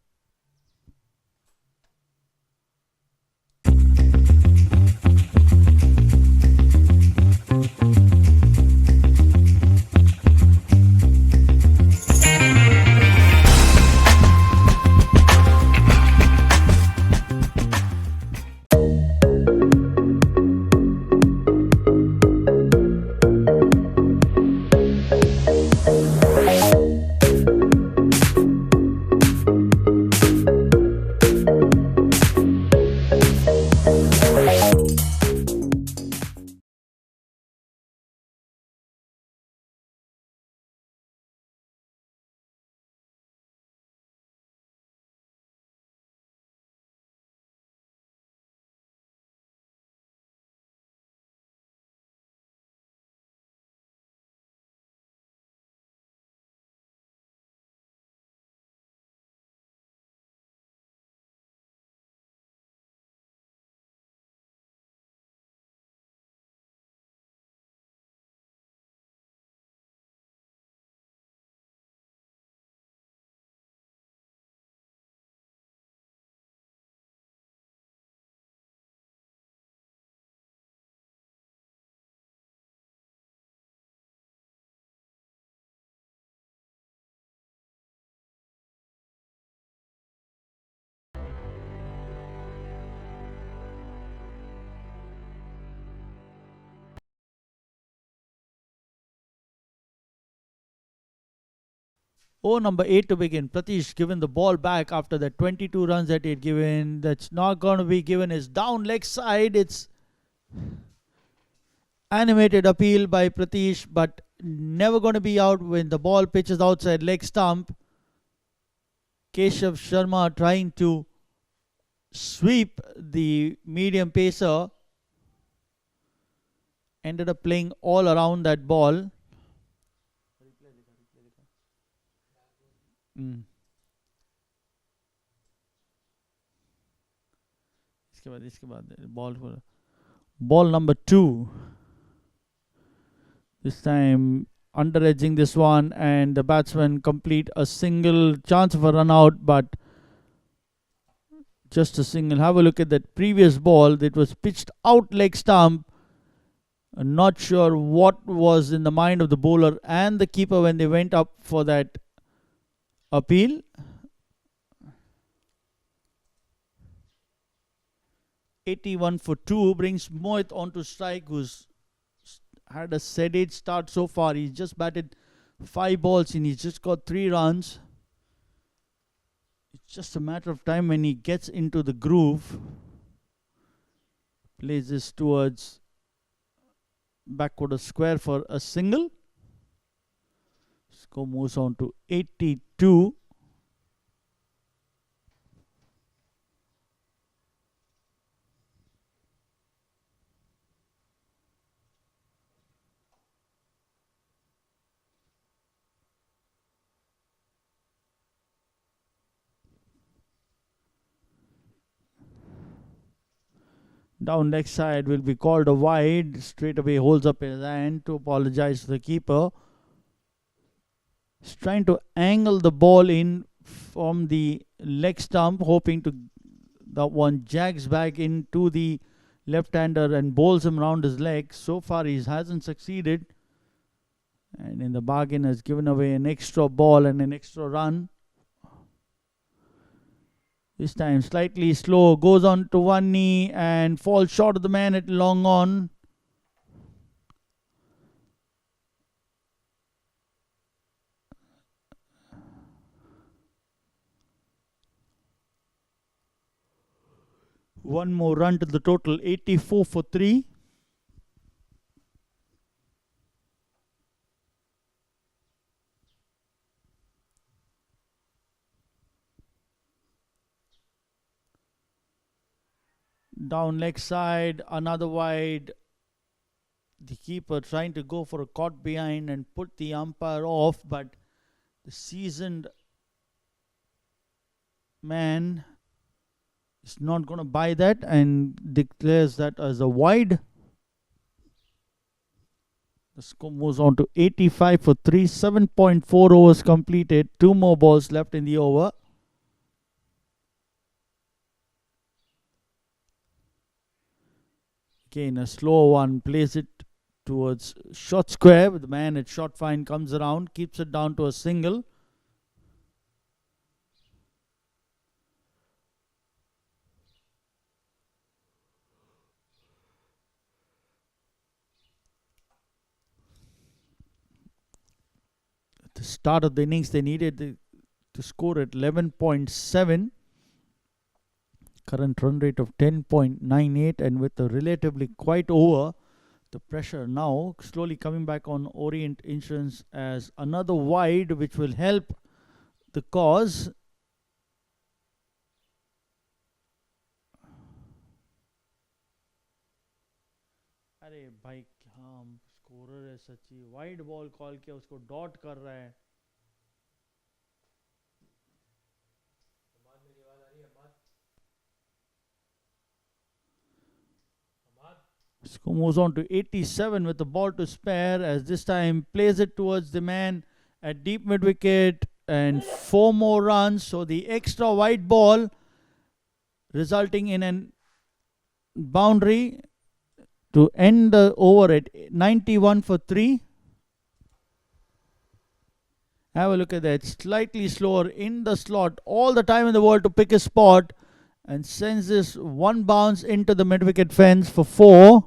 over number 8 to begin. Pratish given the ball back after the 22 runs that he had given. That's not going to be given. Is down leg side. It's animated appeal by Pratish, but never going to be out when the ball pitches outside leg stump. Keshav Sharma trying to sweep the medium pacer. Ended up playing all around that ball. इसके बाद ball number 2. This time under edging this one, and the batsman complete a single, chance of a run out, but just a single. Have a look at that previous ball that was pitched out leg stump. I'm not sure what was in the mind of the bowler and the keeper when they went up for that appeal. (81 for 2) brings Mohit onto strike, who's had a sedate start so far. He's just batted 5 balls and he's just got 3 runs. It's just a matter of time when he gets into the groove. Plays this towards backward a square for a single. Score moves on to 82. Down leg side will be called a wide. Straight away holds up his hand to apologize to the keeper. He's trying to angle the ball in from the leg stump, hoping to that one jags back into the left-hander and bowls him round his leg. So far he hasn't succeeded, and in the bargain has given away an extra ball and an extra run. This time slightly slow, goes on to one knee and falls short of the man at long on. One more run to the total, 84 for 3. Down leg side, another wide. The keeper trying to go for a caught behind and put the umpire off, but the seasoned man is not going to buy that and declares that as a wide. The score moves on to 85 for 3, 7.4 overs completed, 2 more balls left in the over. Again, a slow one, plays it towards short square, with the man at short fine comes around, keeps it down to a single. At the start of the innings, they needed to score at 11.7. Current run rate of 10.98, and with a relatively quiet over, the pressure now slowly coming back on Orient Insurance as another wide, which will help the cause. अरे भाई हाँ scorer है सच्ची wide ball call किया उसको dot कर रहा है Score moves on to 87 with the ball to spare, as this time plays it towards the man at deep mid wicket, and 4 more runs. So the extra wide ball resulting in an boundary to end the over at 91 for 3. Have a look at that. Slightly slower in the slot, all the time in the world to pick a spot, and sends this one bounce into the mid wicket fence for 4.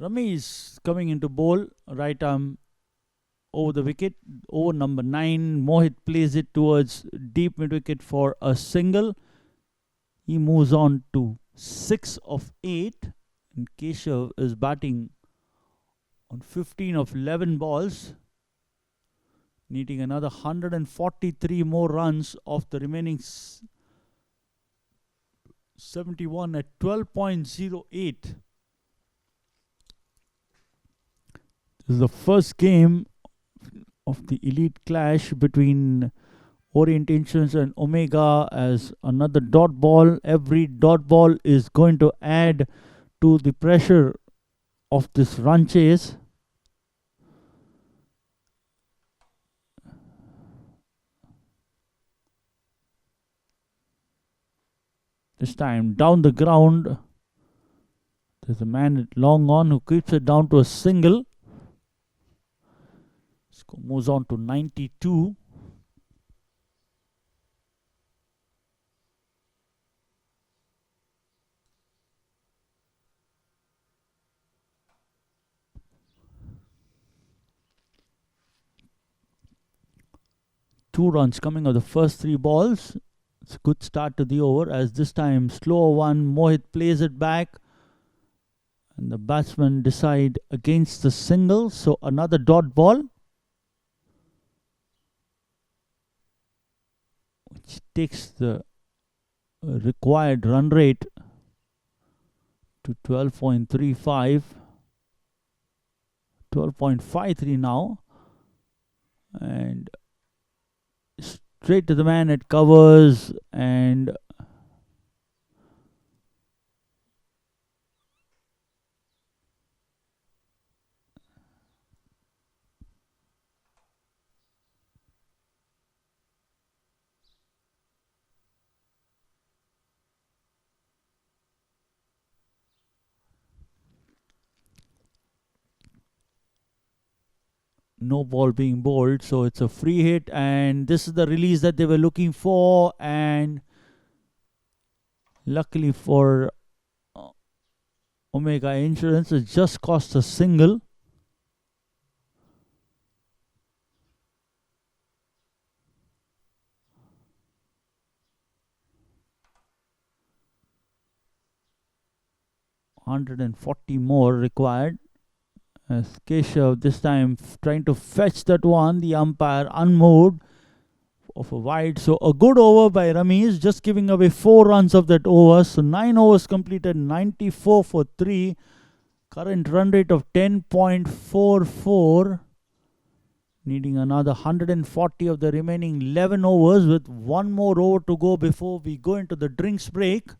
Rami is coming into bowl, right arm over the wicket. Over number 9, Mohit plays it towards deep mid wicket for a single. He moves on to 6 of 8, and Keshav is batting on 15 of 11 balls, needing another 143 more runs of the remaining 71 at 12.08. This is the first game of the elite clash between Orient Insurance and Omega as another dot ball. Every dot ball is going to add to the pressure of this run chase. This time down the ground, there's a man at long on who keeps it down to a single. Score moves on to 92. Two runs coming of the first 3 balls. It's a good start to the over, as this time slower one. Mohit plays it back, and the batsmen decide against the single, so another dot ball, which takes the required run rate to 12.35, 12.53 now, and straight to the man at covers, and no ball being bowled, so it's a free hit, and this is the release that they were looking for, and luckily for Omega Insurance, it just cost a single. $140 more required, as Keshav this time trying to fetch that one. The umpire unmoved of a wide, so a good over by Ramesh, just giving away 4 runs of that over. So 9 overs completed, 94 for 3, current run rate of 10.44, needing another 140 of the remaining 11 overs, with 1 more over to go before we go into the drinks break.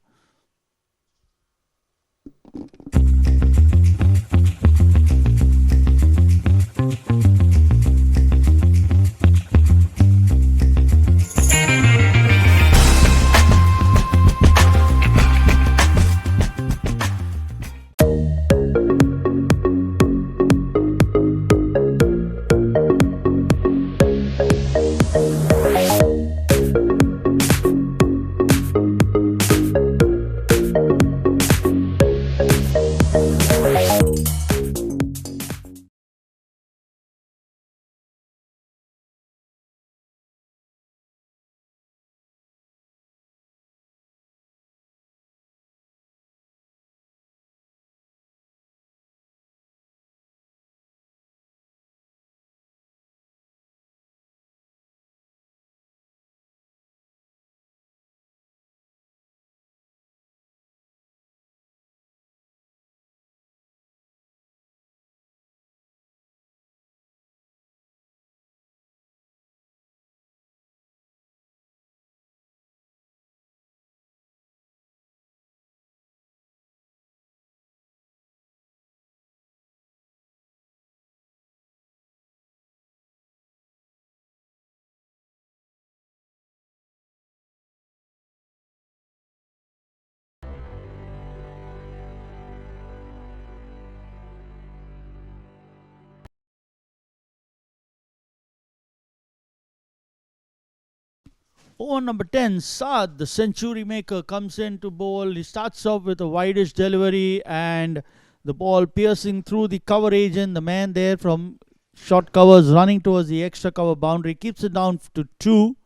Over number 10, Saad, the century maker, comes in to bowl. He starts off with a wideish delivery, and The ball piercing through the cover agent. The man there from short covers running towards the extra cover boundary. Keeps it down to 2.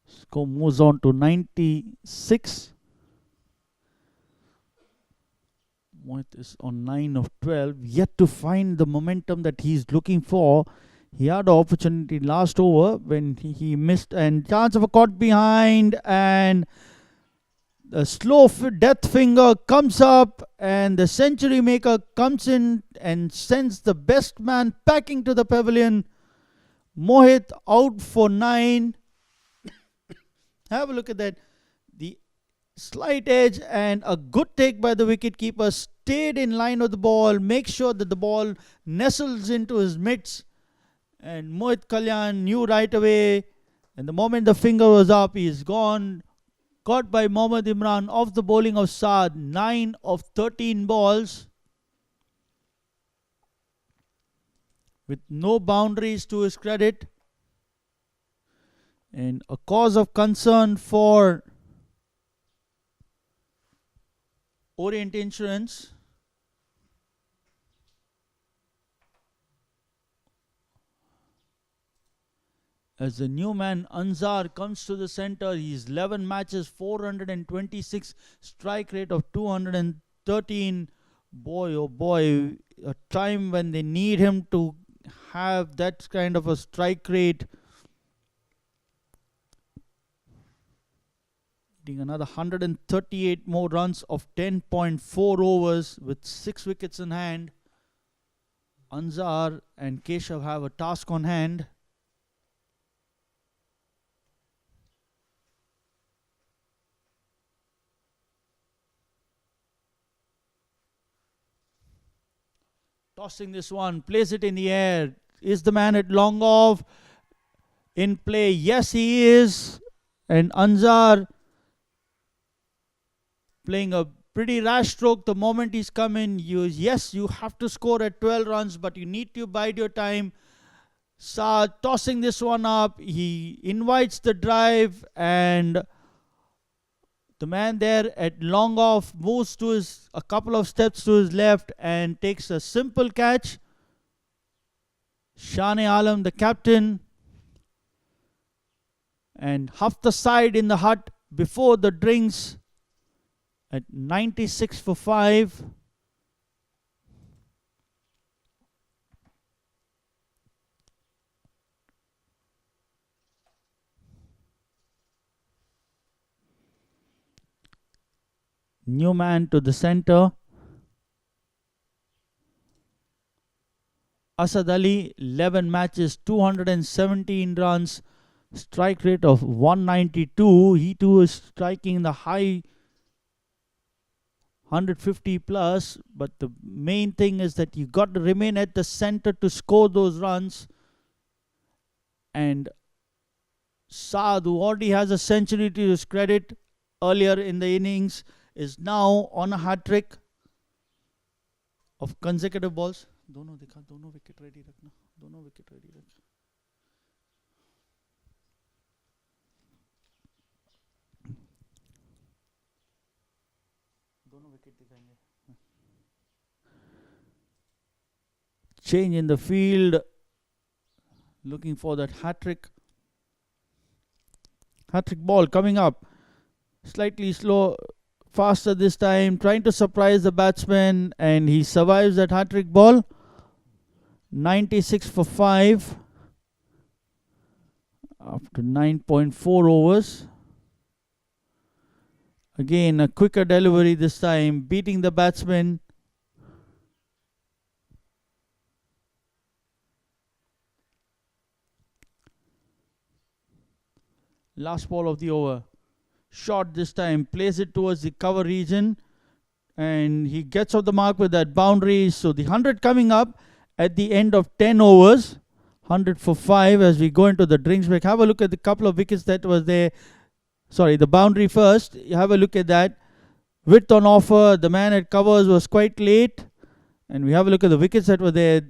Score moves on to 96. Mohit is on 9 of 12. Yet to find the momentum that he's looking for. He had the opportunity last over when he missed, and chance of a caught behind, and the slow death finger comes up, and the century maker comes in and sends the best man packing to the pavilion. Mohit out for 9. Have a look at that. The slight edge and a good take by the wicketkeeper. Stayed in line with the ball. Make sure that the ball nestles into his mitts. And Mohit Kalyan knew right away. And the moment the finger was up, he is gone. Caught by Mohammad Imran off the bowling of Saad. 9 of 13 balls. With no boundaries to his credit. And a cause of concern for Orient Insurance. As the new man Anzar comes to the center, he's 11 matches, 426, strike rate of 213. Boy, oh boy, a time when they need him to have that kind of a strike rate. Another 138 more runs of 10.4 overs with 6 wickets in hand. Anzar and Keshav have a task on hand. Tossing this one, plays it in the air. Is the man at long off in play? Yes, he is. And Anzar playing a pretty rash stroke the moment he's come in. Yes, you have to score at 12 runs, but you need to bide your time. Saad tossing this one up. He invites the drive, and the man there at long off moves to a couple of steps to his left and takes a simple catch. Shane Alam, the captain, and half the side in the hut before the drinks. At 96 for 5. New man to the center. Asad Ali, 11 matches, 217 runs, strike rate of 192. He too is striking the high 150 plus, but the main thing is that you got to remain at the center to score those runs. And Saad, who already has a century to his credit earlier in the innings, is now on a hat trick of consecutive balls. Dono wicket ready rakhna. Dono wicket ready rakhna. Change in the field, looking for that hat-trick ball coming up, slightly slow, faster this time, trying to surprise the batsman, and he survives that hat-trick ball. 96 for 5 after 9.4 overs. Again, a quicker delivery this time, beating the batsman. Last ball of the over. Shot this time, plays it towards the cover region, and he gets off the mark with that boundary. So the 100 coming up at the end of 10 overs. 100 for 5 as we go into the drinks break. Have a look at the couple of wickets that was there. Sorry, the boundary first. You have a look at that. Width on offer. The man at covers was quite late. And we have a look at the wickets that were there.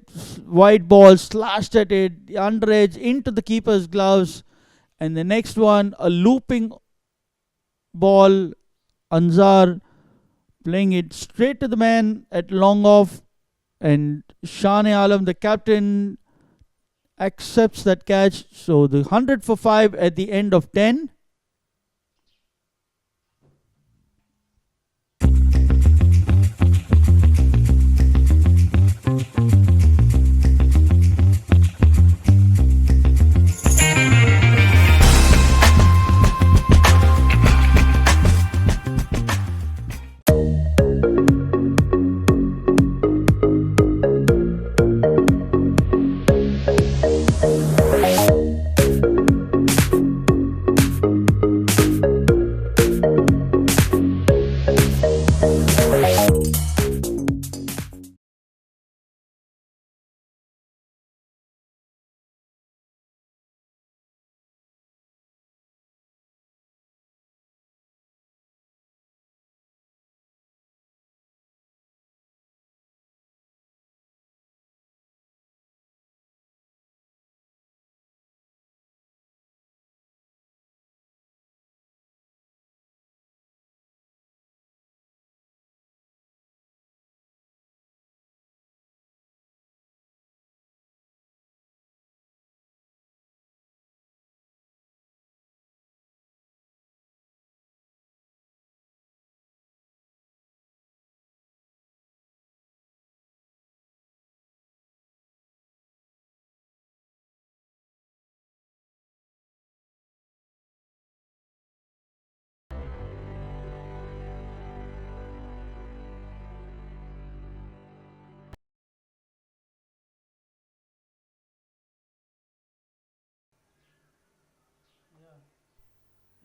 Wide ball slashed at it. The under edge into the keeper's gloves. And the next one, a looping ball. Anzar playing it straight to the man at long off, and Shane Alam, the captain, accepts that catch. So the 100 for 5 at the end of 10.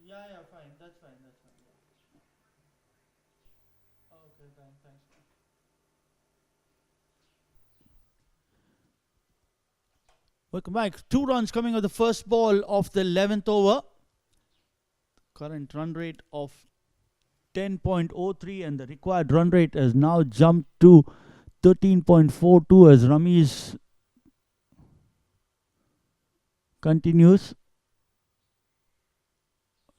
Yeah, fine. That's fine. Okay, thanks. Welcome back. 2 runs coming of the first ball of the 11th over. Current run rate of 10.03, and the required run rate has now jumped to 13.42 as Ramesh continues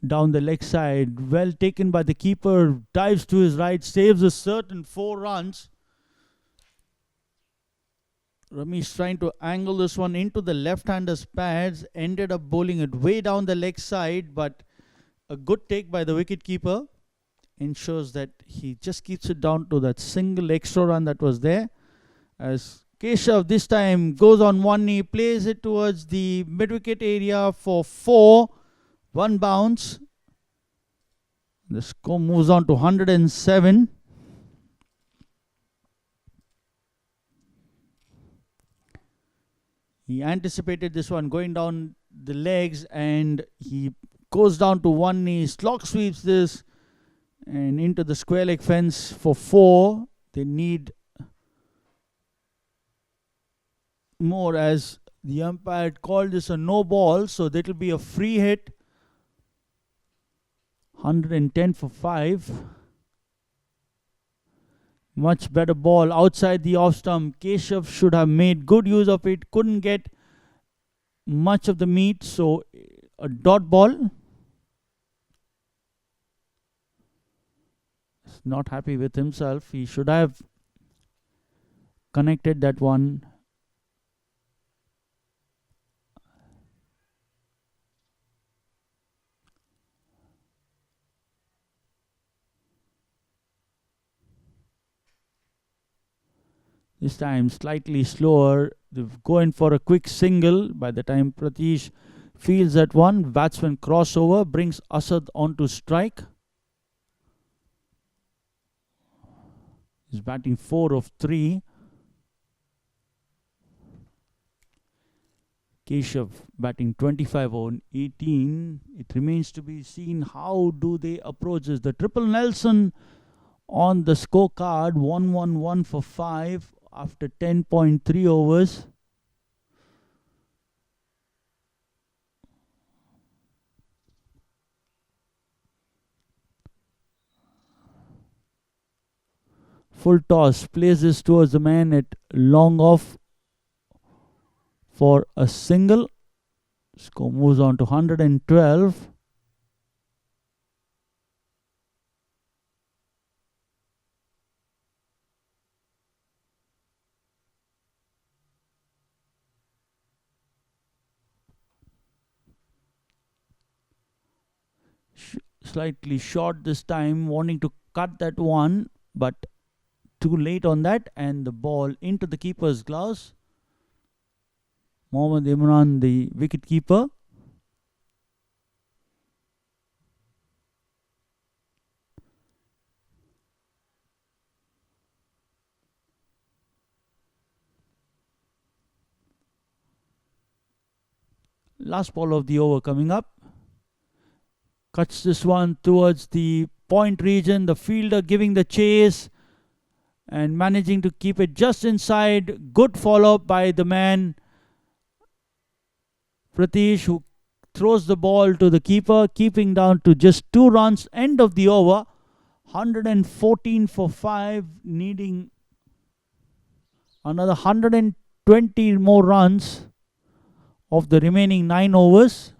down the leg side. Well taken by the keeper. Dives to his right, saves a certain 4 runs. Ramesh trying to angle this one into the left-hander's pads. Ended up bowling it way down the leg side, but a good take by the wicket-keeper ensures that he just keeps it down to that single extra run that was there. As Keshav this time goes on one knee, plays it towards the mid-wicket area for 4. 1 bounce. The score moves on to 107. He anticipated this one going down the legs, and he goes down to one knee, slog sweeps this and into the square leg fence for 4. They need more, as the umpire called this a no ball, so that will be a free hit. 110 for 5. Much better ball outside the off stump. Keshav should have made good use of it. Couldn't get much of the meat, so a dot ball. He's not happy with himself. He should have connected that one. This time slightly slower. They've going for a quick single. By the time Pratish fields that one, batsman crossover brings Asad onto strike. He's batting 4 of 3. Keshav batting 25 on 18. It remains to be seen how do they approach this. The triple Nelson on the scorecard, 111 for 5 after 10.3 overs. Full toss, plays this towards the man at long off for a single. Score moves on to 112. Slightly short this time, wanting to cut that one, but too late on that, and the ball into the keeper's gloves. Mohammad Imran, the wicket keeper. Last ball of the over coming up. Cuts this one towards the point region. The fielder giving the chase and managing to keep it just inside. Good follow up by the man Pratish, who throws the ball to the keeper, keeping down to just 2 runs. End of the over. 114 for 5, needing another 120 more runs of the remaining 9 overs.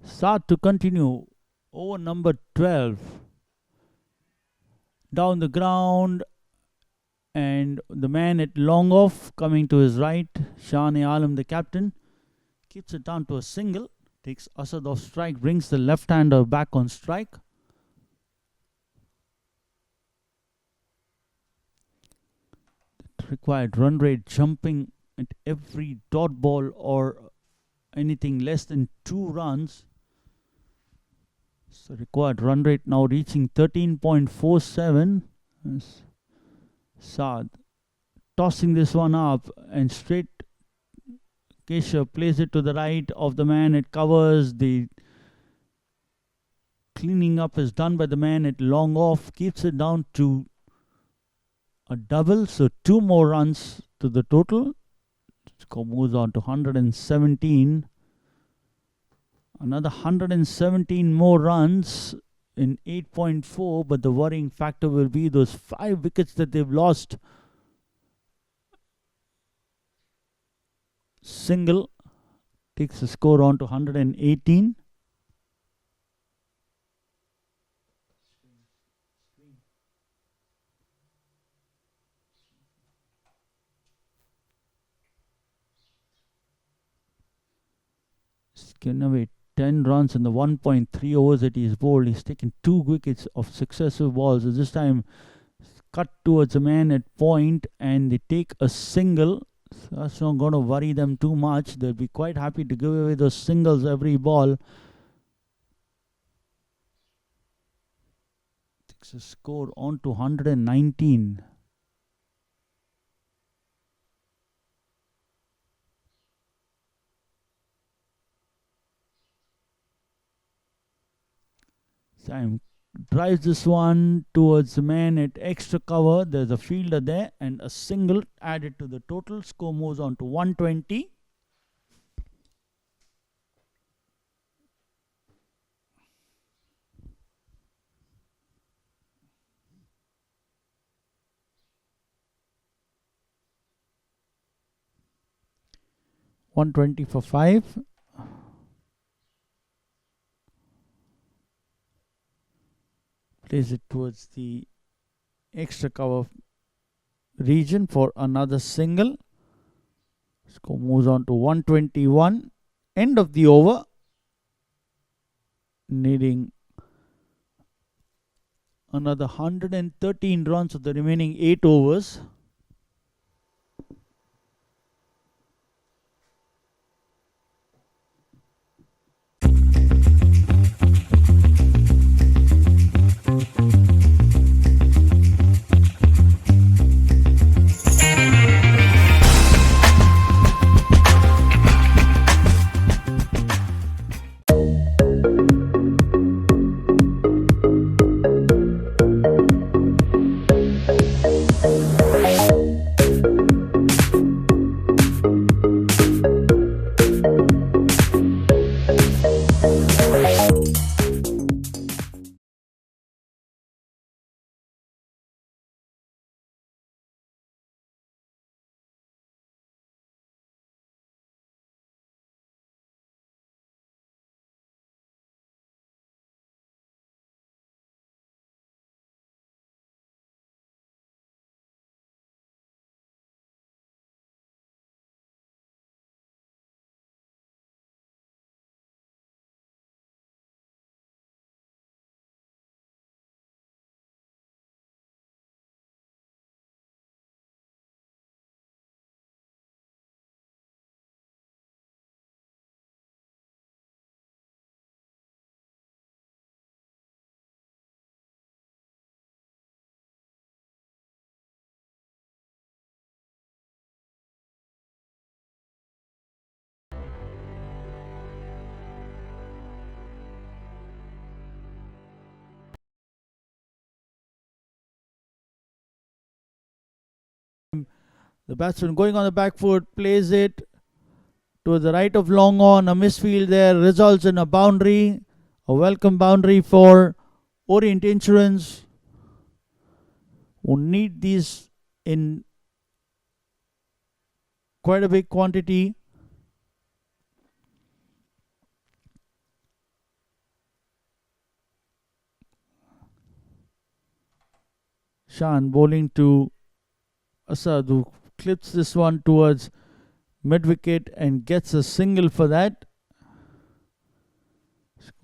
Start to continue. Over number 12. Down the ground, and the man at long off coming to his right, Shah-e-Alam, the captain, keeps it down to a single. Takes Asad off strike, brings the left-hander back on strike. The required run rate jumping at every dot ball or anything less than 2 runs. So required run rate now reaching 13.47. Saad tossing this one up, and straight Keshav plays it to the right of the man. It covers. The cleaning up is done by the man at long off. Keeps it down to a double. So 2 more runs to the total. Score moves on to 117. Another 117 more runs in 8.4. But the worrying factor will be those 5 wickets that they've lost. Single takes the score on to 118. Skin away 10 runs in the 1.3 overs that he's bowled. He's taken 2 wickets of successive balls. So this time cut towards a man at point, and they take a single. So that's not going to worry them too much. They'll be quite happy to give away those singles every ball. Takes a score on to 119. time drives this one towards the man at extra cover. There's a fielder there and a single added to the total. Score moves on to 120. For 5. Plays it towards the extra cover region for another single. Score moves on to 121. End of the over. Needing another 113 runs of the remaining 8 overs. The batsman going on the back foot, plays it to the right of long on. A misfield there results in a boundary. A welcome boundary for Orient Insurance, who need these in quite a big quantity. Shan bowling to Asad, who clips this one towards mid-wicket and gets a single for that.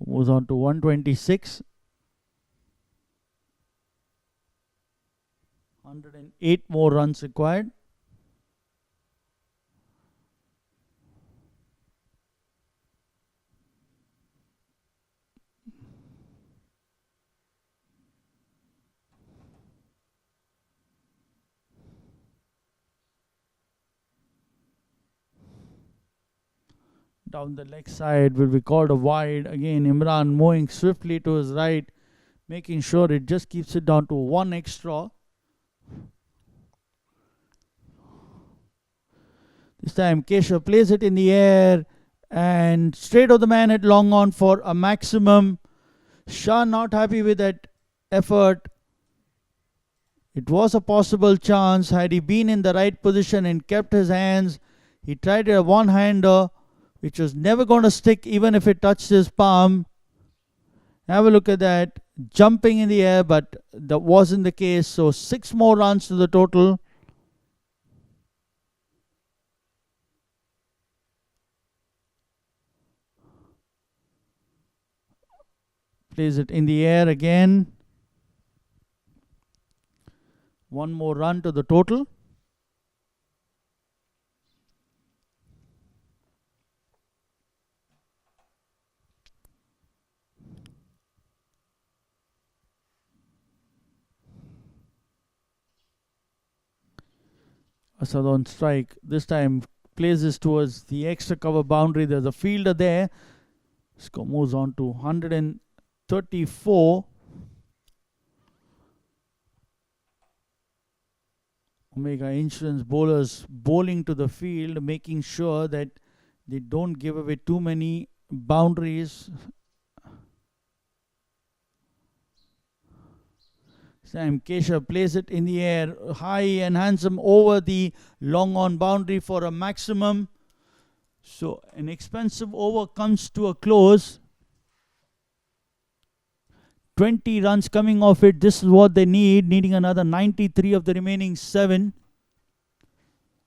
Moves on to 126. 108 more runs required. Down the leg side will be called a wide. Again, Imran moving swiftly to his right, making sure it just keeps it down to one extra. This time Keshav plays it in the air and straight of the man at long on for a maximum. Shah not happy with that effort. It was a possible chance had he been in the right position and kept his hands. He tried a one-hander, which was never going to stick even if it touched his palm. Have a look at that. Jumping in the air, but that wasn't the case. So 6 more runs to the total. Plays it in the air again. 1 more run to the total. Asad on strike. This time plays this towards the extra cover boundary. There's a fielder there. Score moves on to 113. 234. Omega Insurance bowlers bowling to the field, making sure that they don't give away too many boundaries. Sam Keshav plays it in the air, high and handsome over the long on boundary for a maximum. So an expensive over comes to a close. 20 runs coming off it. This is what they need, needing another 93 of the remaining 7.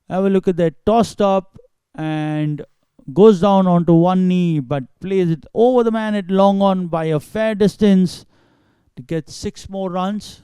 Have a look at that. Tossed up and goes down onto one knee, but plays it over the man at long on by a fair distance to get 6 more runs.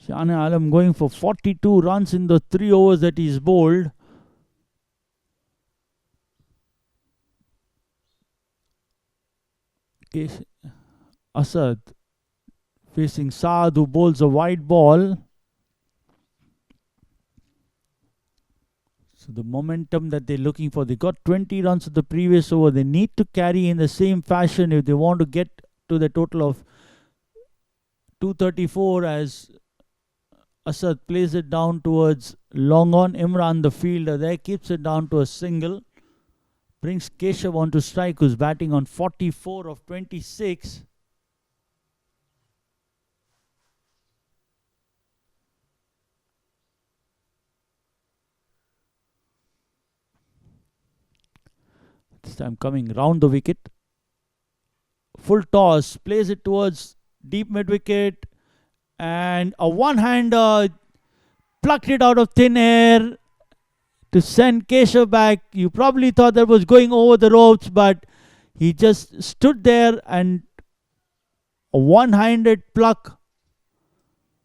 Shane Alam going for 42 runs in the 3 overs that he's bowled. Asad facing Saad, who bowls a wide ball. So the momentum that they're looking for, they got 20 runs at the previous over. They need to carry in the same fashion if they want to get to the total of 234, as Asad plays it down towards long on. Imran, the fielder there, keeps it down to a single. Brings Keshav on to strike, who's batting on 44 of 26. This time coming round the wicket. Full toss, plays it towards deep mid wicket, and a one-hander plucked it out of thin air to send Keshav back. You probably thought that was going over the ropes, but he just stood there, and a one-handed pluck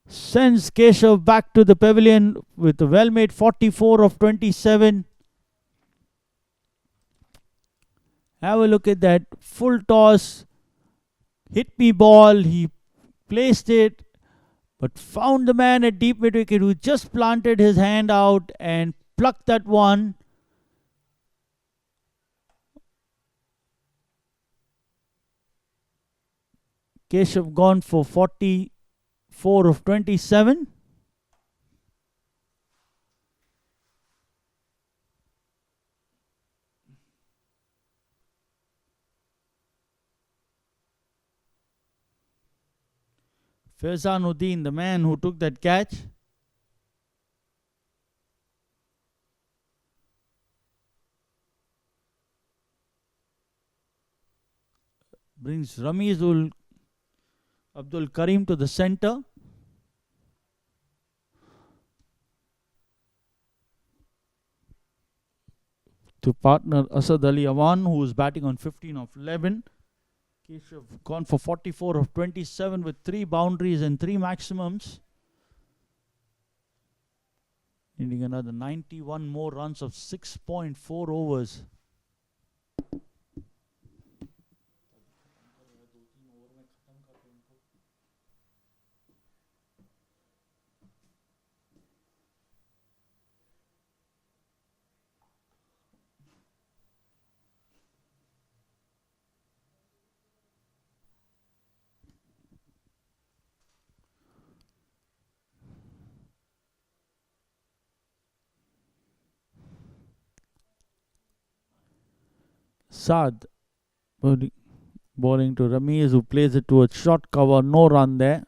sends Keshav back to the pavilion with a well-made 44 of 27. Have a look at that. Full toss. Hit me ball. He placed it, but found the man at deep mid wicket, who just planted his hand out and plucked that one. Keshav gone for 44 of 27. Faizanuddin, the man who took that catch. Brings Ramizul Abdul Karim to the center. To partner Asad Ali Awan, who is batting on 15 of 11. Keshav gone for 44 of 27 with 3 boundaries and 3 maximums. Needing another 91 more runs of 6.4 overs. Saad bowling to Ramiz, who plays it towards short cover. No run there.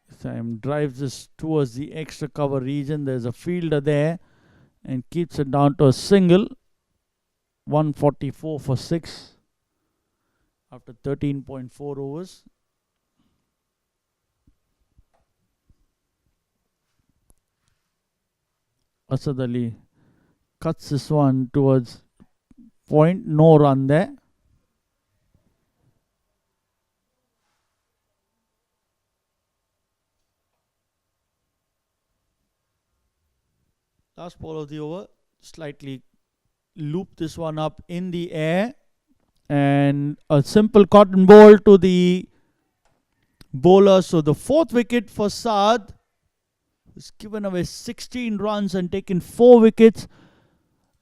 This time drives this towards the extra cover region. There's a fielder there and keeps it down to a single. 144 for 6 after 13.4 overs. Asad Ali cuts this one towards point. No run there. Last ball of the over. Slightly loop this one up in the air. And a simple cotton ball to the bowler. So the 4th wicket for Saad. He's given away 16 runs and taken 4 wickets.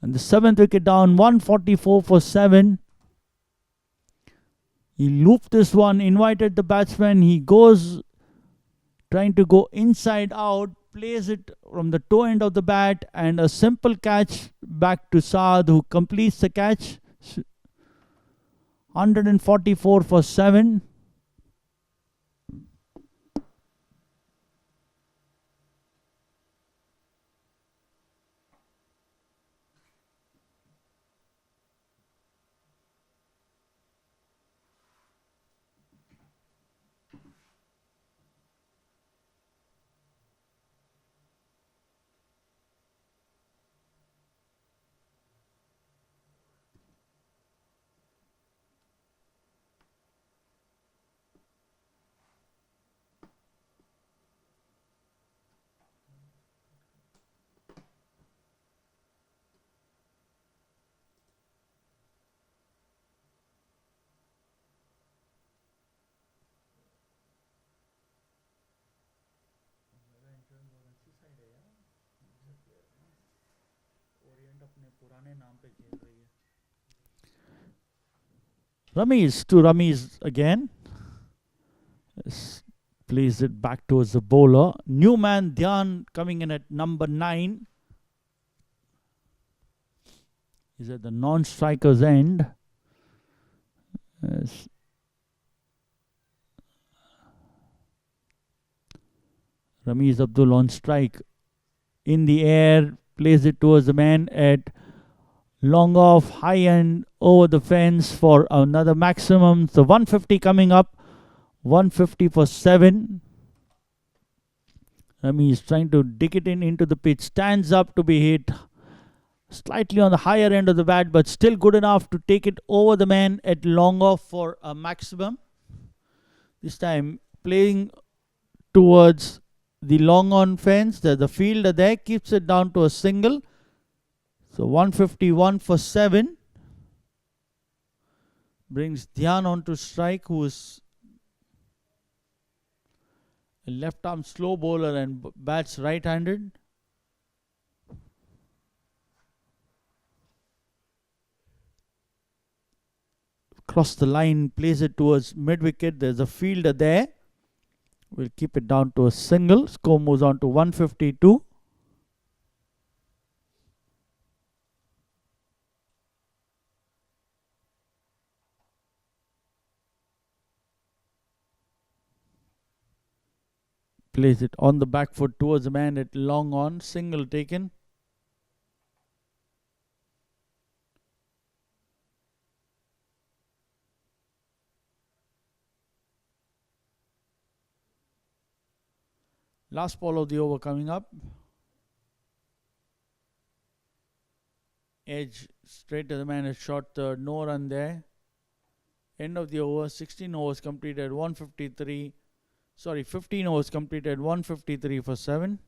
And the 7th wicket down, 144 for 7. He looped this one, invited the batsman. He goes, trying to go inside out, plays it from the toe end of the bat, and a simple catch back to Saad, who completes the catch. 144 for 7. Ramiz again. Plays it back towards the bowler. New man Dhyan coming in at number 9. He's at the non-striker's end. Ramiz Abdul on strike. In the air, plays it towards the man at long off, high end, over the fence for another maximum. So 150 coming up. 150 for 7. Ramiz trying to dig it into the pitch. Stands up to be hit. Slightly on the higher end of the bat, but still good enough to take it over the man at long off for a maximum. This time playing towards the long on fence. There's the fielder there, keeps it down to a single. So 151 for 7. Brings Dhyan on to strike, who is a left arm slow bowler and bats right-handed. Cross the line, plays it towards mid-wicket. There's a fielder there. We'll keep it down to a single. Score moves on to 152. Plays it on the back foot towards the man at long on. Single taken. Last ball of the over coming up. Edge straight to the man at short third. No run there. End of the over. 16 overs completed. 153. Sorry, 15 overs completed. 153 for 7.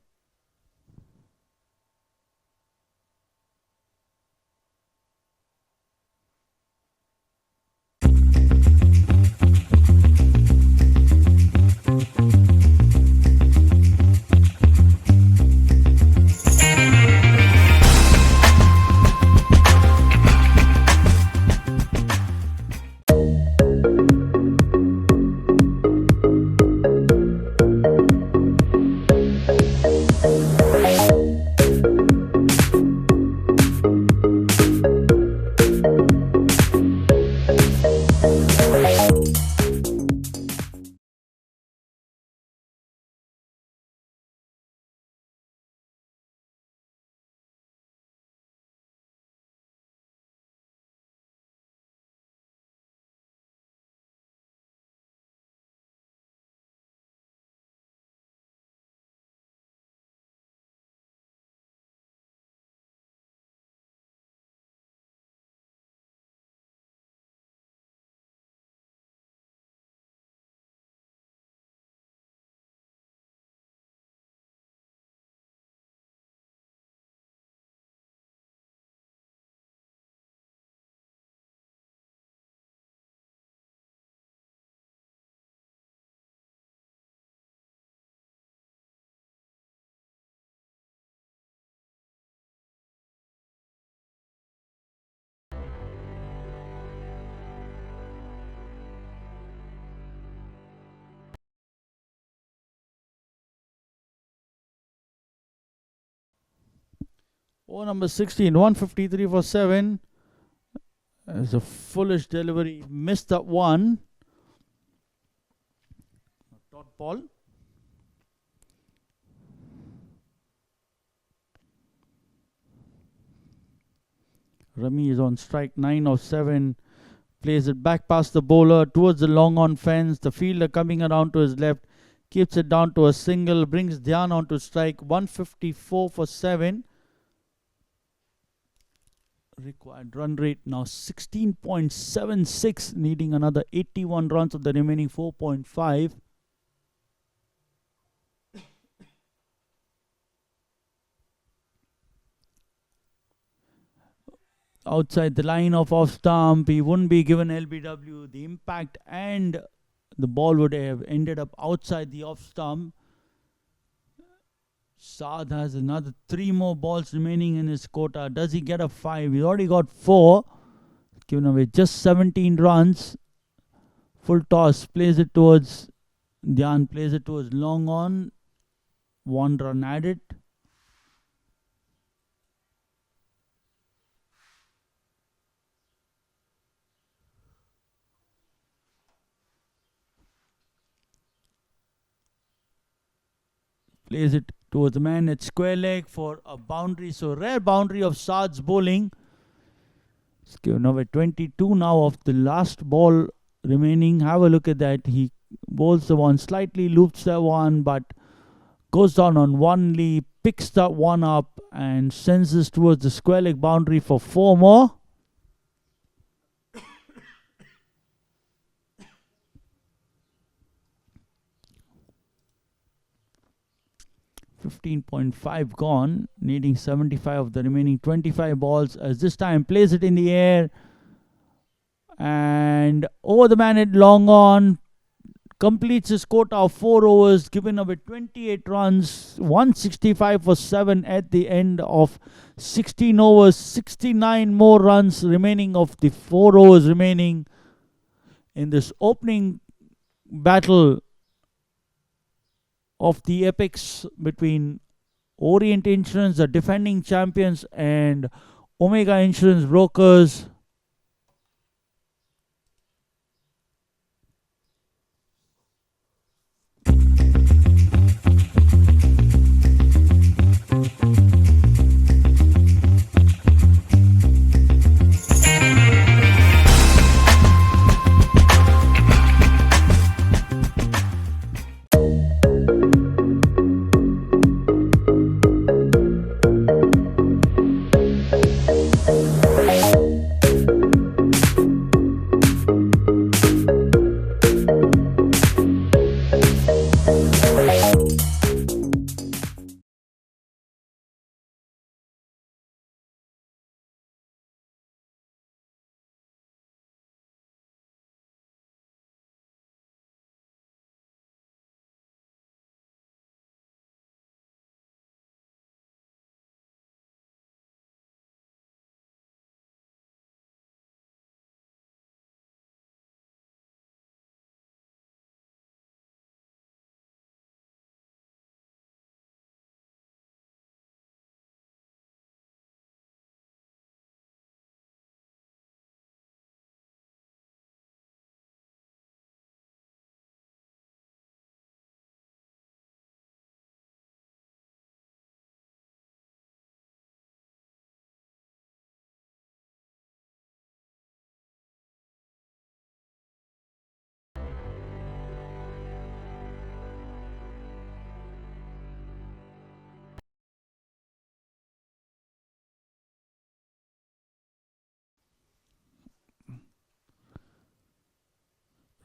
Over number 16, 153 for 7. It's a foolish delivery. Missed that one. Dot ball. Rami is on strike 9 of 7. Plays it back past the bowler towards the long on fence. The fielder coming around to his left. Keeps it down to a single. Brings Dhyan on to strike. 154 for 7. Required run rate now 16.76, needing another 81 runs of the remaining 4.5. Outside the line of off stump, he wouldn't be given LBW. The impact and the ball would have ended up outside the off stump. Saad has another 3 more balls remaining in his quota. Does he get a 5? He's already got 4. Given away just 17 runs. Full toss. Plays it towards Dhyan. Plays it towards long on. 1 run added. Plays it towards the man at square leg for a boundary. So rare boundary of Saad's bowling. It's given away 22 now of the last ball remaining. Have a look at that. He bowls the one, slightly loops that one, but goes down on one leap, picks that one up and sends this towards the square leg boundary for 4 more. 15.5 gone, needing 75 of the remaining 25 balls, as this time plays it in the air and over the man at long on, completes his quota of 4 overs, giving away 28 runs, 165 for 7 at the end of 16 overs, 69 more runs remaining of the 4 overs remaining in this opening battle of the epics between Orient Insurance, the defending champions, and Omega Insurance Brokers.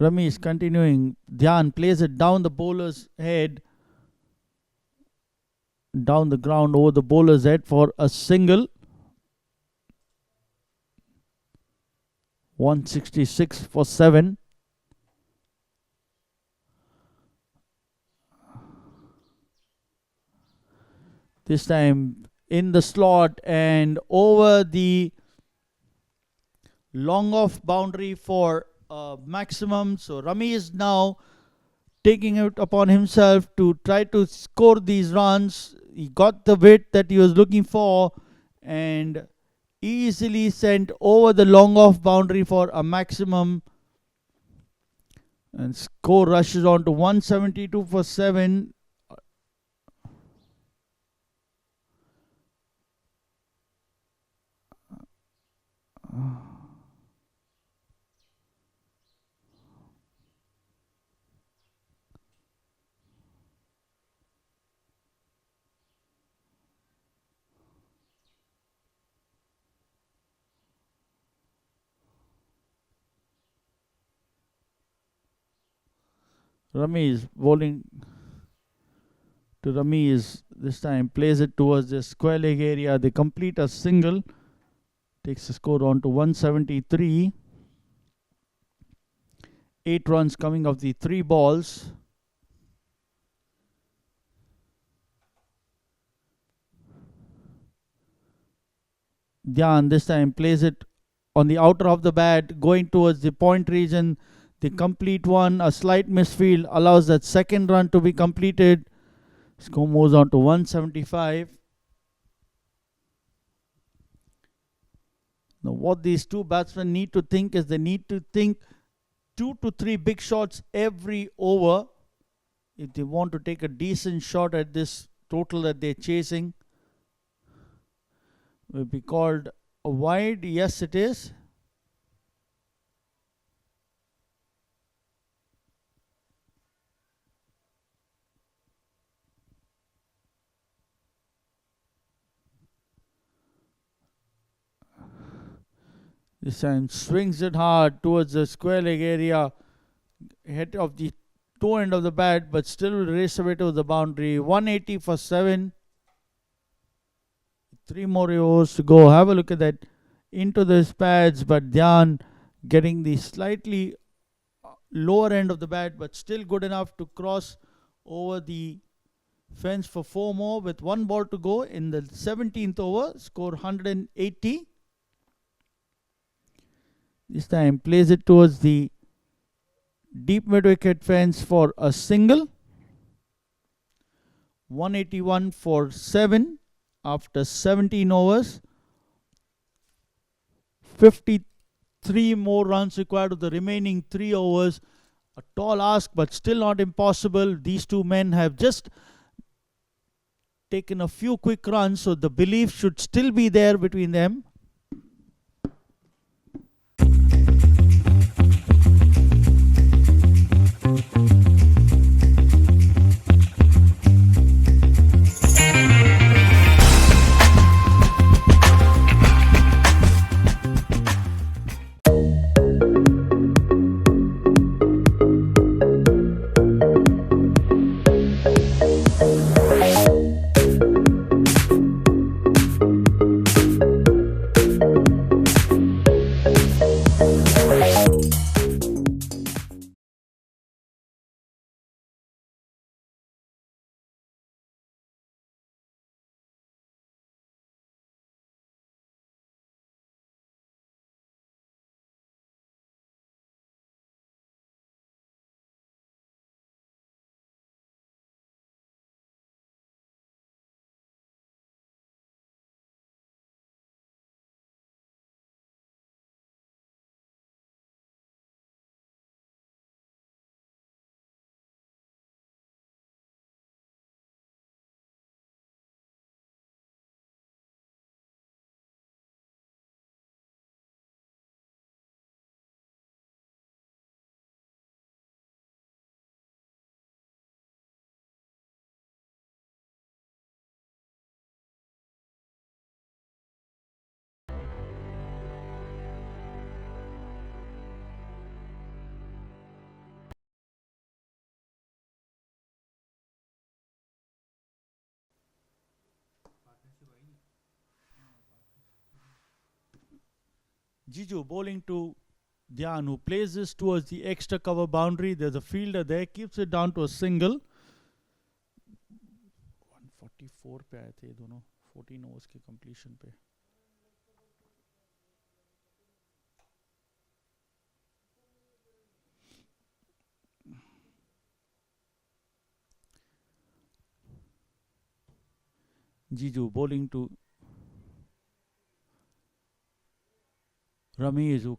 Rami is continuing. Dhyan plays it down the bowler's head. Down the ground over the bowler's head for a single. 166 for 7. This time in the slot and over the long off boundary for maximum. So Rami is now taking it upon himself to try to score these runs. He got the width that he was looking for and easily sent over the long off boundary for a maximum. And score rushes on to 172 for 7. Rami is bowling to Rami is this time plays it towards the square leg area. They complete a single. Takes the score on to 173. 8 runs coming off the 3 balls. Dhyan this time plays it on the outer of the bat, going towards the point region. The complete one, a slight misfield, allows that second run to be completed. Score moves on to 175. Now what these two batsmen need to think is they need to think 2 to 3 big shots every over if they want to take a decent shot at this total that they're chasing. Will be called a wide. Yes, it is. This time swings it hard towards the square leg area, head of the toe end of the bat, but still will race away to the boundary. 180 for 7. 3 more overs to go. Have a look at that. Into the pads, but Dhyan getting the slightly lower end of the bat, but still good enough to cross over the fence for 4 more with 1 ball to go in the 17th over. Score 180. This time plays it towards the deep mid wicket fence for a single. 181 for 7 after 17 overs. 53 more runs required of the remaining 3 overs. A tall ask, but still not impossible. These two men have just taken a few quick runs, so the belief should still be there between them. Jiju bowling to Dhyan, who plays this towards the extra cover boundary. There's a fielder there, keeps it down to a single. 144 पे आए थे दोनों 14 overs के completion पे. Jiju bowling to Ramesh, who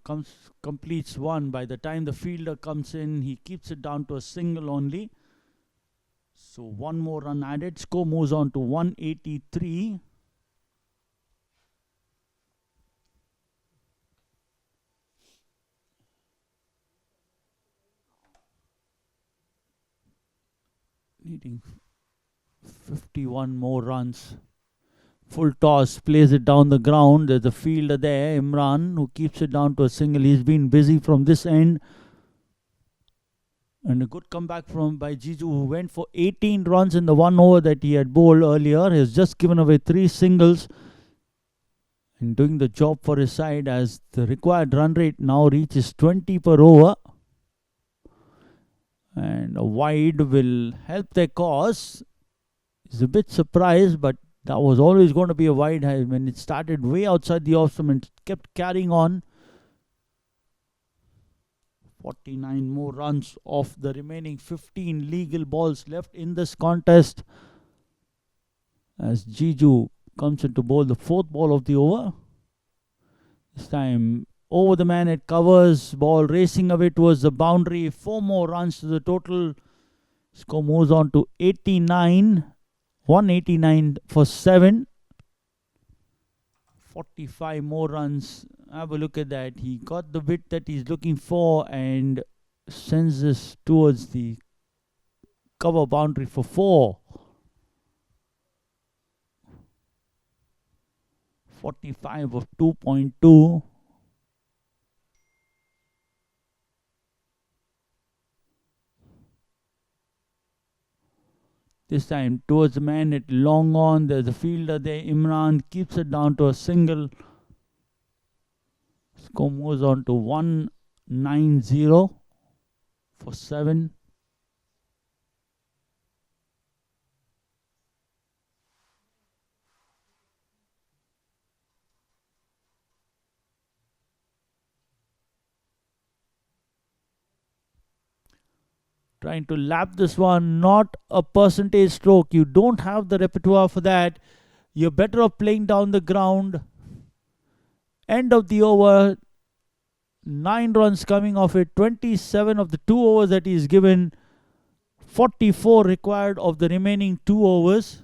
completes one. By the time the fielder comes in, he keeps it down to a single only. So one more run added. Score moves on to 183. Needing 51 more runs. Full toss, plays it down the ground. There's a fielder there, Imran, who keeps it down to a single. He's been busy from this end. And a good comeback by Jiju, who went for 18 runs in the 1 over that he had bowled earlier. He has just given away 3 singles and doing the job for his side, as the required run rate now reaches 20 per over. And a wide will help their cause. He's a bit surprised, but that was always going to be a wide when it started way outside the off stump and kept carrying on. 49 more runs off the remaining 15 legal balls left in this contest, as Jiju comes into bowl the 4th ball of the over. This time over the man, it covers, ball racing away towards the boundary. 4 more runs to the total. Score moves on to 89. 189 for 7. 45 more runs. Have a look at that. He got the bit that he's looking for and sends this towards the cover boundary for 4. 45 of 2.2. This time towards the man at long on. There's a fielder there, Imran, keeps it down to a single. Score moves on to 190 for 7. Trying to lap this one, not a percentage stroke. You don't have the repertoire for that. You're better off playing down the ground. End of the over. 9 runs coming off it. 27 of the 2 overs that he's given. 44 required of the remaining 2 overs.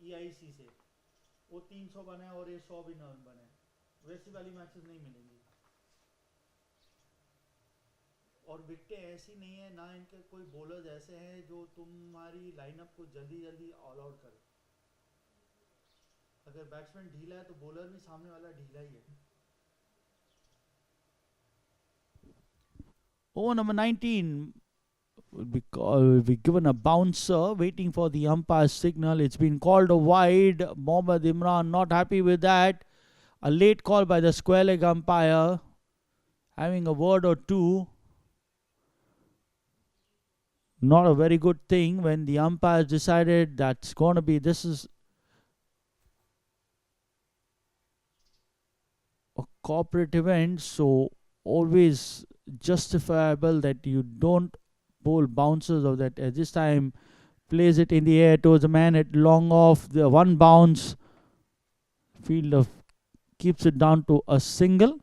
EIC से वो 300 बने और ये 100 भी न बने, वैसी वाली मैचेस नहीं मिलेंगी. और विकेटें ऐसी नहीं है ना, इनके कोई बॉलर्स ऐसे हैं जो तुम्हारी लाइनअप को जल्दी जल्दी ऑल आउट करे. अगर बैट्समैन ढीला है तो बॉलर भी सामने वाला ढीला ही है. Over number 19 will be given a bouncer, waiting for the umpire's signal. It's been called a wide. Mohammad Imran not happy with that. A late call by the square leg umpire, having a word or two. Not a very good thing when the umpires decided that's going to be, this is a corporate event, so always justifiable that you don't bowl bouncers of that. At this time, plays it in the air towards the man at long off. The one bounce, fielder keeps it down to a single.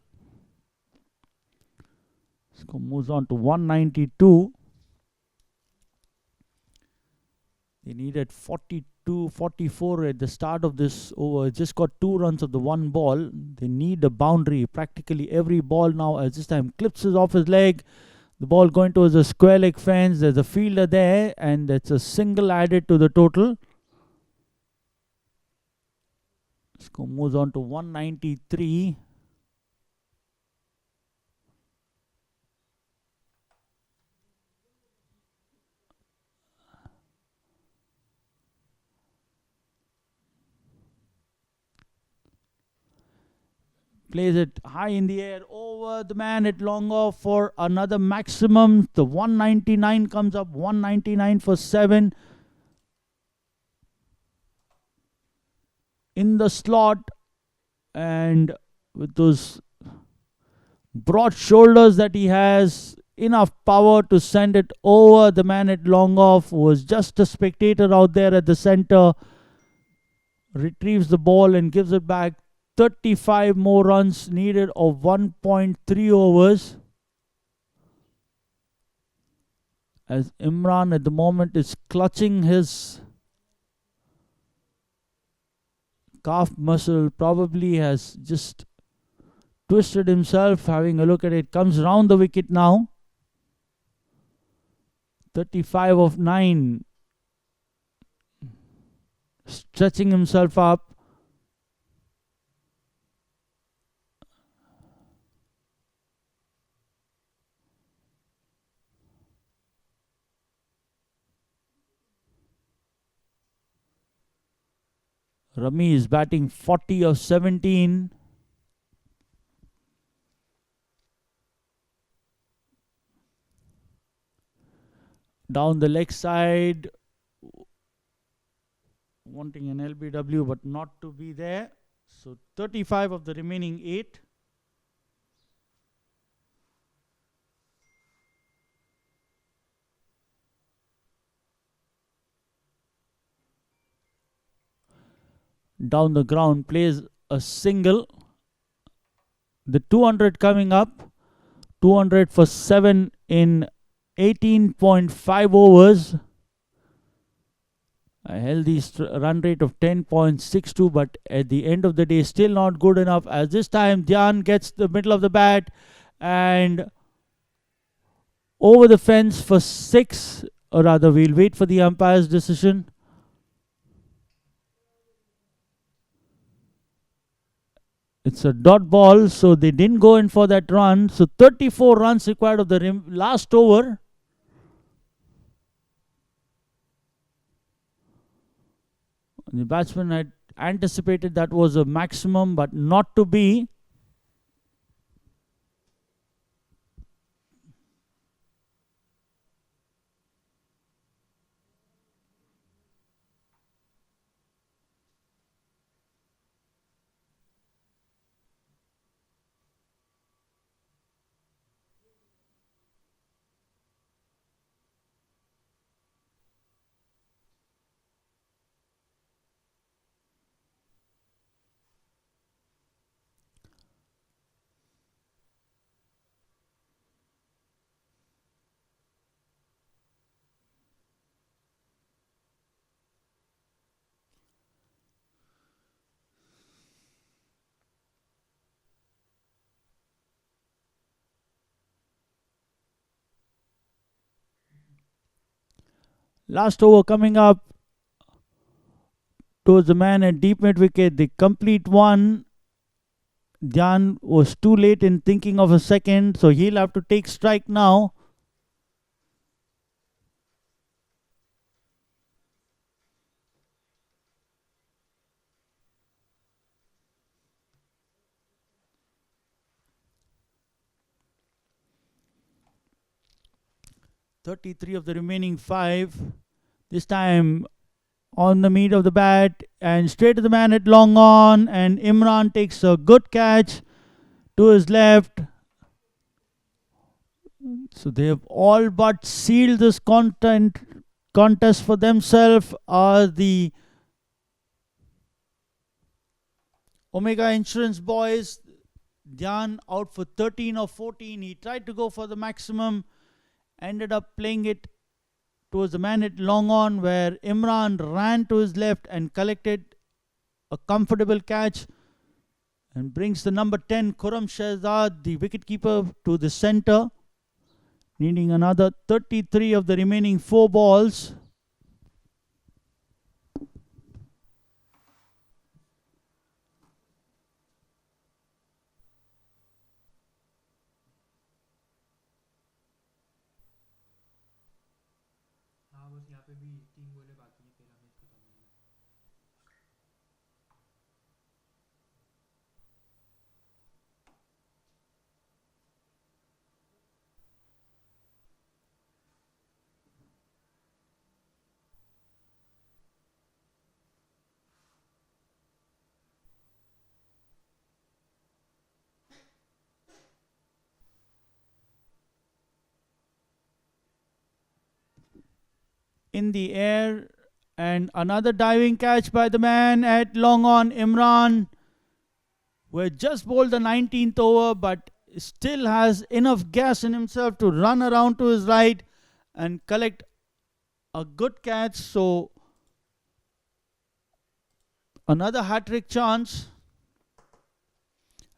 Score moves on to 192. They needed 42, 44 at the start of this over. Just got 2 runs of the one ball. They need a boundary. Practically every ball now, as this time clips it off his leg. The ball going towards the square leg fence. There's a fielder there, and that's a single added to the total. Score moves on to 193. Plays it high in the air over the man at long off for another maximum. The 199 comes up, 199 for 7. In the slot, and with those broad shoulders that he has, enough power to send it over the man at long off, who was just a spectator out there at the center. Retrieves the ball and gives it back. 35 more runs needed of 1.3 overs. As Imran at the moment is clutching his calf muscle, probably has just twisted himself. Having a look at it, comes round the wicket now. 35 of 9. Stretching himself up. Rami is batting 40 of 17. Down the leg side. Wanting an LBW but not to be there. So 35 of the remaining 8. Down the ground, plays a single. The 200 coming up. 200 for 7 in 18.5 overs. A healthy run rate of 10.62, but at the end of the day, still not good enough. As this time, Dhyan gets the middle of the bat and over the fence for 6. Or rather, we'll wait for the umpire's decision. It's a dot ball, so they didn't go in for that run. So 34 runs required of the last over. The batsman had anticipated that was a maximum, but not to be. Last over coming up towards the man at deep mid wicket, the complete one. Dhyan was too late in thinking of a second, so he'll have to take strike now. "33 of the remaining 5. This time on the meat of the bat and straight to the man at long on, and Imran takes a good catch to his left. So they have all but sealed this contest for themselves. Are the Omega Insurance boys. Dhyan out for 13 or 14. He tried to go for the maximum, ended up playing it towards the man at long on, where Imran ran to his left and collected a comfortable catch and brings the number 10 Khurram Shahzad, the wicketkeeper, to the center, needing another 33 of the remaining 4 balls. In the air, and another diving catch by the man at long on, Imran, who had just bowled the 19th over but still has enough gas in himself to run around to his right and collect a good catch. So another hat-trick chance.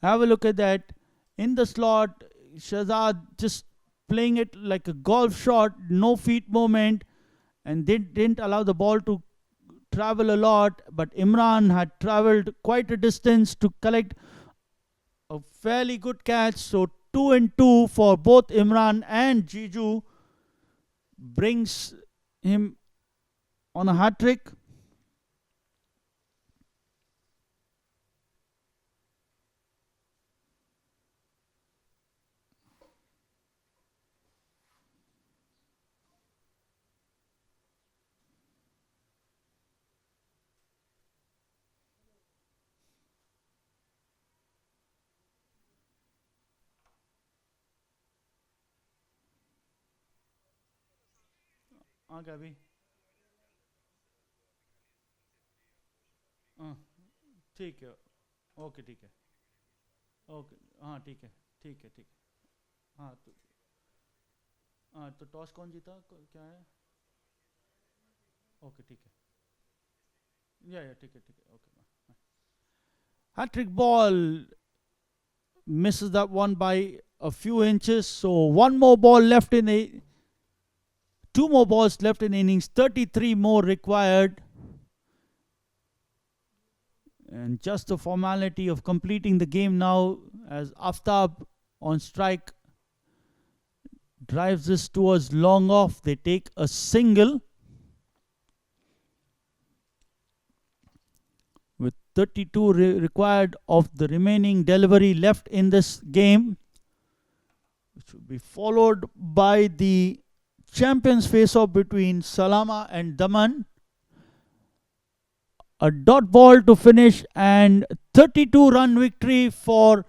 Have a look at that. In the slot, Shahzad just playing it like a golf shot, no feet movement, and they didn't allow the ball to travel a lot. But Imran had travelled quite a distance to collect a fairly good catch. So 2 and 2 for both Imran and Jiju brings him on a hat-trick. हाँ Gabi. हाँ ठीक है. Okay ठीक है. Okay हाँ ठीक है. ठीक है ठीक है. हाँ तो टॉस कौन जीता क्या है. ओके ठीक है. या ठीक है okay. Hat-trick ball misses that one by a few inches. So one more ball left in the 2 more balls left in the innings. 33 more required. And just the formality of completing the game now, as Aftab on strike drives this towards long off. They take a single with 32 required of the remaining delivery left in this game, which will be followed by the champions face-off between Salama and Daman. A dot ball to finish, and 32-run victory for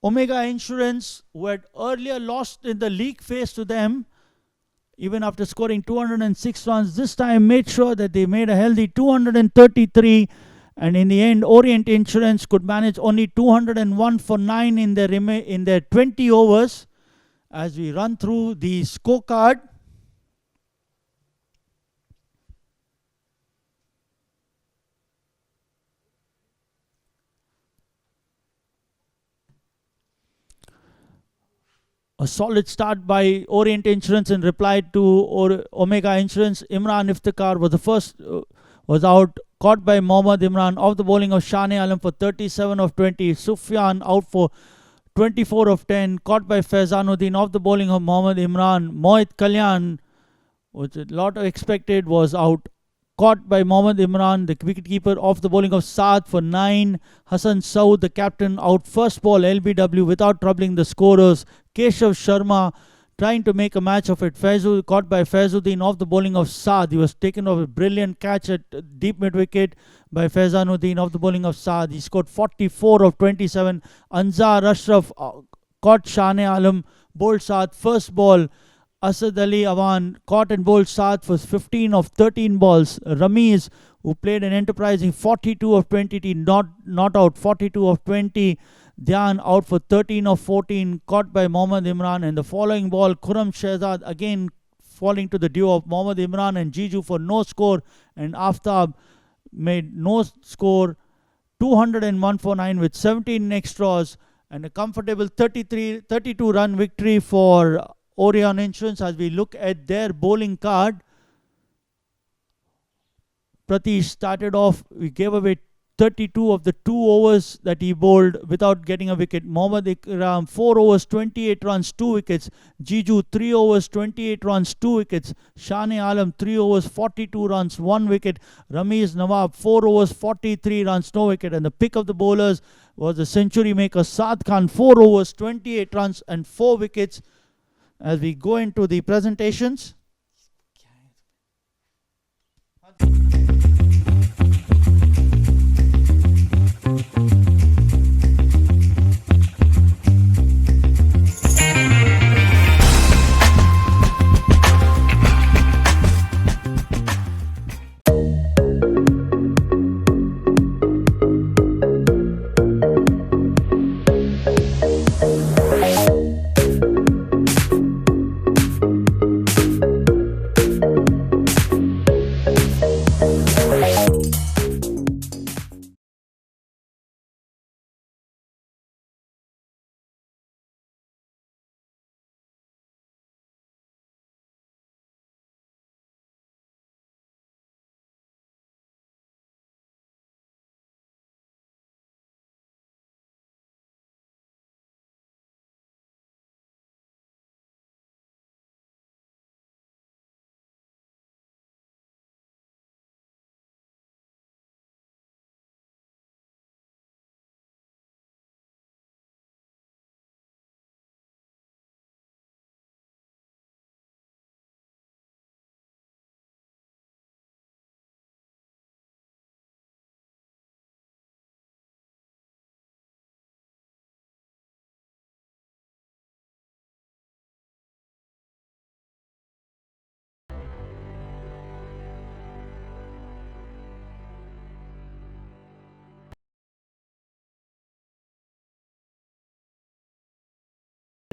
Omega Insurance, who had earlier lost in the league phase to them, even after scoring 206 runs. This time made sure that they made a healthy 233, and in the end Orient Insurance could manage only 201 for 9 in their 20 overs. As we run through the scorecard, A solid start by Orient Insurance in reply to Omega Insurance. Imran Iftikhar was the first, was out, caught by Mohammad Imran off the bowling of Shane Alam for 37 of 20. Sufyan out for 24 of 10, caught by Faizanuddin off the bowling of Mohammad Imran. Mohit Kalyan, which a lot expected, was out, caught by Mohammad Imran, the wicketkeeper, off the bowling of Saad for 9. Hassan Saud, the captain, out first ball LBW without troubling the scorers. Keshav Sharma trying to make a match of it. Caught by Faizuddin off the bowling of Saad. He was taken off a brilliant catch at deep mid wicket by Faizanuddin off the bowling of Saad. He scored 44 of 27. Anzar Ashraf caught Shane Alam, bowled Saad first ball. Asad Ali Awan caught and bowled Saad for 15 of 13 balls. Ramiz, who played an enterprising 42 of 20, not out, 42 of 20. Dhyan out for 13 of 14, caught by Mohammad Imran. And the following ball, Khurram Shehzad again falling to the duo of Mohammad Imran and Jiju for no score. And Aftab made no score, 201 for 9 with 17 extras. And a comfortable 32 run victory for Orient Insurance. As we look at their bowling card, Pratish started off, we gave away 32 of the 2 overs that he bowled without getting a wicket. Mohammad Ikram, 4 overs, 28 runs, 2 wickets. Jiju, 3 overs, 28 runs, 2 wickets. Shane Alam, 3 overs, 42 runs, 1 wicket. Ramiz Nawab, 4 overs, 43 runs, no wicket. And the pick of the bowlers was the century maker Saad Khan, 4 overs, 28 runs and 4 wickets. As we go into the presentations,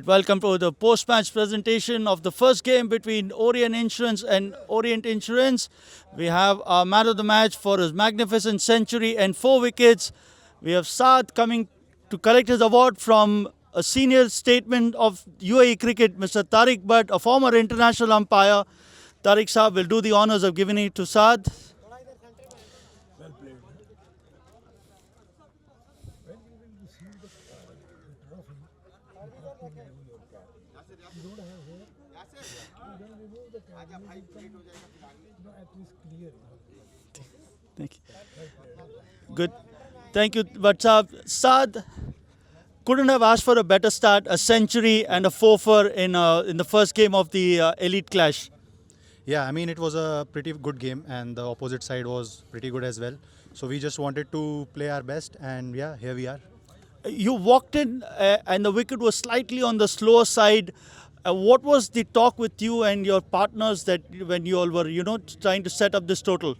welcome to the post-match presentation of the first game between Orient Insurance and Orient Insurance. We have our man of the match for his magnificent century and 4 wickets. We have Saad coming to collect his award from a senior statesman of UAE cricket, Mr. Tariq Butt, a former international umpire. Tariq Saab will do the honors of giving it to Saad. Thank you. Good. Thank you. But Saad couldn't have asked for a better start, a century and a 4-for in the first game of the Elite Clash. Yeah, I mean, it was a pretty good game and the opposite side was pretty good as well. So we just wanted to play our best and yeah, here we are. You walked in and the wicket was slightly on the slower side. What was the talk with you and your partners that when you all were, trying to set up this total?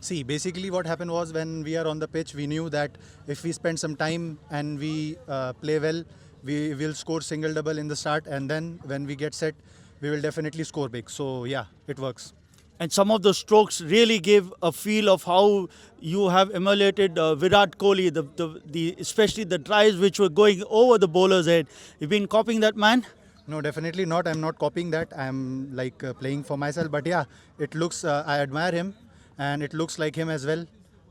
See, basically what happened was when we are on the pitch, we knew that if we spend some time and we play well, we will score single double in the start, and then when we get set, we will definitely score big. So yeah, it works. And some of the strokes really gave a feel of how you have emulated Virat Kohli, the especially the drives which were going over the bowler's head. You've been copying that, man? No, definitely not. I'm not copying that. I'm like playing for myself. But yeah, it looks, I admire him and it looks like him as well.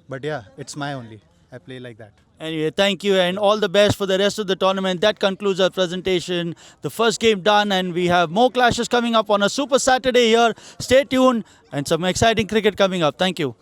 But yeah, it's my only. I play like that. Anyway, thank you and all the best for the rest of the tournament. That concludes our presentation. The first game done, and we have more clashes coming up on a Super Saturday here. Stay tuned and some exciting cricket coming up. Thank you.